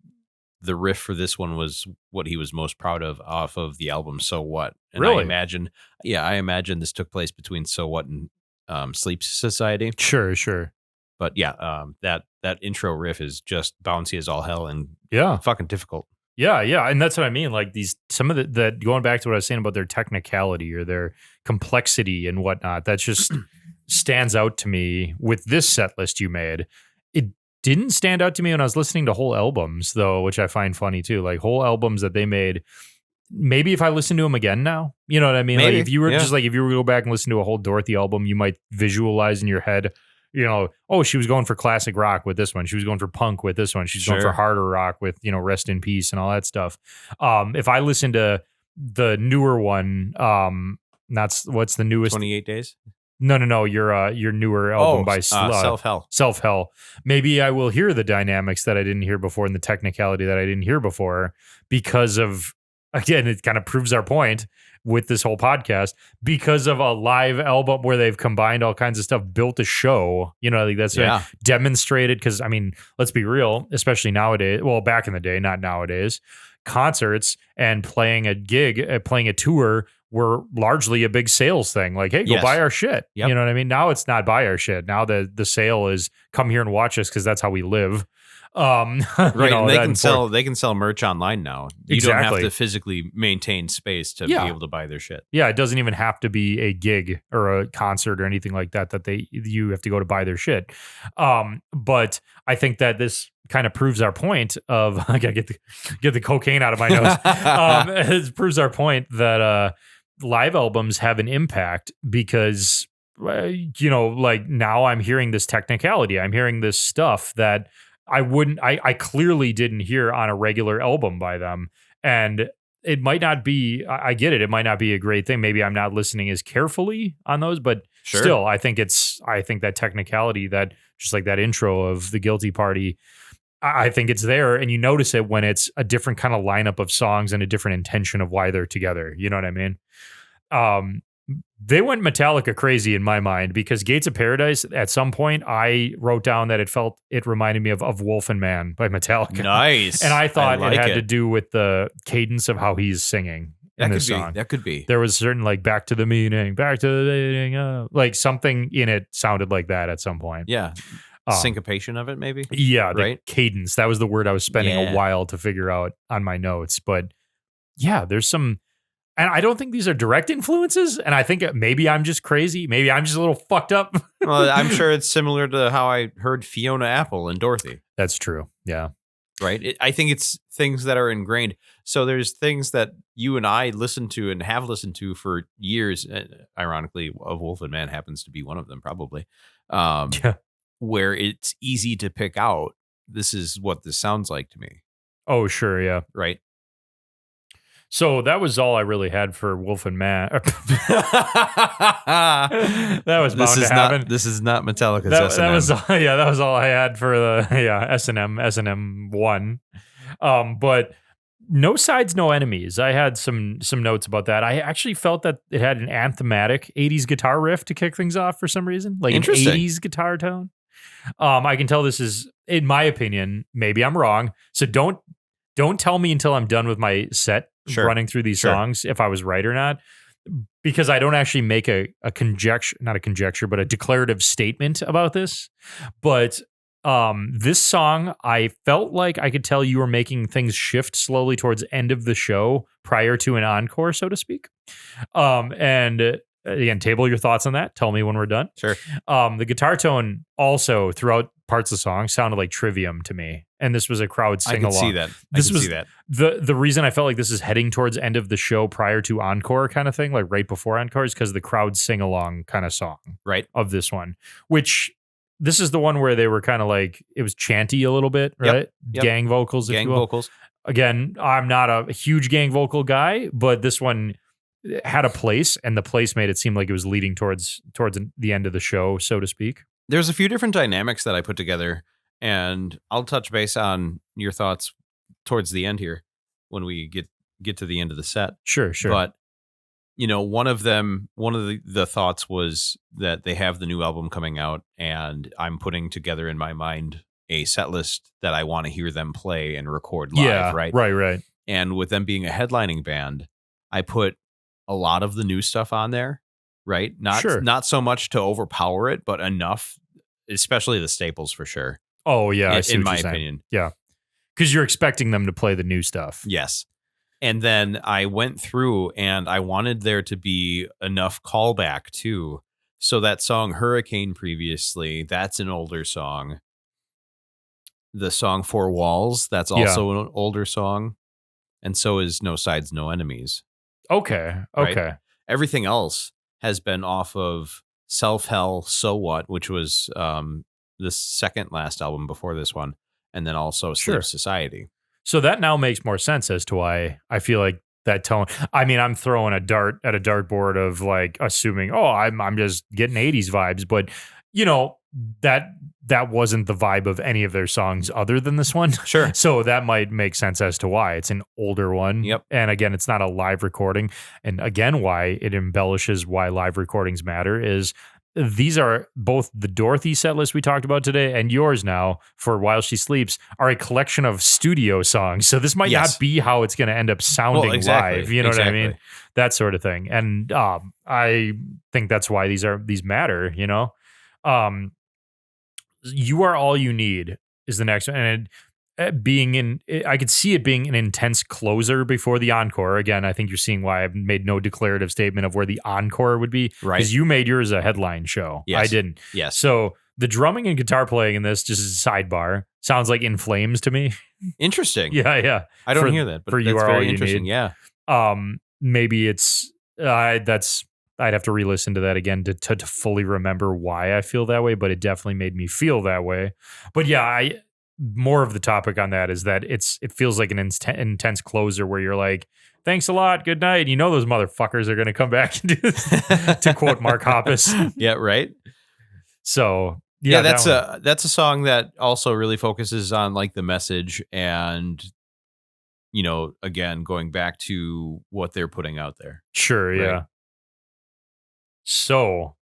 the riff for this one was what he was most proud of off of the album So What. And really? I imagine this took place between So What and Sleep Society. Sure. But yeah, that intro riff is just bouncy as all hell and fucking difficult. Yeah, and that's what I mean. Like some of the going back to what I was saying about their technicality or their complexity and whatnot, that just stands out to me with this set list you made. It didn't stand out to me when I was listening to whole albums, though, which I find funny too. Like whole albums that they made. Maybe if I listen to them again now, you know what I mean? Maybe, like if you were if you were to go back and listen to a whole Dorothy album, you might visualize in your head, oh, she was going for classic rock with this one. She was going for punk with this one. She's going for harder rock with, Rest in Peace and all that stuff. If I listen to the newer one, what's the newest? 28 Days? No. Your newer album by Self-Hell. Self-Hell. Maybe I will hear the dynamics that I didn't hear before and the technicality that I didn't hear before because of, again, it kind of proves our point with this whole podcast, because of a live album where they've combined all kinds of stuff, built a show, like that's demonstrated. Because I mean, let's be real, especially nowadays, well, back in the day, not nowadays, concerts and playing a gig, playing a tour were largely a big sales thing. Like, hey, go buy our shit. Yep. You know what I mean? Now it's not buy our shit. Now the sale is come here and watch us because that's how we live. Right. And they can sell merch online now. You don't have to physically maintain space to be able to buy their shit. Yeah. It doesn't even have to be a gig or a concert or anything like that you have to go to buy their shit. But I think that this kind of proves our point of, I gotta get the cocaine out of my nose. It proves our point that live albums have an impact because, like now I'm hearing this technicality. I'm hearing this stuff that I clearly didn't hear on a regular album by them. And it might not be, I get it. It might not be a great thing. Maybe I'm not listening as carefully on those, but still, I think that technicality, that just like that intro of The Guilty Party, I think it's there. And you notice it when it's a different kind of lineup of songs and a different intention of why they're together. You know what I mean? They went Metallica crazy in my mind because Gates of Paradise, at some point, I wrote down that it reminded me of Wolf and Man by Metallica. Nice. And I thought it had to do with the cadence of how he's singing in this song. That could be. There was certain like back to the meaning, like something in it sounded like that at some point. Yeah. Syncopation of it, maybe? Yeah. Right? Cadence. That was the word I was spending a while to figure out on my notes. But yeah, there's some... And I don't think these are direct influences. And I think maybe I'm just crazy. Maybe I'm just a little fucked up. Well, I'm sure it's similar to how I heard Fiona Apple and Dorothy. That's true. Yeah. Right. I think it's things that are ingrained. So there's things that you and I listen to and have listened to for years. Ironically, Of Wolf and Man happens to be one of them, probably. Where it's easy to pick out. This is what this sounds like to me. Oh, sure. Yeah. Right. So that was all I really had for Wolf and Man. That was bound to happen. This is not Metallica's S&M. That was all I had for the S&M 1. But no sides, no enemies. I had some notes about that. I actually felt that it had an anthematic 80s guitar riff to kick things off for some reason, like an 80s guitar tone. I can tell this is, in my opinion, maybe I'm wrong. So don't tell me until I'm done with my set running through these songs if I was right or not, because I don't actually make a conjecture, not a conjecture, but a declarative statement about this. But this song, I felt like I could tell you were making things shift slowly towards end of the show prior to an encore, so to speak. And again, table your thoughts on that. Tell me when we're done. Sure. The guitar tone also throughout parts of the song sounded like Trivium to me. And this was a crowd I sing can see along. that. This was see that. the reason I felt like this is heading towards end of the show prior to encore kind of thing, like right before encore, is because the crowd sing along kind of song Right. of this one, which this is the one where they were kind of like, it was chanty a little bit, right? Yep. Gang vocals, if Gang you will. vocals. Again, I'm not a huge gang vocal guy, but this one had a place, and the place made it seem like it was leading towards the end of the show, so to speak. There's a few different dynamics that I put together, and I'll touch base on your thoughts towards the end here when we get to the end of the set. Sure. But one of the thoughts was that they have the new album coming out, and I'm putting together in my mind a set list that I want to hear them play and record live. Yeah, right. And with them being a headlining band, I put a lot of the new stuff on there. Right. Not so much to overpower it, but enough, especially the staples for sure. Oh, yeah. I see in what my you're saying. opinion. Yeah. Because you're expecting them to play the new stuff. Yes. And then I went through and I wanted there to be enough callback too. So that song Hurricane previously, that's an older song. The song Four Walls, that's also an older song. And so is No Sides, No Enemies. Okay. Right? Everything else has been off of Self Hell, So What, which was the second last album before this one, and then also Sleep Society. So that now makes more sense as to why I feel like that tone. I mean, I'm throwing a dart at a dartboard of like assuming, I'm just getting 80s vibes, but that wasn't the vibe of any of their songs other than this one. Sure. So that might make sense as to why it's an older one. Yep. And again, it's not a live recording. And again, why it embellishes why live recordings matter is these are both the Dorothy set list we talked about today and yours now for While She Sleeps are a collection of studio songs. So this might not be how it's going to end up sounding live. You know what I mean? That sort of thing. And I think that's why these matter, You Are All You Need is the next one. And I could see it being an intense closer before the encore. Again, I think you're seeing why I've made no declarative statement of where the encore would be. Right. Because you made yours a headline show. Yes. I didn't. Yes. So the drumming and guitar playing in this, just as a sidebar, sounds like In Flames to me. Interesting. Yeah. I don't hear that, but for that's You Are very All You interesting. Need. Yeah. Maybe it's I'd have to re-listen to that again to fully remember why I feel that way, but it definitely made me feel that way. But yeah, more of the topic on that is that it feels like an intense closer where you're like, thanks a lot, good night. You know those motherfuckers are going to come back and do this, to quote Mark Hoppus. Yeah, right. So yeah, that's a song that also really focuses on like the message and again going back to what they're putting out there. Sure, right? Yeah. So,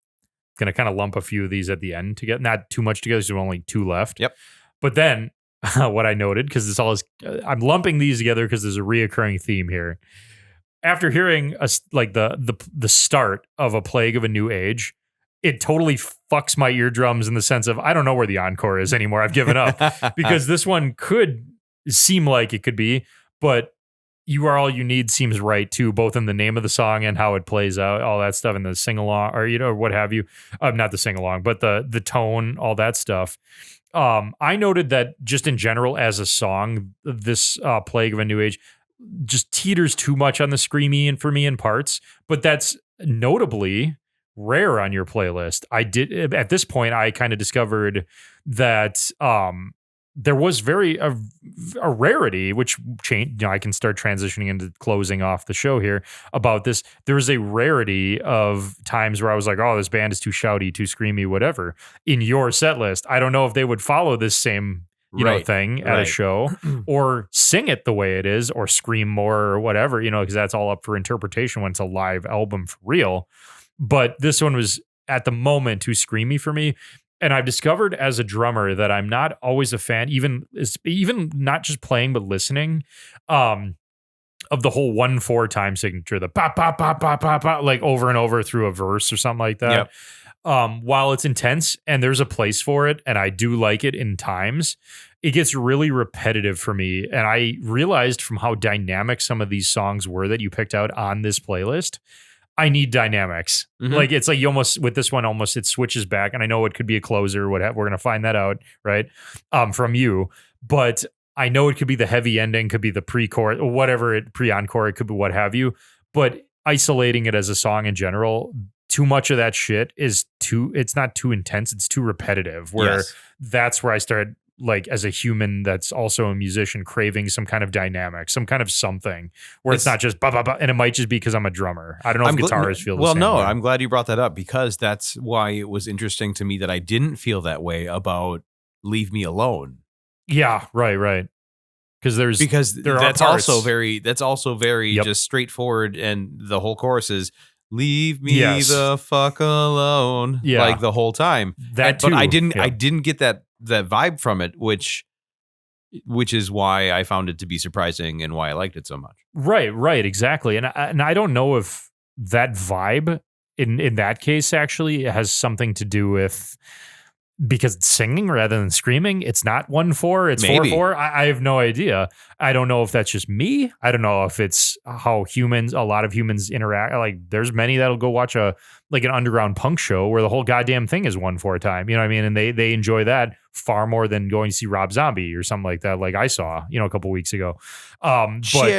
gonna kind of lump a few of these at the end together, not too much together. There's only two left. Yep. But then, what I noted, because this all is, I'm lumping these together because there's a reoccurring theme here. After hearing the start of A Plague of a New Age, it totally fucks my eardrums in the sense of I don't know where the encore is anymore. I've given up because this one could seem like it could be, but You Are All You Need seems right too, both in the name of the song and how it plays out, all that stuff, and the sing along or what have you. Not the sing along, but the tone, all that stuff. I noted that just in general as a song, this Plague of a New Age just teeters too much on the screamy and for me in parts, but that's notably rare on your playlist. At this point, I kind of discovered that there was a rarity, which changed. I can start transitioning into closing off the show here about this. There was a rarity of times where I was like, "Oh, this band is too shouty, too screamy, whatever." In your set list, I don't know if they would follow this same thing at a show or sing it the way it is, or scream more or whatever, because that's all up for interpretation when it's a live album for real. But this one was at the moment too screamy for me. And I've discovered as a drummer that I'm not always a fan, even not just playing, but listening, of the whole 1/4 time signature, the pop, pop, pop, pop, pop, pop, like over and over through a verse or something like that. Yep. While it's intense and there's a place for it, and I do like it in times, it gets really repetitive for me. And I realized from how dynamic some of these songs were that you picked out on this playlist, I need dynamics. Mhm. Like it's like you almost with this one almost it switches back, and I know it could be a closer or whatever. We're gonna find that out, right? From you, but I know it could be the heavy ending, could be the pre-chorus, or whatever it pre-encore, it could be what have you. But isolating it as a song in general, too much of that shit is too. It's not too intense. It's too repetitive. Where Yes. that's where I started like as a human that's also a musician craving some kind of dynamic, some kind of something where it's not just ba ba ba, and it might just be because I'm a drummer. I don't know if guitarists feel the well, same no, way. I'm glad you brought that up because that's why it was interesting to me that I didn't feel that way about Leave Me Alone. Yeah, right. Because there that's are also parts. very Yep. just straightforward, and the whole chorus is "Leave me Yes. the fuck alone," Yeah. like the whole time. That But I too, didn't yeah. I didn't get that vibe from it, which is why I found it to be surprising and why I liked it so much. Right, exactly. And I don't know if that vibe in that case actually has something to do with because it's singing rather than screaming. It's not 1/4, it's Maybe. 4/4. I have no idea. I don't know if that's just me. I don't know if it's how a lot of humans interact. Like there's many that'll go watch an underground punk show where the whole goddamn thing is 1/4 time. You know what I mean? And they enjoy that far more than going to see Rob Zombie or something like that, like I saw, a couple weeks ago. But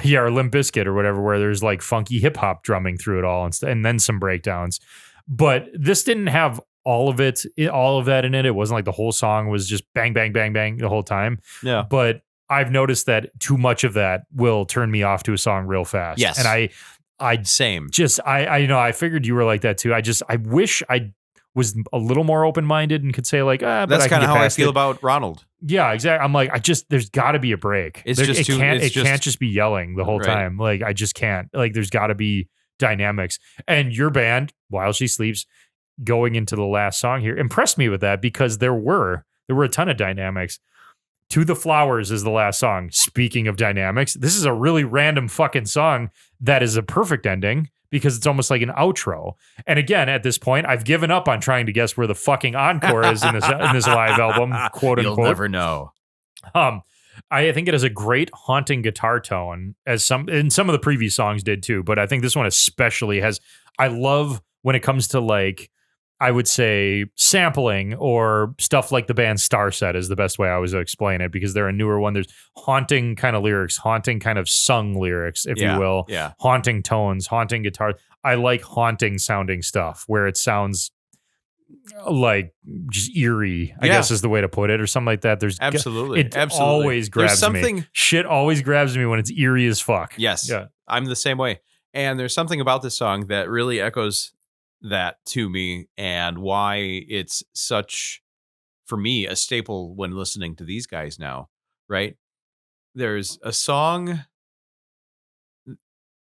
yeah, or Limp Bizkit or whatever, where there's like funky hip hop drumming through it all and then some breakdowns. But this didn't have all of that in it. It wasn't like the whole song was just bang, bang, bang, bang the whole time. Yeah. But I've noticed that too much of that will turn me off to a song real fast. Yes. And I Same. I figured you were like that too. I wish I was a little more open-minded and could say like, but That's kind of how I feel it. about Ronald. Yeah, exactly. I'm like, there's got to be a break. It's just too- it's it just- can't just be yelling the whole Right. time. Like, I just can't. Like, there's got to be dynamics. And your band, While She Sleeps, going into the last song here, impressed me with that because there were a ton of dynamics. To the Flowers is the last song. Speaking of dynamics, this is a really random fucking song that is a perfect ending because it's almost like an outro. And again, at this point, I've given up on trying to guess where the fucking encore is in this live album, quote You'll unquote. never know. I think it has a great haunting guitar tone, as some of the previous songs did too. But I think this one especially has. I love when it comes to like, I would say sampling or stuff like the band Starset is the best way I always explain it because they're a newer one. There's haunting kind of lyrics, haunting kind of sung lyrics, if you will. Yeah. Haunting tones, haunting guitar. I like haunting sounding stuff where it sounds like just eerie, I guess is the way to put it, or something like that. There's Absolutely. it Absolutely. always grabs There's something, me. Shit always grabs me when it's eerie as fuck. Yes. Yeah. I'm the same way. And there's something about this song that really echoes that to me and why it's such, for me, a staple when listening to these guys now, right? There's a song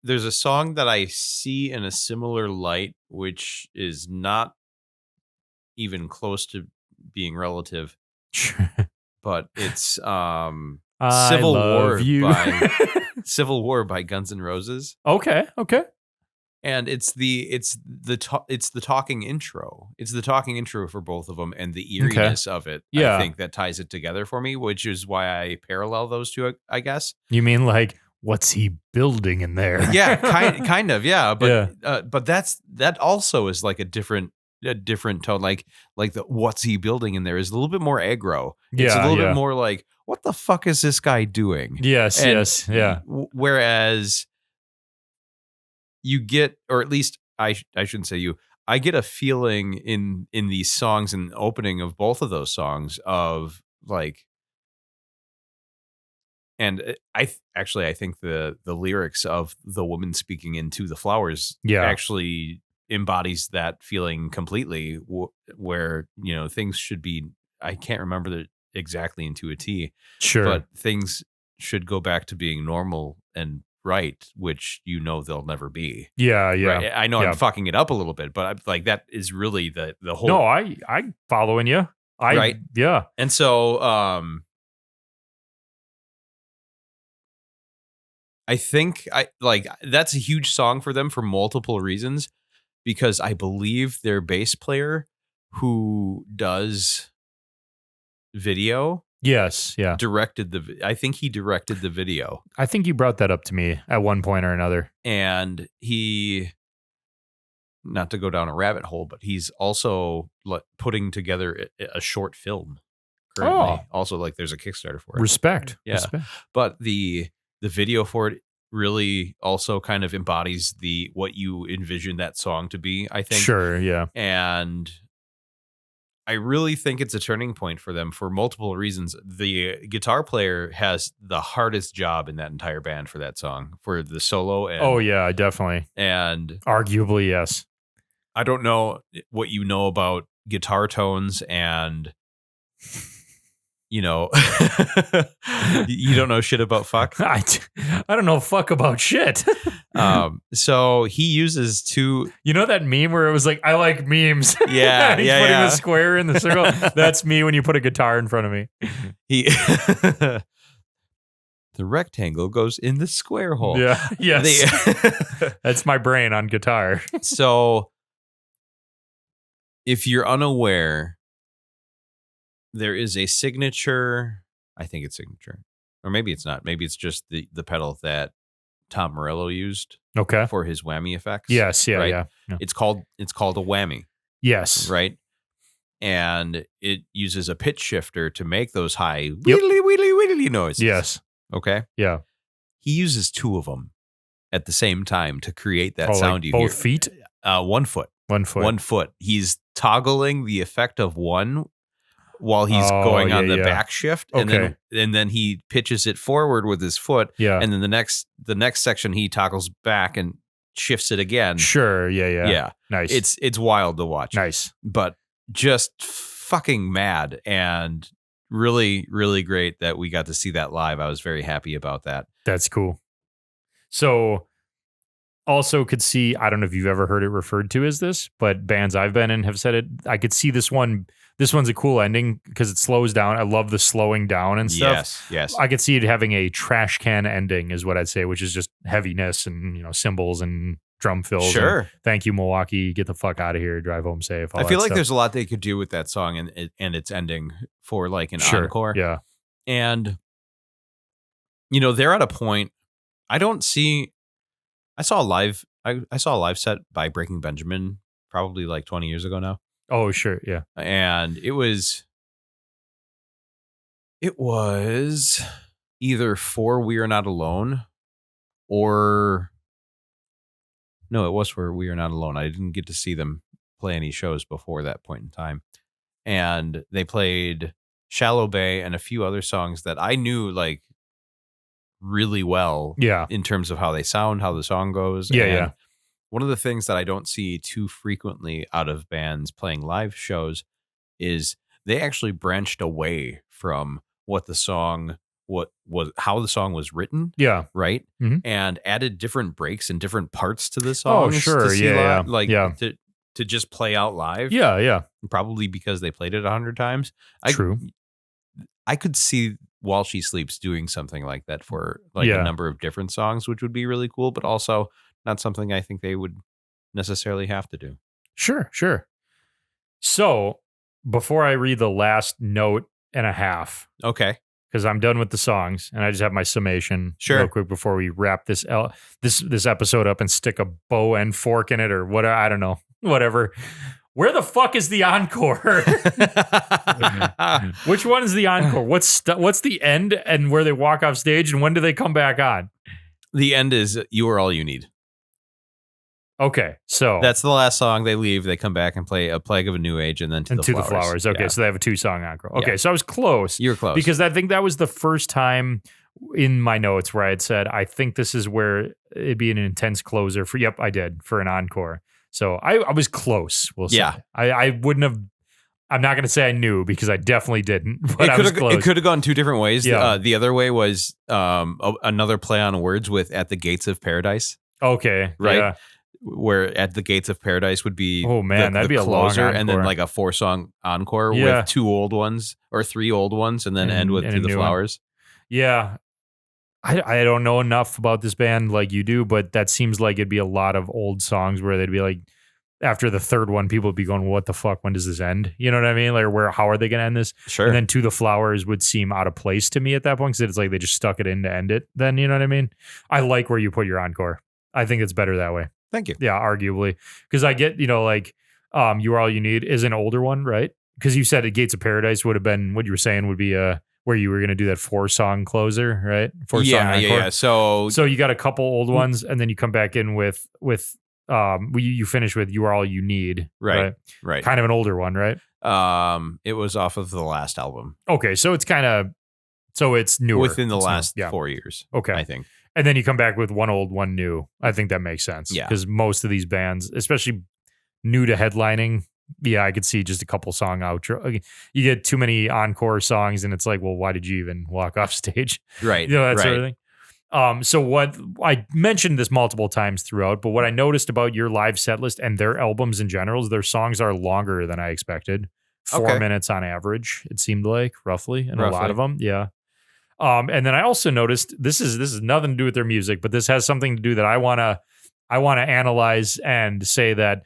that I see in a similar light, which is not even close to being relative, but it's Civil War by Civil War by Guns N' Roses. Okay. And it's the talking intro. It's the talking intro for both of them and the eeriness of it. Yeah. I think that ties it together for me, which is why I parallel those two, I guess. You mean like, what's he building in there? Yeah, kind of, yeah. But that also is like a different tone. Like the what's he building in there is a little bit more aggro. It's a little bit more like, what the fuck is this guy doing? Yes, yeah. Whereas you get, or at least I shouldn't say you, I get a feeling in these songs and opening of both of those songs of like, and I think the lyrics of the woman speaking into the flowers actually embodies that feeling completely, where things should be, I can't remember that exactly into a T, but things should go back to being normal and right, which they'll never be. Yeah. Right? I know I'm fucking it up a little bit, but I'm like, that is really the whole. No, I following you. Right. Yeah. And so I think that's a huge song for them for multiple reasons, because I believe their bass player who does video Yes, yeah. I think he directed the video. I think you brought that up to me at one point or another. And he not to go down a rabbit hole, but he's also putting together a short film currently. Also, like there's a Kickstarter for it. Respect. Yeah. Respect. But the video for it really also kind of embodies what you envision that song to be, I think. Sure, yeah. And I really think it's a turning point for them for multiple reasons. The guitar player has the hardest job in that entire band for that song, for the solo. And, oh, yeah, definitely. And arguably, yes. I don't know what you know about guitar tones and, you know, you don't know shit about fuck. I don't know fuck about shit. So he uses two. You know that meme where it was like, I like memes. Yeah, he's putting the square in the circle. That's me when you put a guitar in front of me. The rectangle goes in the square hole. Yeah, yes. That's my brain on guitar. So if you're unaware, there is a signature, I think it's signature, or maybe it's not. Maybe it's just the pedal that Tom Morello used for his whammy effects. Yes, yeah, right? Yeah. It's called a whammy. Yes. Right? And it uses a pitch shifter to make those high wheedly, wheedly, wheedly noises. Yes. Okay? Yeah. He uses two of them at the same time to create that sound you hear. Both feet? 1 foot. 1 foot. 1 foot. He's toggling the effect of one while he's going on the back shift, and then he pitches it forward with his foot, and then the next section he toggles back and shifts it again. Sure, yeah. Nice. It's wild to watch. Nice, but just fucking mad, and really, really great that we got to see that live. I was very happy about that. That's cool. So, also could see, I don't know if you've ever heard it referred to as this, but bands I've been in have said it. I could see this one. This one's a cool ending because it slows down. I love the slowing down and stuff. Yes. I could see it having a trash can ending is what I'd say, which is just heaviness and, you know, cymbals and drum fills. Sure. And thank you, Milwaukee. Get the fuck out of here. Drive home safe. I feel like there's a lot they could do with that song and its ending for like an encore. Yeah. And, you know, they're at a point. I saw a live set by Breaking Benjamin probably like 20 years ago now. Oh, sure. Yeah. And it was either for We Are Not Alone or no, it was for We Are Not Alone. I didn't get to see them play any shows before that point in time. And they played Shallow Bay and a few other songs that I knew like really well. Yeah. In terms of how they sound, how the song goes. Yeah. And yeah. one of the things that I don't see too frequently out of bands playing live shows is they actually branched away from how the song was written. Yeah. Right. Mm-hmm. And added different breaks and different parts to the song. Oh, sure. Yeah. To just play out live. Yeah. Yeah. Probably because they played it 100 times. True. I could see While She Sleeps doing something like that for like a number of different songs, which would be really cool, but also not something I think they would necessarily have to do. Sure. So before I read the last note and a half, okay, because I'm done with the songs and I just have my summation real quick before we wrap this episode up and stick a bow and fork in it or whatever. I don't know, whatever. Where the fuck is the encore? Which one is the encore? What's the end and where they walk off stage and when do they come back on? The end is You Are All You Need. Okay, so that's the last song. They leave, they come back and play A Plague of a New Age and then To the Flowers. Okay, so they have a 2-song encore. Okay, so I was close. You were close. Because I think that was the first time in my notes where I had said, I think this is where it'd be an intense closer for, I did, for an encore. So I was close, we'll say. Yeah. I wouldn't have, I'm not going to say I knew because I definitely didn't, but I was close. It could have gone two different ways. Yeah. The other way was another play on words with At the Gates of Paradise. Okay. Right? Yeah. Where At the Gates of Paradise would be that'd be a closer, long encore. and then like a 4-song encore with 2 old ones or 3 old ones, and then end with To the Flowers. Yeah. I don't know enough about this band like you do, but that seems like it'd be a lot of old songs where they'd be like, after the third one, people would be going, what the fuck? When does this end? You know what I mean? Like, how are they going to end this? Sure. And then To the Flowers would seem out of place to me at that point because it's like they just stuck it in to end it. Then, you know what I mean? I like where you put your encore. I think it's better that way. Thank you. Yeah, arguably. Because I get, like You Are All You Need is an older one, right? Because you said Gates of Paradise would have been what you were saying would be where you were going to do that 4-song closer, right? 4-song encore. Yeah. So you got a couple old ones, and then you come back in with you finish with You Are All You Need, right. Kind of an older one, right? It was off of the last album. Okay, so it's newer within the It's last new. 4 years. Okay, I think. And then you come back with one old, one new. I think that makes sense. Yeah, because most of these bands, especially new to headlining, I could see just a couple song outro. You get too many encore songs, and it's like, well, why did you even walk off stage? Right. That sort of thing. So what I mentioned this multiple times throughout, but what I noticed about your live set list and their albums in general is their songs are longer than I expected. 4 minutes on average, it seemed like, roughly, and a lot of them. Yeah. And then I also noticed this is nothing to do with their music, but this has something to do that I wanna analyze and say that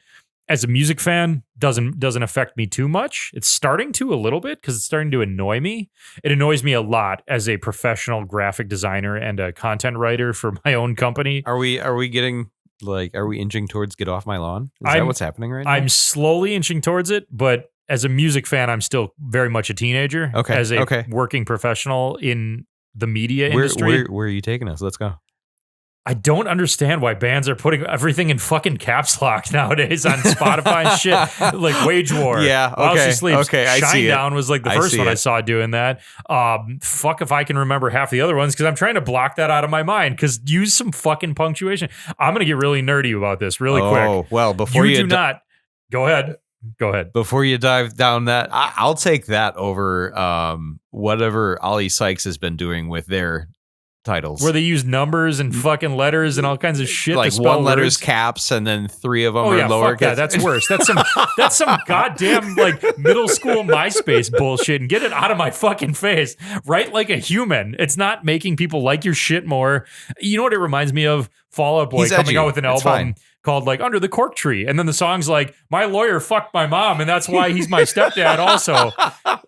as a music fan doesn't affect me too much. It's starting to a little bit because it's starting to annoy me. It annoys me a lot as a professional graphic designer and a content writer for my own company. Are we getting are we inching towards Get Off My Lawn? Is that what's happening right now? I'm slowly inching towards it, but as a music fan, I'm still very much a teenager. Okay. As a working professional in the media industry. Where are you taking us? Let's go. I don't understand why bands are putting everything in fucking caps lock nowadays on Spotify and shit. Like Wage War. Yeah. While She Sleeps. Okay. I see Shinedown was like the first one I saw doing that. Fuck if I can remember half the other ones because I'm trying to block that out of my mind because use some fucking punctuation. I'm going to get really nerdy about this really quick. Oh, well, before you do not. Go ahead. Before you dive down that, I'll take that over whatever Ollie Sykes has been doing with their titles. Where they use numbers and fucking letters and all kinds of shit. Like to spell one letter's words. caps and then 3 of them are lower. lowercase. Yeah, that's worse. That's some goddamn like middle school MySpace bullshit and get it out of my fucking face. Write like a human. It's not making people like your shit more. You know what it reminds me of? Fall Out Boy coming out with an album called like Under the Cork Tree. And then the song's like, my lawyer fucked my mom and that's why he's my stepdad also.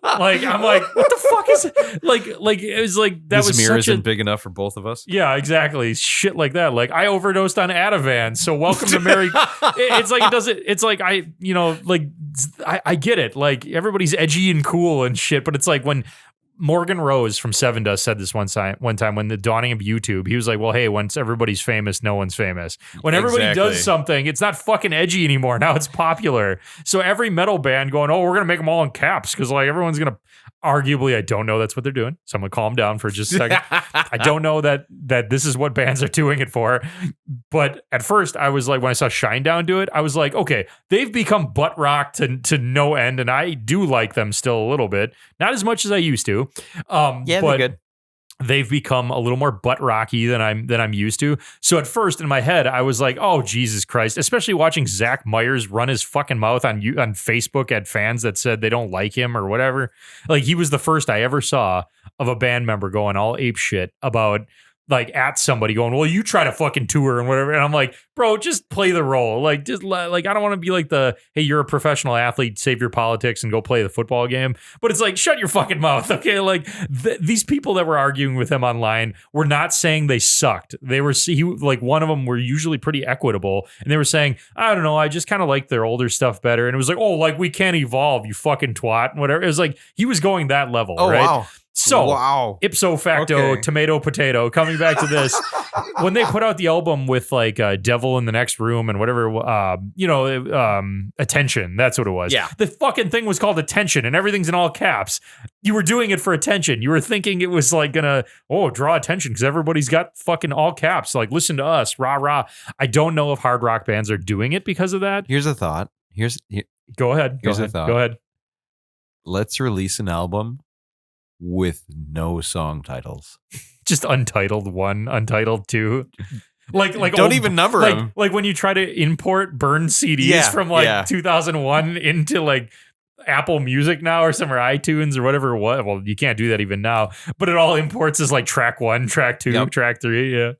Like, I'm like, what the fuck is it? Like it was like, that this was mirror such isn't big enough for both of us. Yeah, exactly. Shit like that. Like I overdosed on Ativan. So welcome to Mary. It's like, it doesn't, it's like, I get it. Like everybody's edgy and cool and shit, but it's like when Morgan Rose from Seven Dust said this one time when the dawning of YouTube, he was like, well, hey, once everybody's famous, no one's famous. When everybody does something, it's not fucking edgy anymore. Now it's popular. So every metal band going, oh, we're going to make them all in caps because like everyone's going to, arguably, I don't know that's what they're doing. So I'm going to calm down for just a second. I don't know that this is what bands are doing it for. But at first I was like, when I saw Shinedown do it, I was like, okay, they've become butt rock to no end. And I do like them still a little bit. Not as much as I used to. Yeah, but they're good. They've become a little more butt rocky than I'm used to. So at first in my head, I was like, oh, Jesus Christ, especially watching Zach Myers run his fucking mouth on Facebook at fans that said they don't like him or whatever. Like he was the first I ever saw of a band member going all ape shit about like at somebody going, well, you try to fucking tour and whatever. And I'm like, bro, just play the role. Like, just like, I don't want to be like hey, you're a professional athlete, save your politics and go play the football game. But it's like, shut your fucking mouth. Okay. Like these people that were arguing with him online were not saying they sucked. They were, like one of them were usually pretty equitable. And they were saying, I don't know, I just kind of like their older stuff better. And it was like, oh, like we can't evolve, you fucking twat and whatever. It was like, he was going that level. Oh, right? wow. So, ipso facto, tomato, potato, coming back to this, when they put out the album with like Devil in the Next Room and whatever, Attention, that's what it was. Yeah. The fucking thing was called Attention and everything's in all caps. You were doing it for attention. You were thinking it was like gonna, draw attention because everybody's got fucking all caps. Like, listen to us, rah, rah. I don't know if hard rock bands are doing it because of that. Here's a thought. Go ahead. Here's a thought. Go ahead. Let's release an album with no song titles. Just Untitled 1, Untitled 2. Like don't even number them. Like when you try to import burned CDs from 2001 into like Apple Music now or somewhere iTunes or whatever it was. Well, you can't do that even now, but it all imports as like track 1, track 2, track 3. Yeah.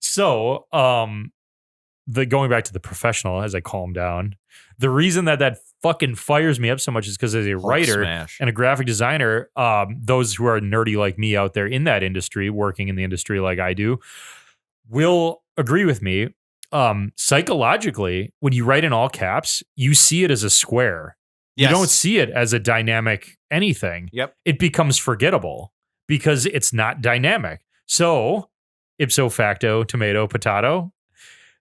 So, going back to the professional as I calm down, the reason that fucking fires me up so much is because as a writer and a graphic designer, those who are nerdy like me out there in that industry, working in the industry like I do, will agree with me. Psychologically, when you write in all caps, you see it as a square. Yes. You don't see it as a dynamic anything. Yep. It becomes forgettable because it's not dynamic. So, ipso facto, tomato, potato.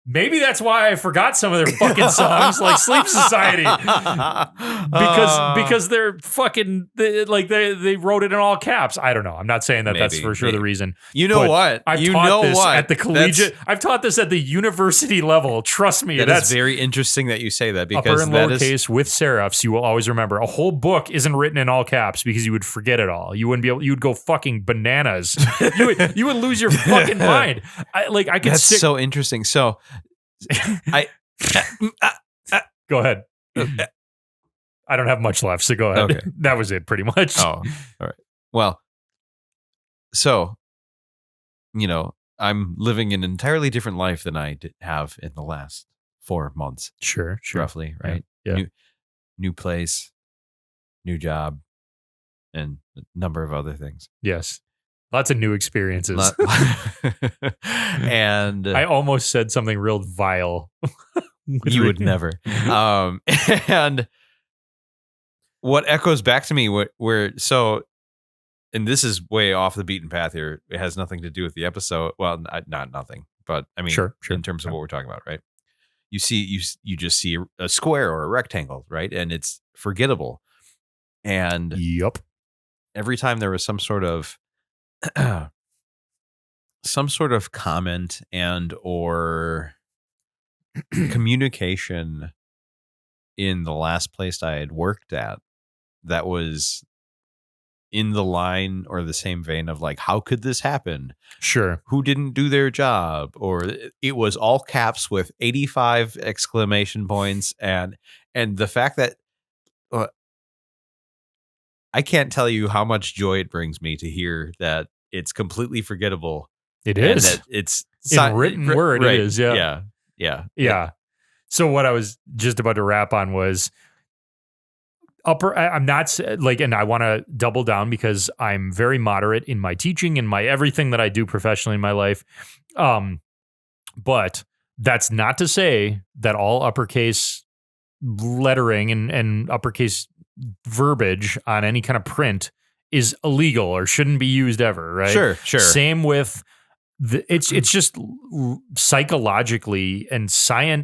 Maybe that's why I forgot some of their fucking songs, like Sleep Society, because they're fucking they wrote it in all caps. I don't know. I'm not saying that that's for sure the reason. You know what? I've taught this at the collegiate. I've taught this at the university level. Trust me, that's very interesting that you say that, because upper and lowercase with serifs. You will always remember. A whole book isn't written in all caps because you would forget it all. You wouldn't be able. You would go fucking bananas. you would lose your fucking mind. That's so interesting. So. Go ahead. I don't have much left, so go ahead. Okay. That was it, pretty much. Oh, all right. Well, so, I'm living an entirely different life than I have in the last 4 months. Sure. Roughly, right? Yeah. New place, new job, and a number of other things. Yes. Lots of new experiences. And I almost said something real vile. You would never. And what echoes back to me and this is way off the beaten path here. It has nothing to do with the episode. Well, not nothing, but I mean, sure. In terms of what we're talking about, right? You just see a square or a rectangle, right? And it's forgettable. And yep. Every time there was some sort of comment and or communication in the last place I had worked at that was in the line or the same vein of like, how could this happen? Sure. Who didn't do their job? Or it was all caps with 85 exclamation points. And the fact that I can't tell you how much joy it brings me to hear that it's completely forgettable. It is. That it's in written word. Right. It is. Yeah. So what I was just about to wrap on was I'm not like, and I want to double down because I'm very moderate in my teaching and my everything that I do professionally in my life. But that's not to say that all uppercase lettering and uppercase verbiage on any kind of print is illegal or shouldn't be used ever, right? Sure. Same with it's just psychologically and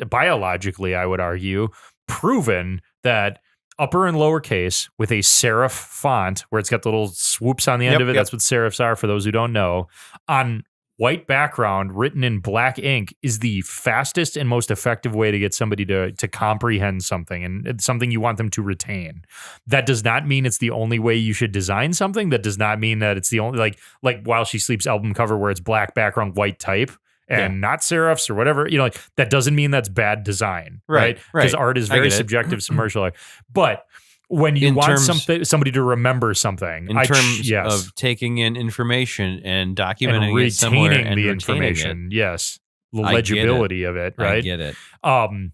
biologically, I would argue, proven that upper and lowercase with a serif font where it's got the little swoops on the end of it. Yep. That's what serifs are for those who don't know. On white background written in black ink is the fastest and most effective way to get somebody to comprehend something, and it's something you want them to retain. That does not mean it's the only way you should design something. That does not mean that it's the only like While She Sleeps album cover where it's black background, white type and not serifs or whatever. That doesn't mean that's bad design, right? Because art is very subjective, commercial art. But when you want somebody to remember something, in terms of taking in information and documenting and it somewhere and the information, yes, the legibility of it, right? I get it. And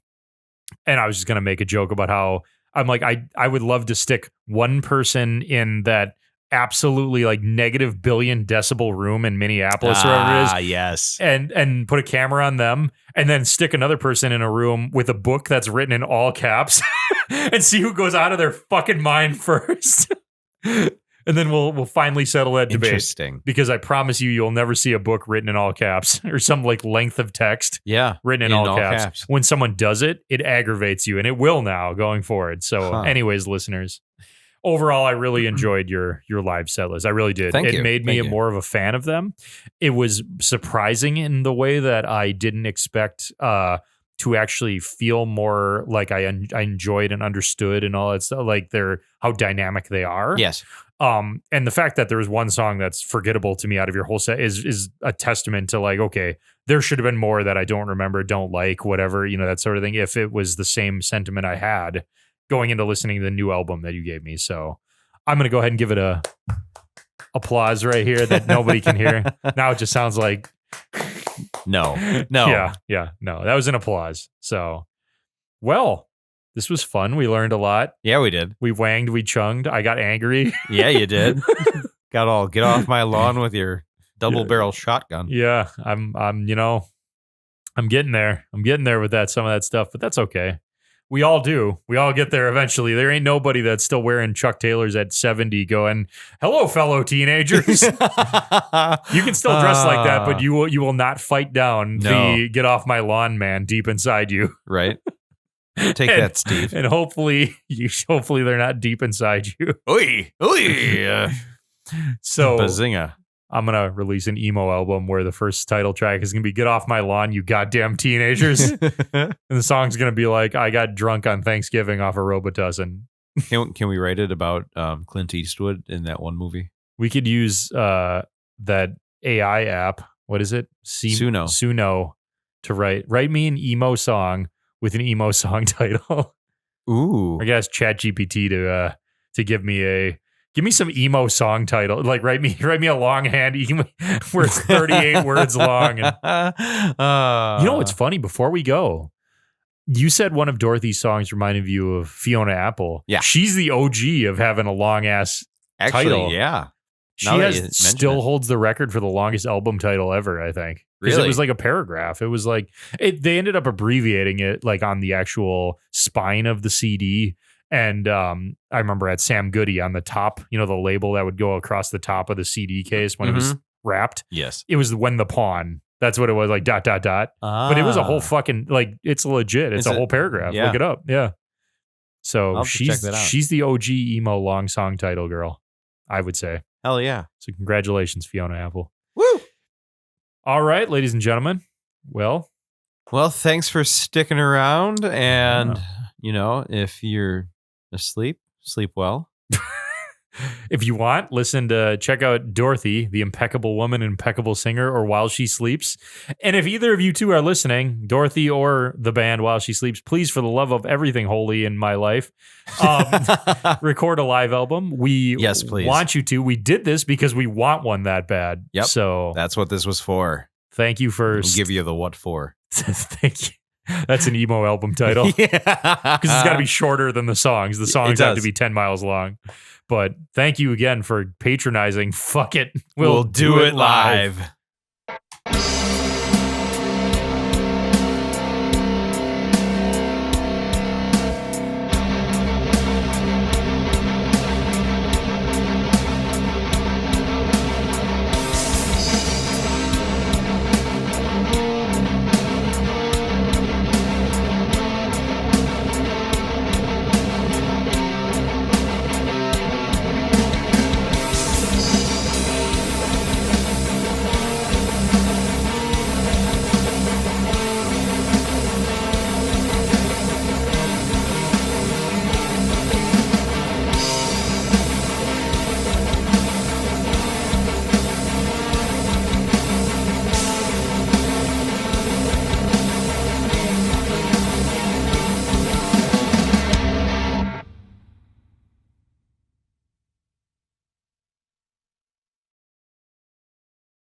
I was just gonna make a joke about how I'm like, I would love to stick one person in that absolutely like negative billion decibel room in Minneapolis or whatever it is. Yes. And put a camera on them and then stick another person in a room with a book that's written in all caps and see who goes out of their fucking mind first. And then we'll finally settle that debate. Interesting. Because I promise you'll never see a book written in all caps or some like length of text. Written in all caps. When someone does it, it aggravates you, and it will now going forward. So anyways, listeners, overall, I really enjoyed your live set list. I really did. It made me more of a fan of them. It was surprising in the way that I didn't expect to actually feel more like I enjoyed and understood and all that stuff. Like how dynamic they are. Yes. And the fact that there was one song that's forgettable to me out of your whole set is a testament to like, okay, there should have been more that I don't remember, don't like, whatever, that sort of thing. If it was the same sentiment I had going into listening to the new album that you gave me. So I'm going to go ahead and give it a applause right here that nobody can hear. Now it just sounds like no. Yeah. No, that was an applause. So, well, this was fun. We learned a lot. Yeah, we did. We wanged, we chunged. I got angry. Yeah, you did. Get off my lawn with your double barrel shotgun. Yeah, I'm I'm getting there. I'm getting there with some of that stuff, but that's okay. We all do. We all get there eventually. There ain't nobody that's still wearing Chuck Taylors at 70 going, hello, fellow teenagers. You can still dress like that, but you will not fight down the get off my lawn man deep inside you. Right. Take that, Steve. And hopefully they're not deep inside you. Oy, oy. So Bazinga. I'm going to release an emo album where the first title track is going to be Get Off My Lawn, You Goddamn Teenagers. And the song's going to be like, I got drunk on Thanksgiving off a Robitussin. Can we write it about Clint Eastwood in that one movie? We could use that AI app. What is it? Suno to write me an emo song with an emo song title. Ooh. I guess ChatGPT to give me some emo song title. Like write me a longhand emo where it's 38 words long. And, you know what's funny? Before we go, you said one of Dorothy's songs reminded you of Fiona Apple. Yeah, she's the OG of having a long ass title. Yeah, she still holds the record for the longest album title ever. I think because really? It was like a paragraph. It was like they ended up abbreviating it like on the actual spine of the CD. And I remember at Sam Goody on the top, the label that would go across the top of the CD case when it was wrapped. Yes. It was When the Pawn. That's what it was, like ... But it was a whole fucking, like, it's legit. It's a whole paragraph. Yeah. Look it up. Yeah. So check that out. she's the OG emo long song title girl, I would say. Hell yeah. So congratulations, Fiona Apple. Woo! All right, ladies and gentlemen. Well, thanks for sticking around. And, if you're asleep, sleep well. If you want, check out Dorothy, the impeccable woman, impeccable singer, or While She Sleeps. And if either of you two are listening, Dorothy or the band While She Sleeps, please, for the love of everything holy in my life, record a live album. Yes, please. Want you to. We did this because we want one that bad. Yep. So that's what this was for. Thank you for... We'll give you the what for. Thank you. That's an emo album title. Yeah. Because it's got to be shorter than the songs. The songs have to be 10 miles long. But thank you again for patronizing. Fuck it. We'll do it live.